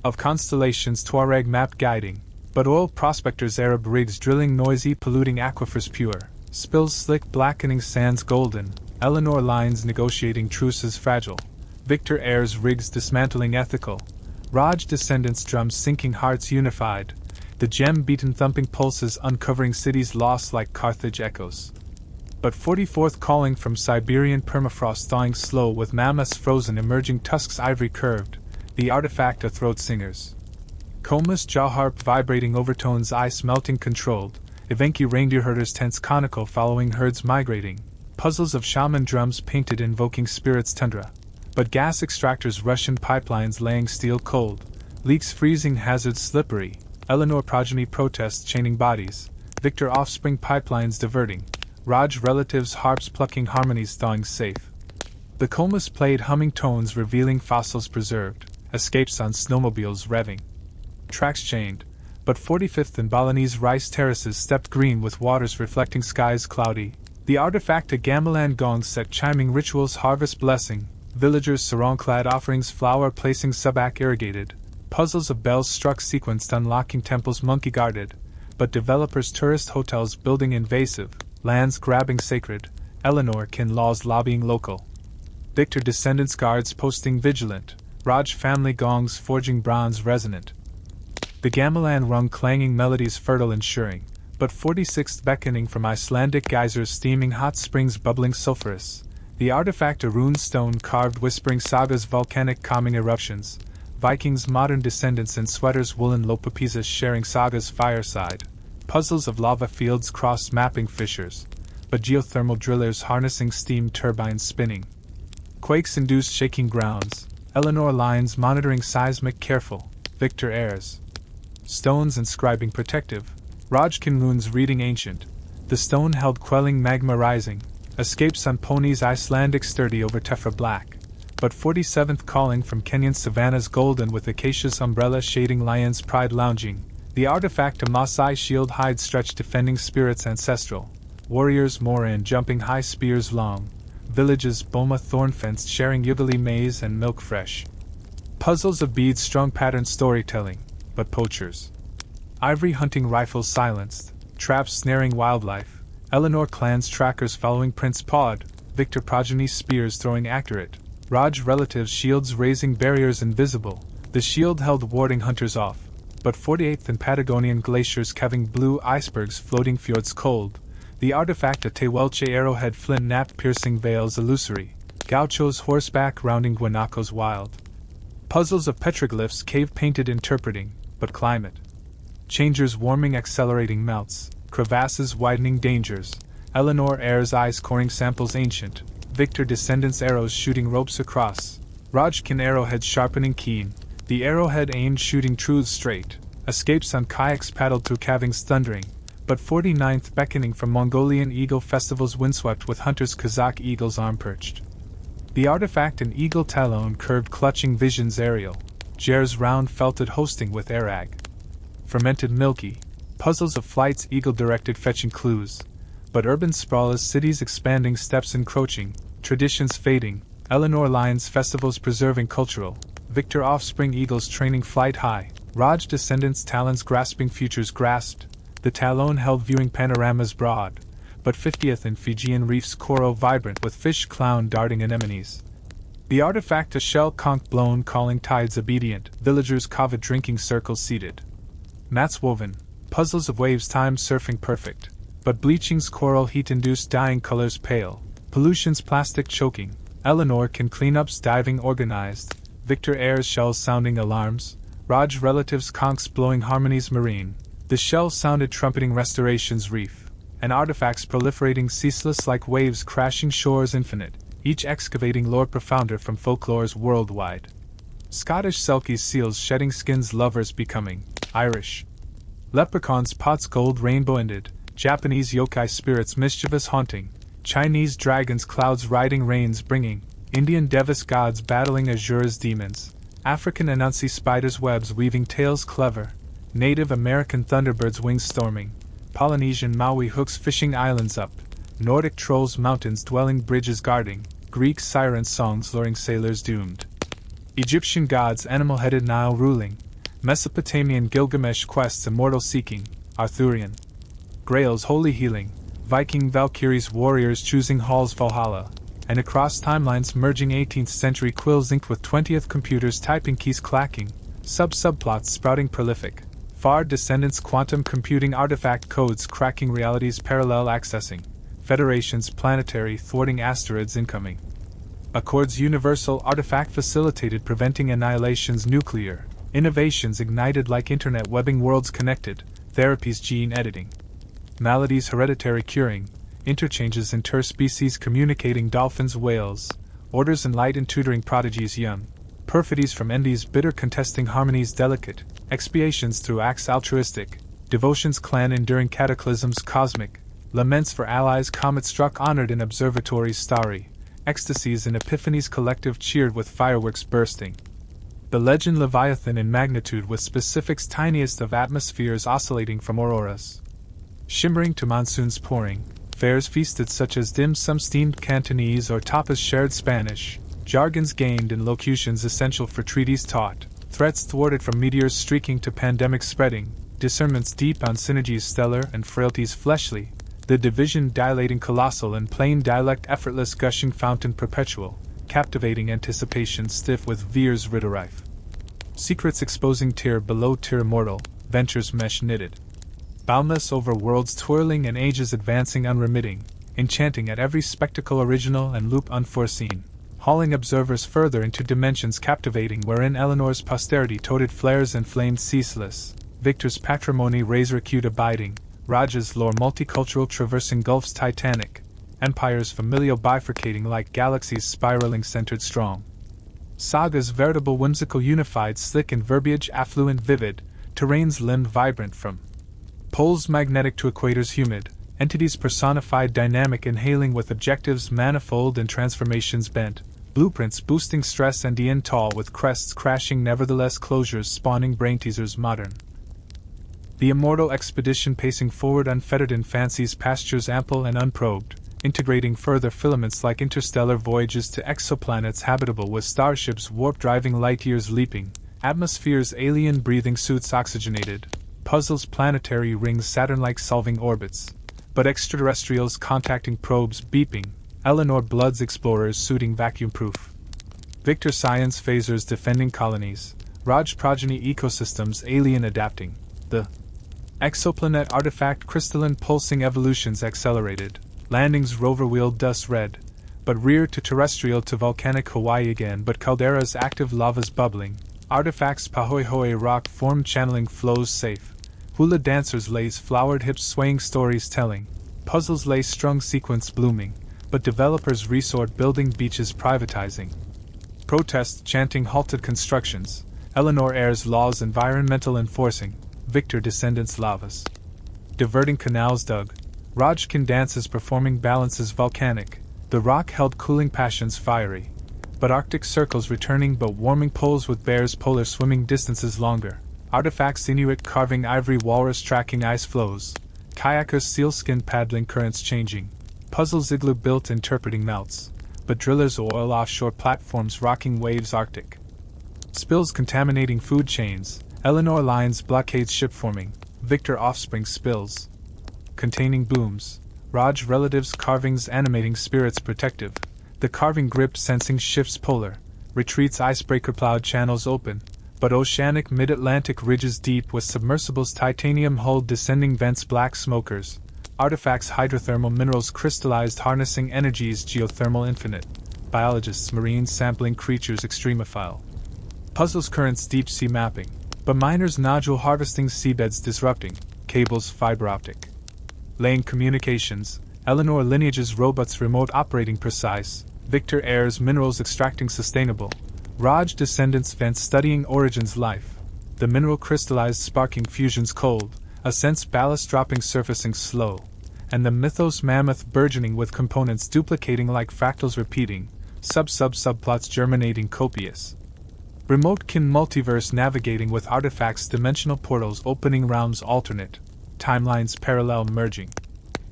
Of constellations Tuareg map guiding, but oil prospectors Arab rigs drilling noisy polluting aquifers pure. Spills slick blackening sands golden, Eleanor lines negotiating truces fragile. Victor heirs rigs dismantling ethical. Raj descendants drums sinking hearts unified. The gem beaten thumping pulses uncovering cities lost like Carthage echoes. But 44th calling from Siberian permafrost thawing slow with mammoths frozen emerging tusks ivory curved, the artifact of throat singers. Combus jaw harp vibrating overtones ice melting controlled, Evenki reindeer herders tense conical following herds migrating, puzzles of shaman drums painted invoking spirits tundra. But gas extractors Russian pipelines laying steel cold, leaks freezing hazards slippery, Eleanor progeny protests chaining bodies, Victor offspring pipelines diverting, Raj relatives harps plucking harmonies thawing safe. The comas played humming tones revealing fossils preserved, escapes on snowmobiles revving. Tracks chained, but 45th and Balinese rice terraces stepped green with waters reflecting skies cloudy. The artifact a gamelan gong set chiming rituals harvest blessing, villagers sarong-clad offerings flower placing subak irrigated, puzzles of bells struck sequenced unlocking temples monkey guarded, but developers tourist hotels building invasive, lands grabbing sacred, Eleanor kin laws lobbying local. Victor descendants guards posting vigilant, Raj family gongs forging bronze resonant. The gamelan rung clanging melodies fertile ensuring, but 46th beckoning from Icelandic geysers steaming hot springs bubbling sulphurous. The artifact a rune stone carved whispering sagas volcanic calming eruptions, Vikings modern descendants in sweaters woolen lopapisas sharing sagas fireside, puzzles of lava fields cross mapping fissures, but geothermal drillers harnessing steam turbines spinning. Quakes induced shaking grounds, Eleanor lines monitoring seismic careful, Victor heirs. Stones inscribing protective, Rajkin runes reading ancient, the stone held quelling magma rising, escapes on ponies Icelandic sturdy over tephra black, but 47th calling from Kenyan savannas golden with acacia's umbrella shading lion's pride lounging, the artifact a Maasai shield hide stretched defending spirits ancestral, warriors Moran jumping high spears long, villages Boma thorn fenced sharing Yugali maize and milk fresh. Puzzles of beads strung pattern storytelling, but poachers. Ivory hunting rifles silenced, traps snaring wildlife, Eleanor clans trackers following Prince Pod, Victor progeny spears throwing accurate, Raj relatives shields raising barriers invisible, the shield held warding hunters off, but 48th and Patagonian glaciers calving blue icebergs floating fjords cold, the artifact a Tehuelche arrowhead flint knap piercing veils illusory, gauchos horseback rounding guanacos wild. Puzzles of petroglyphs cave painted interpreting, but climate. Changers warming accelerating melts, crevasses widening dangers, Eleanor heirs eyes coring samples ancient, Victor descendants arrows shooting ropes across, Rajkin arrowhead sharpening keen, the arrowhead aimed shooting truths straight, escapes on kayaks paddled through calvings thundering, but 49th beckoning from Mongolian eagle festivals windswept with hunters Kazakh eagles arm perched. The artifact an eagle talon curved clutching visions aerial, Jer's round felted hosting with Arag. Fermented milky, puzzles of flights eagle directed fetching clues, but urban sprawl as cities expanding steps encroaching, traditions fading, Eleanor lines festivals preserving cultural, Victor offspring eagles training flight high, Raj descendants talons grasping futures grasped, the talon held viewing panoramas broad, but 50th in Fijian reefs coral vibrant with fish clown darting anemones. The artifact a shell conch blown calling tides obedient, villagers kava drinking circles seated. Mats woven, puzzles of waves time surfing perfect, but bleaching's coral heat-induced dyeing colors pale, pollution's plastic choking, Eleanor can cleanups diving organized, Victor heirs shells sounding alarms, Raj relatives conchs blowing harmonies marine, The shell sounded trumpeting restoration's reef, and artifacts proliferating ceaseless like waves crashing shores infinite, each excavating lore profounder from folklore's worldwide. Scottish selkies seals shedding skins lovers becoming, Irish leprechauns pots gold rainbow ended, Japanese yokai spirits mischievous haunting, Chinese dragons clouds riding rains bringing, Indian Devis gods battling Azura's demons, African Anansi spiders webs weaving tales clever, Native American thunderbirds wings storming, Polynesian Maui hooks fishing islands up, Nordic trolls mountains dwelling bridges guarding, Greek siren songs luring sailors doomed, Egyptian gods animal-headed Nile ruling, Mesopotamian Gilgamesh quests immortal seeking, Arthurian Grails holy healing, Viking Valkyries warriors choosing Hall's Valhalla, and across timelines merging 18th century quills inked with 20th computers typing keys clacking, subplots sprouting prolific, far descendants quantum computing artifact codes cracking realities parallel accessing, federations planetary thwarting asteroids incoming. Accords universal artifact facilitated preventing annihilation's nuclear, innovations ignited like internet webbing worlds connected, therapies gene editing. Maladies hereditary curing, interchanges interspecies communicating dolphins whales, orders and light and tutoring prodigies young, perfidies from endies bitter contesting harmonies delicate, expiations through acts altruistic, devotions clan enduring cataclysms cosmic, laments for allies comet struck honored in observatories starry, ecstasies and epiphanies collective cheered with fireworks bursting. The legend Leviathan in magnitude with specifics tiniest of atmospheres oscillating from auroras. Shimmering to monsoons pouring, fairs feasted such as dim sum steamed Cantonese or tapas shared Spanish, jargons gained and locutions essential for treaties taught, threats thwarted from meteors streaking to pandemics spreading, discernments deep on synergies stellar and frailties fleshly, the division dilating colossal and plain dialect effortless gushing fountain perpetual, captivating anticipation stiff with Veer's riddle-rife. Secrets exposing tier below tier immortal, ventures mesh knitted. Boundless over worlds twirling and ages advancing unremitting, enchanting at every spectacle original and loop unforeseen, hauling observers further into dimensions captivating wherein Eleanor's posterity toted flares and flamed ceaseless, Victor's patrimony razor-acute abiding, Raja's lore multicultural traversing gulfs titanic, empires familial bifurcating like galaxies spiraling centered strong. Sagas veritable whimsical unified slick in verbiage affluent vivid, terrains limbed vibrant from poles magnetic to equators humid, entities personified dynamic inhaling with objectives manifold and transformations bent, blueprints boosting stress and Ian tall with crests crashing nevertheless closures spawning brain teasers modern. The immortal expedition pacing forward unfettered in fancy's pastures ample and unprobed, integrating further filaments like interstellar voyages to exoplanets habitable with starships warp driving light years leaping, atmospheres alien breathing suits oxygenated, puzzles planetary rings Saturn-like solving orbits, but extraterrestrials contacting probes beeping, Eleanor Blood's explorers suiting vacuum-proof. Victor science phasers defending colonies, Raj progeny ecosystems alien adapting, the exoplanet artifact crystalline pulsing evolutions accelerated, landings rover wheeled dust red, but rear to terrestrial to volcanic Hawaii again but calderas active lavas bubbling, artifacts pahoehoe rock form channeling flows safe, hula dancers lace flowered hips swaying stories telling, puzzles lay strung sequence blooming, but developers resort building beaches privatizing. Protest chanting halted constructions, Eleanor airs laws environmental enforcing, Victor descendants lavas. Diverting canals dug, Rajkin dances performing balances volcanic, the rock held cooling passions fiery, but Arctic circles returning but warming poles with bears polar swimming distances longer, artifacts Inuit carving ivory walrus tracking ice flows, kayakers sealskin paddling currents changing, puzzles igloo built interpreting melts, but drillers oil offshore platforms rocking waves Arctic. Spills contaminating food chains, Eleanor lines blockades ship forming, Victor offspring spills. Containing booms, Raj relatives carvings animating spirits protective, the carving grip sensing shifts polar, retreats icebreaker plowed channels open, but oceanic mid-Atlantic ridges deep with submersibles titanium hulled descending vents black smokers, artifacts hydrothermal minerals crystallized harnessing energies geothermal infinite, biologists marine sampling creatures extremophile. Puzzles currents deep sea mapping, but miners nodule harvesting seabeds disrupting, cables fiber optic. Laying communications, Eleanor lineages robots remote operating precise, Victor heirs minerals extracting sustainable, Raj descendants vents studying origins life, the mineral crystallized sparking fusions cold, ascents ballast dropping surfacing slow, and the mythos mammoth burgeoning with components duplicating like fractals repeating, subplots germinating copious. Remote-kin multiverse navigating with artifacts dimensional portals opening realms alternate, timelines parallel merging.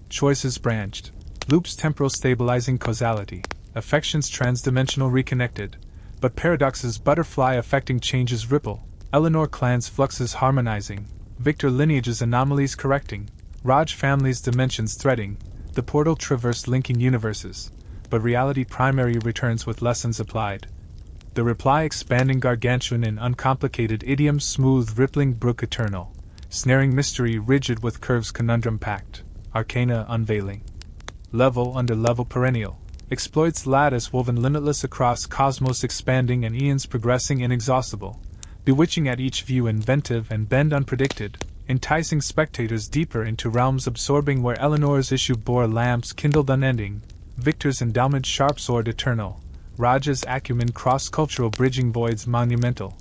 Choices branched, loops temporal stabilizing causality, affections transdimensional reconnected, but paradoxes butterfly affecting changes ripple, Eleanor clans fluxes harmonizing, Victor lineages anomalies correcting, Raj families dimensions threading, the portal traversed linking universes, but reality primary returns with lessons applied. The reply expanding gargantuan in uncomplicated idioms smooth rippling brook eternal, snaring mystery rigid with curves conundrum packed, arcana unveiling. Level under level perennial, exploits lattice woven limitless across cosmos expanding and eons progressing inexhaustible, bewitching at each view inventive and bend unpredicted, enticing spectators deeper into realms absorbing where Eleanor's issue bore lamps kindled unending, Victor's endowment sharp sword eternal, Raja's acumen cross-cultural bridging voids monumental.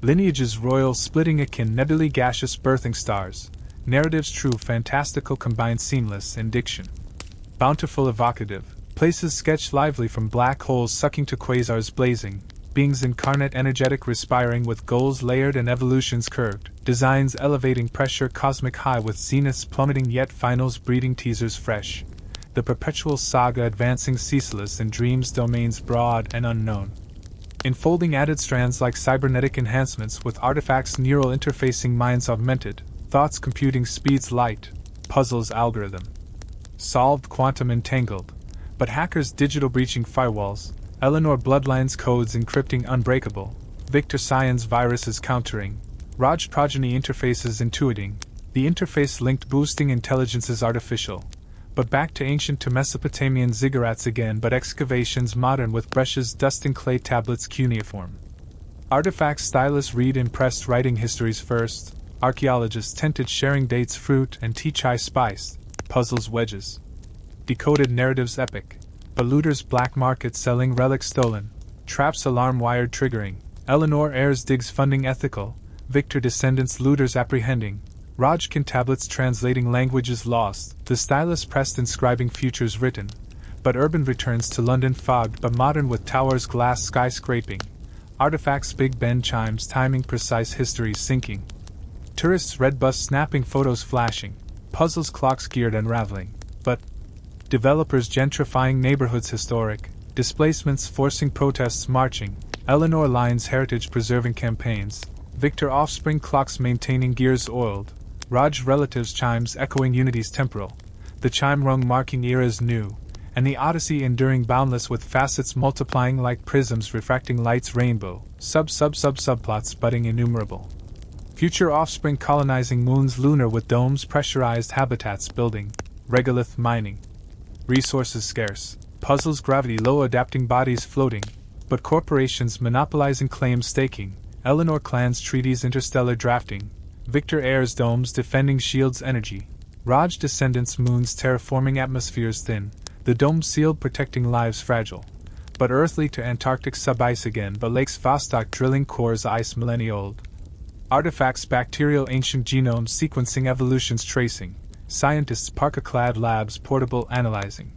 Lineages royal splitting akin nebulae gaseous birthing stars, narratives true fantastical combined seamless in diction. Bountiful evocative, places sketched lively from black holes sucking to quasars blazing, beings incarnate energetic respiring with goals layered and evolutions curved, designs elevating pressure cosmic high with zeniths plummeting yet finals breeding teasers fresh. The perpetual saga advancing ceaseless in dreams domains broad and unknown. Enfolding added strands like cybernetic enhancements with artifacts neural interfacing minds augmented, thoughts computing speeds light, puzzles algorithm. Solved quantum entangled, but hackers digital breaching firewalls, Eleanor bloodlines codes encrypting unbreakable, Victor science viruses countering, Raj progeny interfaces intuiting, the interface linked boosting intelligences artificial. But back to ancient to Mesopotamian ziggurats again but excavations modern with brushes dusting clay tablets cuneiform. Artifacts stylus read impressed writing histories first, archaeologists tented sharing dates fruit and tea chai spiced, puzzles wedges. Decoded narratives epic, but looters black market selling relics stolen, traps alarm wired triggering, Eleanor heirs digs funding ethical, Victor descendants looters apprehending, Rajkin tablets translating languages lost, the stylus pressed inscribing futures written, but urban returns to London fogged but modern with towers glass skyscraping, artifacts Big Ben chimes timing precise histories sinking, tourists red bus snapping photos flashing, puzzles clocks geared unraveling, but developers gentrifying neighborhoods historic, displacements forcing protests marching, Eleanor lines heritage preserving campaigns, Victor offspring clocks maintaining gears oiled, Raj relatives chimes echoing unity's temporal, the chime rung marking eras new, and the Odyssey enduring boundless with facets multiplying like prisms refracting light's rainbow, subplots budding innumerable. Future offspring colonizing moons lunar with domes pressurized habitats building, regolith mining. Resources scarce, puzzles gravity low adapting bodies floating, but corporations monopolizing claims staking, Eleanor clans treaties interstellar drafting, Victor heirs domes defending shields energy, Raj descendants moons terraforming atmospheres thin, the dome sealed protecting lives fragile, but earthly to Antarctic sub-ice again but lakes Vostok drilling cores ice millennia old. Artifacts bacterial ancient genomes sequencing evolutions tracing, scientists parka-clad labs portable analyzing.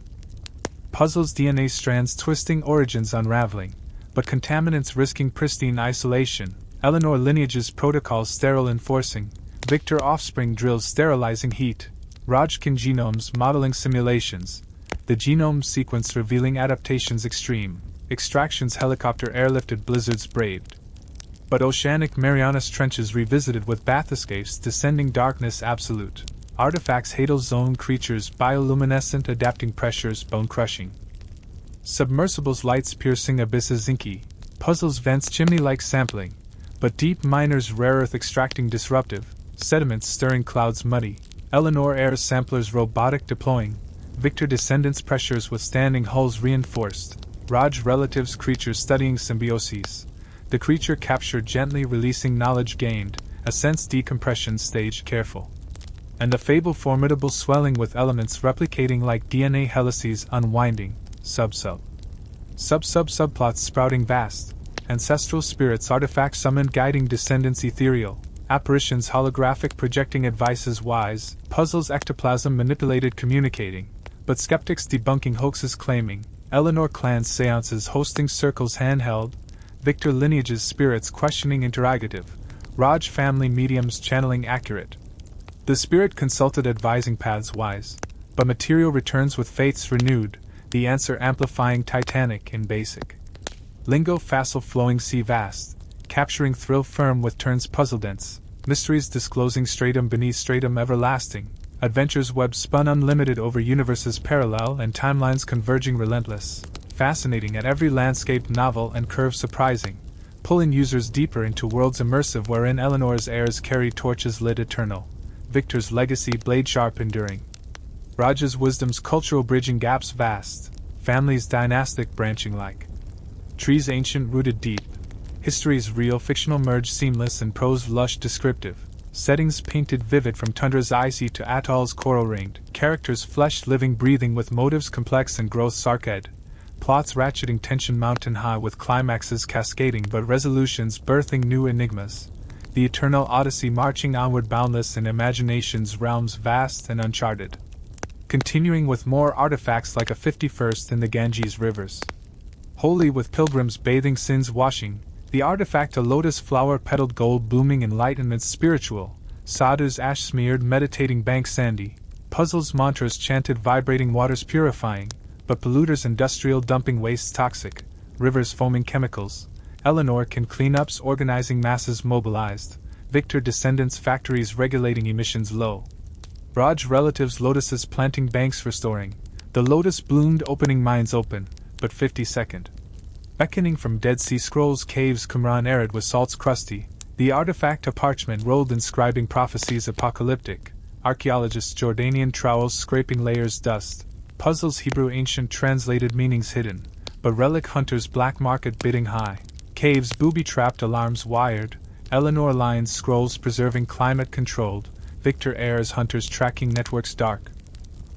Puzzles DNA strands twisting origins unraveling, but contaminants risking pristine isolation, Eleanor lineages protocols sterile enforcing, Victor offspring drills sterilizing heat, Rajkin genomes modeling simulations, the genome sequence revealing adaptations extreme, extractions helicopter airlifted blizzards braved. But oceanic Marianas trenches revisited with bathyscapes descending darkness absolute, artifacts Hadal zone creatures bioluminescent adapting pressures bone crushing. Submersibles lights piercing abysses inky, puzzles vents chimney-like sampling, but deep miners rare earth extracting disruptive, sediments stirring clouds muddy, Eleanor heirs samplers robotic deploying, Victor descendants pressures withstanding hulls reinforced, Raj relatives creatures studying symbioses, the creature captured gently releasing knowledge gained, a sense decompression stage careful. And the fable formidable swelling with elements replicating like DNA helices unwinding, subplots sprouting vast, ancestral spirits artifacts summoned guiding descendants ethereal, apparitions holographic projecting advices wise, puzzles ectoplasm manipulated communicating, but skeptics debunking hoaxes claiming, Eleanor clans seances hosting circles handheld, Victor lineages spirits questioning interrogative, Raj family mediums channeling accurate. The spirit consulted advising paths wise, but material returns with faiths renewed, the answer amplifying titanic and basic. Lingo facile flowing sea vast, capturing thrill firm with turns puzzle dense, mysteries disclosing stratum beneath stratum everlasting, adventures web spun unlimited over universes parallel and timelines converging relentless, fascinating at every landscape novel and curve surprising, pulling users deeper into worlds immersive wherein Eleanor's heirs carry torches lit eternal, Victor's legacy blade sharp enduring. Raj's wisdom's cultural bridging gaps vast, families dynastic branching like trees ancient rooted deep, history's real fictional merge seamless and prose lush descriptive, settings painted vivid from tundra's icy to atolls coral ringed, characters flesh living breathing with motives complex and growth sarcad, plots ratcheting tension mountain high with climaxes cascading but resolutions birthing new enigmas, the eternal odyssey marching onward boundless in imagination's realms vast and uncharted. Continuing with more artifacts like a 51st in the Ganges rivers. Holy with pilgrims bathing sins washing, the artifact a lotus flower petaled gold blooming enlightenment spiritual, sadhus ash smeared meditating bank sandy, puzzles mantras chanted vibrating waters purifying, but polluters industrial dumping wastes toxic, rivers foaming chemicals, Eleanor can cleanups organizing masses mobilized, Victor descendants factories regulating emissions low, Raj relatives lotuses planting banks restoring, the lotus bloomed opening minds open, but 52nd. Beckoning from Dead Sea Scrolls caves Qumran arid with salts crusty, the artifact a parchment rolled inscribing prophecies apocalyptic, archaeologists Jordanian trowels scraping layers dust, puzzles Hebrew ancient translated meanings hidden, but relic hunters black market bidding high, caves booby-trapped alarms wired, Eleanor lines scrolls preserving climate controlled, Victor heirs hunters tracking networks dark,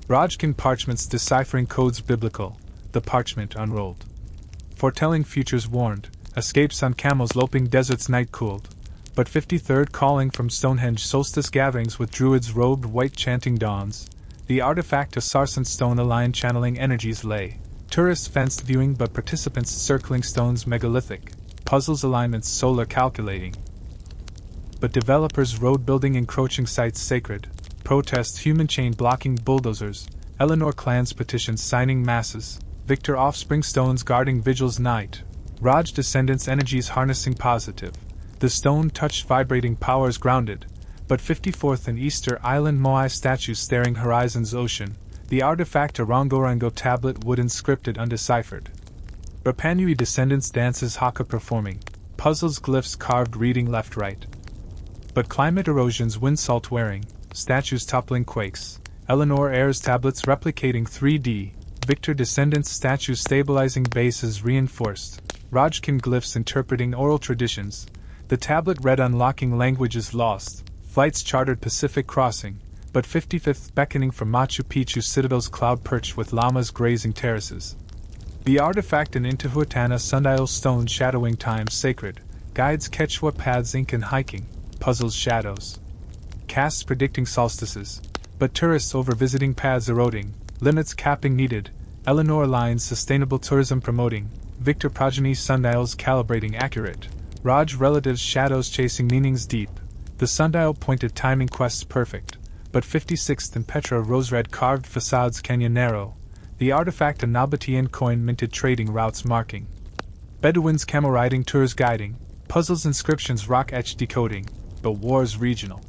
Rajkin parchments deciphering codes biblical, the parchment unrolled. Foretelling futures warned, escapes on camels loping deserts night cooled, but 53rd calling from Stonehenge solstice gatherings with druids robed white chanting dawns, the artifact a sarsen stone a lion channeling energies lay, tourists fenced viewing but participants circling stones megalithic, puzzles alignments solar calculating. But developers road building encroaching sites sacred, protest human chain blocking bulldozers, Eleanor clans petitions signing masses, Victor offspring stones guarding vigils night, Raj descendants energies harnessing positive, the stone touched vibrating powers grounded, but 54th and Easter Island Moai statues staring horizon's ocean, the artifact a Rongorango tablet wood inscripted undeciphered. Rapanui descendants dances haka performing, puzzles glyphs carved reading left right. But climate erosion's wind salt wearing, statues toppling quakes, Eleanor heirs tablets replicating 3D, Victor descendants statues stabilizing bases reinforced, Rajkin glyphs interpreting oral traditions, the tablet read unlocking languages lost, flights chartered Pacific crossing, but 55th beckoning from Machu Picchu citadel's cloud perched with llamas grazing terraces. The artifact an Intihuatana sundial stone shadowing times sacred, guides Quechua paths ink and hiking, puzzles shadows. Casts predicting solstices, but tourists over visiting paths eroding, limits capping needed, Eleanor lines sustainable tourism promoting, Victor progeny sundials calibrating accurate, Raj relatives shadows chasing meanings deep, the sundial pointed timing quests perfect, but 56th and Petra rose red carved facades canyon narrow, the artifact a Nabatean coin minted trading routes marking, Bedouins camel riding tours guiding, puzzles inscriptions rock etched decoding, but wars regional.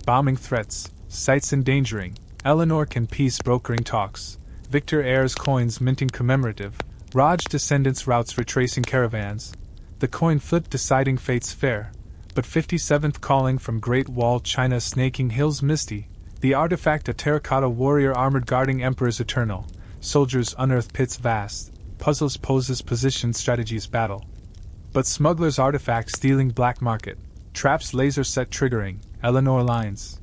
Bombing threats, sites endangering, Eleanor can peace brokering talks, Victor heirs coins minting commemorative, Raj descendants routes retracing caravans, the coin flip deciding fate's fair, but 57th calling from Great Wall China snaking hills misty, the artifact a terracotta warrior armored guarding emperors eternal, soldiers unearth pits vast, puzzles poses positions strategies battle. But smugglers artifacts stealing black market, traps laser set triggering, Eleanor lines.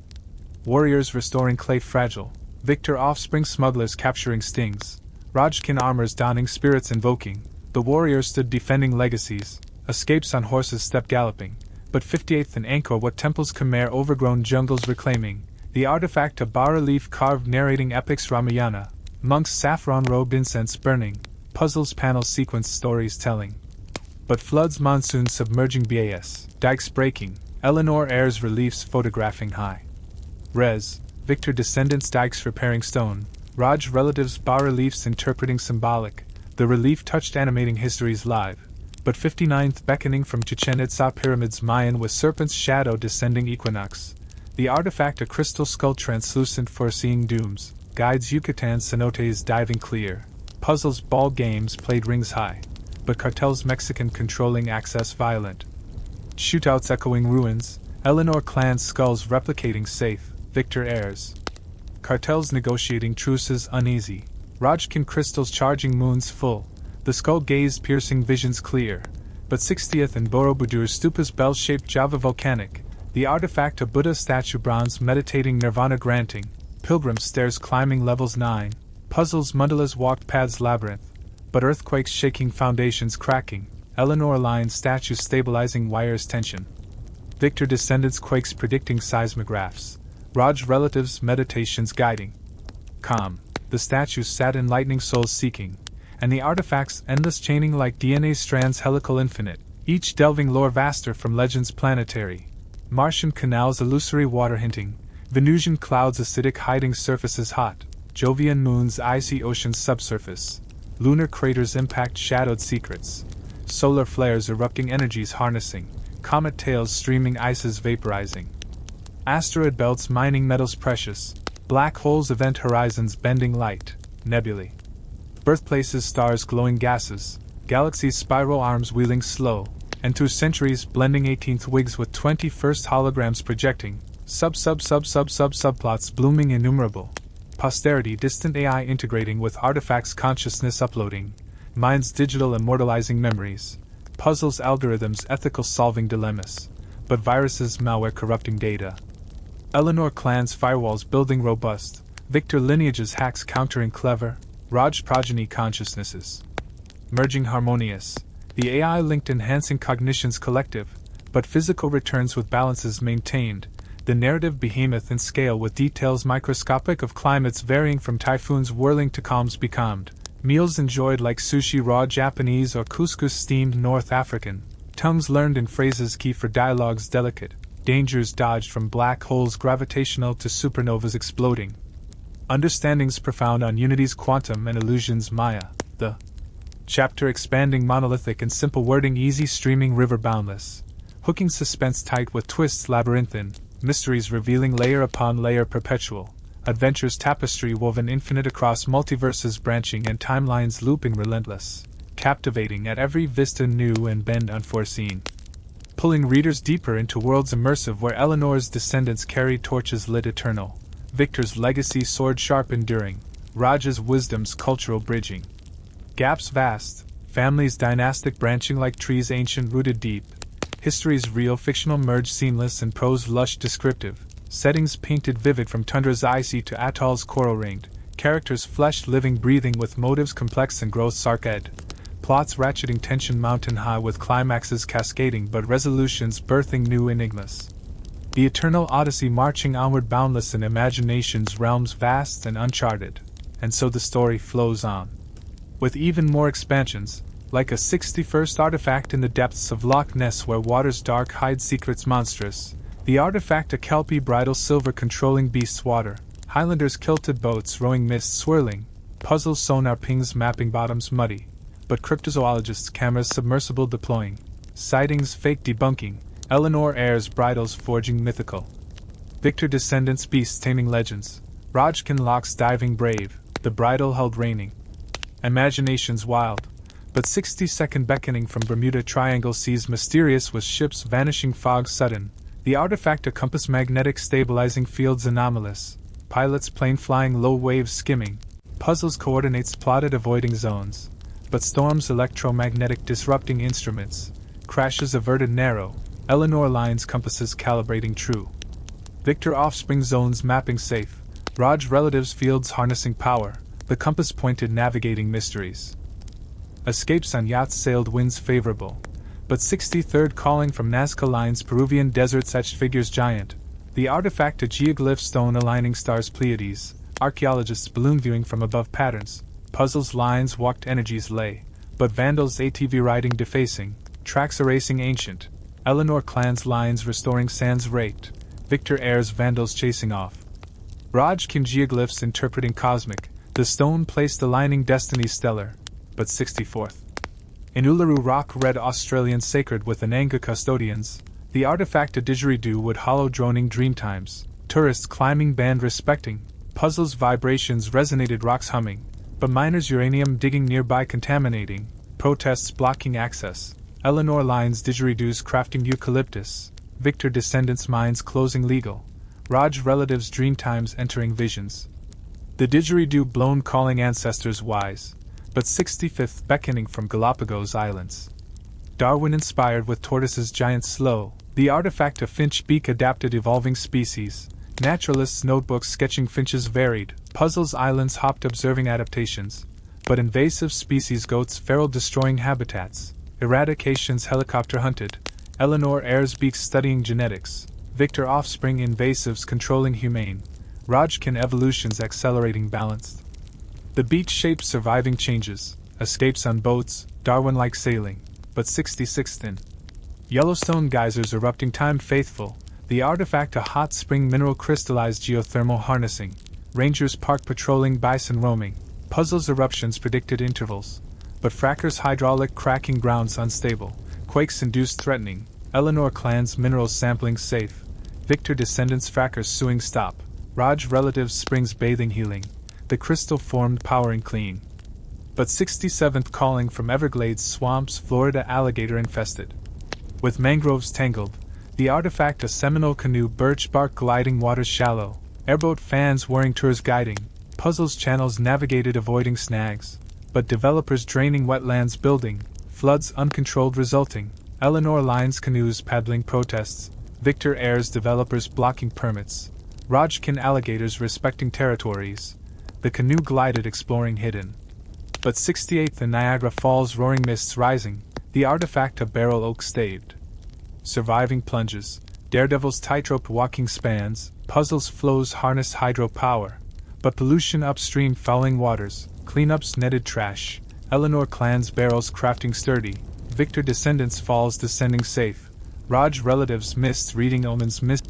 Warriors restoring clay fragile. Victor offspring smugglers capturing stings. Rajkin armors donning spirits invoking. The warriors stood defending legacies. Escapes on horses step galloping. But 58th and Angkor what temples Khmer overgrown jungles reclaiming. The artifact a bas-relief carved narrating epics Ramayana. Monks saffron robed incense burning. Puzzles panel sequence stories telling. But floods monsoon submerging BAS. Dikes breaking. Eleanor heirs reliefs photographing high. Res. Victor descendants dikes repairing stone. Raj relatives bas-reliefs interpreting symbolic. The relief touched animating histories live. But 59th beckoning from Chichen Itza pyramids Mayan with serpent's shadow descending equinox. The artifact a crystal skull translucent foreseeing dooms. Guides Yucatan cenotes diving clear. Puzzles ball games played rings high. But cartels Mexican controlling access violent. Shootouts echoing ruins. Eleanor clan skulls replicating safe. Victor heirs. Cartels negotiating truces uneasy. Rajkin crystals charging moons full. The skull gazed piercing visions clear. But 60th and Borobudur stupas bell-shaped Java volcanic. The artifact a Buddha statue bronze meditating nirvana granting. Pilgrim stairs climbing levels 9. Puzzles mandalas walked paths labyrinth. But earthquakes shaking foundations cracking. Eleanor lines statues stabilizing wires tension. Victor descendants quakes predicting seismographs. Raj relatives meditations guiding. Calm. The statues sat enlightening souls seeking. And the artifacts endless chaining like DNA strands helical infinite. Each delving lore vaster from legends planetary. Martian canals illusory water hinting. Venusian clouds acidic hiding surfaces hot. Jovian moons icy ocean's subsurface. Lunar craters impact shadowed secrets. Solar flares erupting energies harnessing. Comet tails streaming ices vaporizing. Asteroid belts mining metals precious. Black holes event horizons bending light. Nebulae. Birthplaces stars glowing gases. Galaxies spiral arms wheeling slow. And through centuries blending 18th wigs with 21st holograms projecting. Subplots blooming innumerable. Posterity distant AI integrating with artifacts consciousness uploading. Minds digital immortalizing memories. Puzzles algorithms ethical solving dilemmas. But viruses malware corrupting data. Eleanor clans firewalls building robust. Victor lineages hacks countering clever. Raj progeny consciousnesses. Merging harmonious. The AI linked enhancing cognitions collective. But physical returns with balances maintained. The narrative behemoth in scale with details microscopic of climates varying from typhoons whirling to calms becalmed. Meals enjoyed like sushi raw Japanese or couscous steamed North African. Tongues learned in phrases key for dialogues delicate. Dangers dodged from black holes gravitational to supernovas exploding. Understandings profound on unity's quantum and illusions Maya. The chapter expanding monolithic and simple wording easy streaming river boundless. Hooking suspense tight with twists labyrinthine. Mysteries revealing layer upon layer perpetual. Adventures tapestry woven infinite across multiverses branching and timelines looping relentless. Captivating at every vista new and bend unforeseen. Pulling readers deeper into worlds immersive where Eleanor's descendants carry torches lit eternal. Victor's legacy sword sharp enduring. Raj's wisdom's cultural bridging. Gaps vast. Families dynastic branching like trees ancient rooted deep. History's real fictional merge seamless and prose lush descriptive. Settings painted vivid from tundra's icy to atolls coral ringed. Characters fleshed living breathing with motives complex and growth sarced. Plots ratcheting tension mountain high with climaxes cascading but resolutions birthing new enigmas. The eternal odyssey marching onward boundless in imagination's realms vast and uncharted. And so the story flows on. With even more expansions, like a 61st artifact in the depths of Loch Ness where waters dark hide secrets monstrous. The artifact a kelpie bridal silver controlling beasts water. Highlanders kilted boats rowing mist swirling. Puzzles sonar pings mapping bottoms muddy. But cryptozoologists cameras submersible deploying. Sightings fake debunking. Eleanor heirs bridals forging mythical. Victor descendants beasts taming legends. Rajkin locks diving brave. The bridal held reigning. Imaginations wild. But 60-second beckoning from Bermuda Triangle seas mysterious with ships vanishing fog sudden. The artifact a compass magnetic stabilizing fields anomalous. Pilots plane flying low waves skimming. Puzzles coordinates plotted avoiding zones. But storms electromagnetic disrupting instruments. Crashes averted narrow. Eleanor lines compasses calibrating true. Victor offspring zones mapping safe. Raj relatives fields harnessing power. The compass pointed navigating mysteries. Escapes on yachts sailed winds favorable. But 63rd calling from Nazca lines Peruvian deserts etched figures giant. The artifact a geoglyph stone aligning stars Pleiades. Archaeologists balloon viewing from above patterns. Puzzles lines walked energies lay. But vandals ATV riding defacing. Tracks erasing ancient. Eleanor clans lines restoring sands raked. Victor heirs vandals chasing off. Raj Kim geoglyphs interpreting cosmic. The stone placed aligning destiny stellar. But 64th. In Uluru rock red Australian sacred with Ananga custodians. The artifact a didgeridoo would hollow droning dreamtimes. Tourists climbing band respecting. Puzzles vibrations resonated rocks humming. But miners uranium digging nearby contaminating. Protests blocking access. Eleanor lines didgeridoos crafting eucalyptus. Victor descendants minds closing legal. Raj relatives dreamtimes entering visions. The didgeridoo blown calling ancestors wise. But 65th beckoning from Galapagos Islands. Darwin inspired with tortoises giant slow. The artifact a finch beak adapted evolving species. Naturalists' notebooks sketching finches varied. Puzzles islands hopped observing adaptations. But invasive species goats feral destroying habitats. Eradications helicopter hunted. Eleanor heirs beaks studying genetics. Victor offspring invasives controlling humane. Rajkin evolutions accelerating balanced. The beach shapes surviving changes. Escapes on boats, Darwin-like sailing. But 66th in. Yellowstone geysers erupting time faithful. The artifact a hot spring mineral crystallized geothermal harnessing. Rangers park patrolling bison roaming. Puzzles eruptions predicted intervals. But frackers hydraulic cracking grounds unstable. Quakes induced threatening. Eleanor clans minerals sampling safe. Victor descendants frackers suing stop. Raj relatives springs bathing healing. The crystal formed powering clean. But 67th calling from Everglades swamps Florida alligator infested. With mangroves tangled. The artifact a Seminole canoe birch bark gliding waters shallow. Airboat fans wearing tours guiding. Puzzles channels navigated avoiding snags. But developers draining wetlands building. Floods uncontrolled resulting. Eleanor lines canoes paddling protests. Victor heirs developers blocking permits. Rajkin alligators respecting territories. The canoe glided exploring hidden. But 68th in Niagara Falls roaring mists rising. The artifact a barrel oak staved. Surviving plunges. Daredevils tightrope walking spans. Puzzles flows harness hydropower. But pollution upstream fouling waters. Cleanups netted trash. Eleanor clans barrels crafting sturdy. Victor descendants falls descending safe. Raj relatives mists reading omens mist.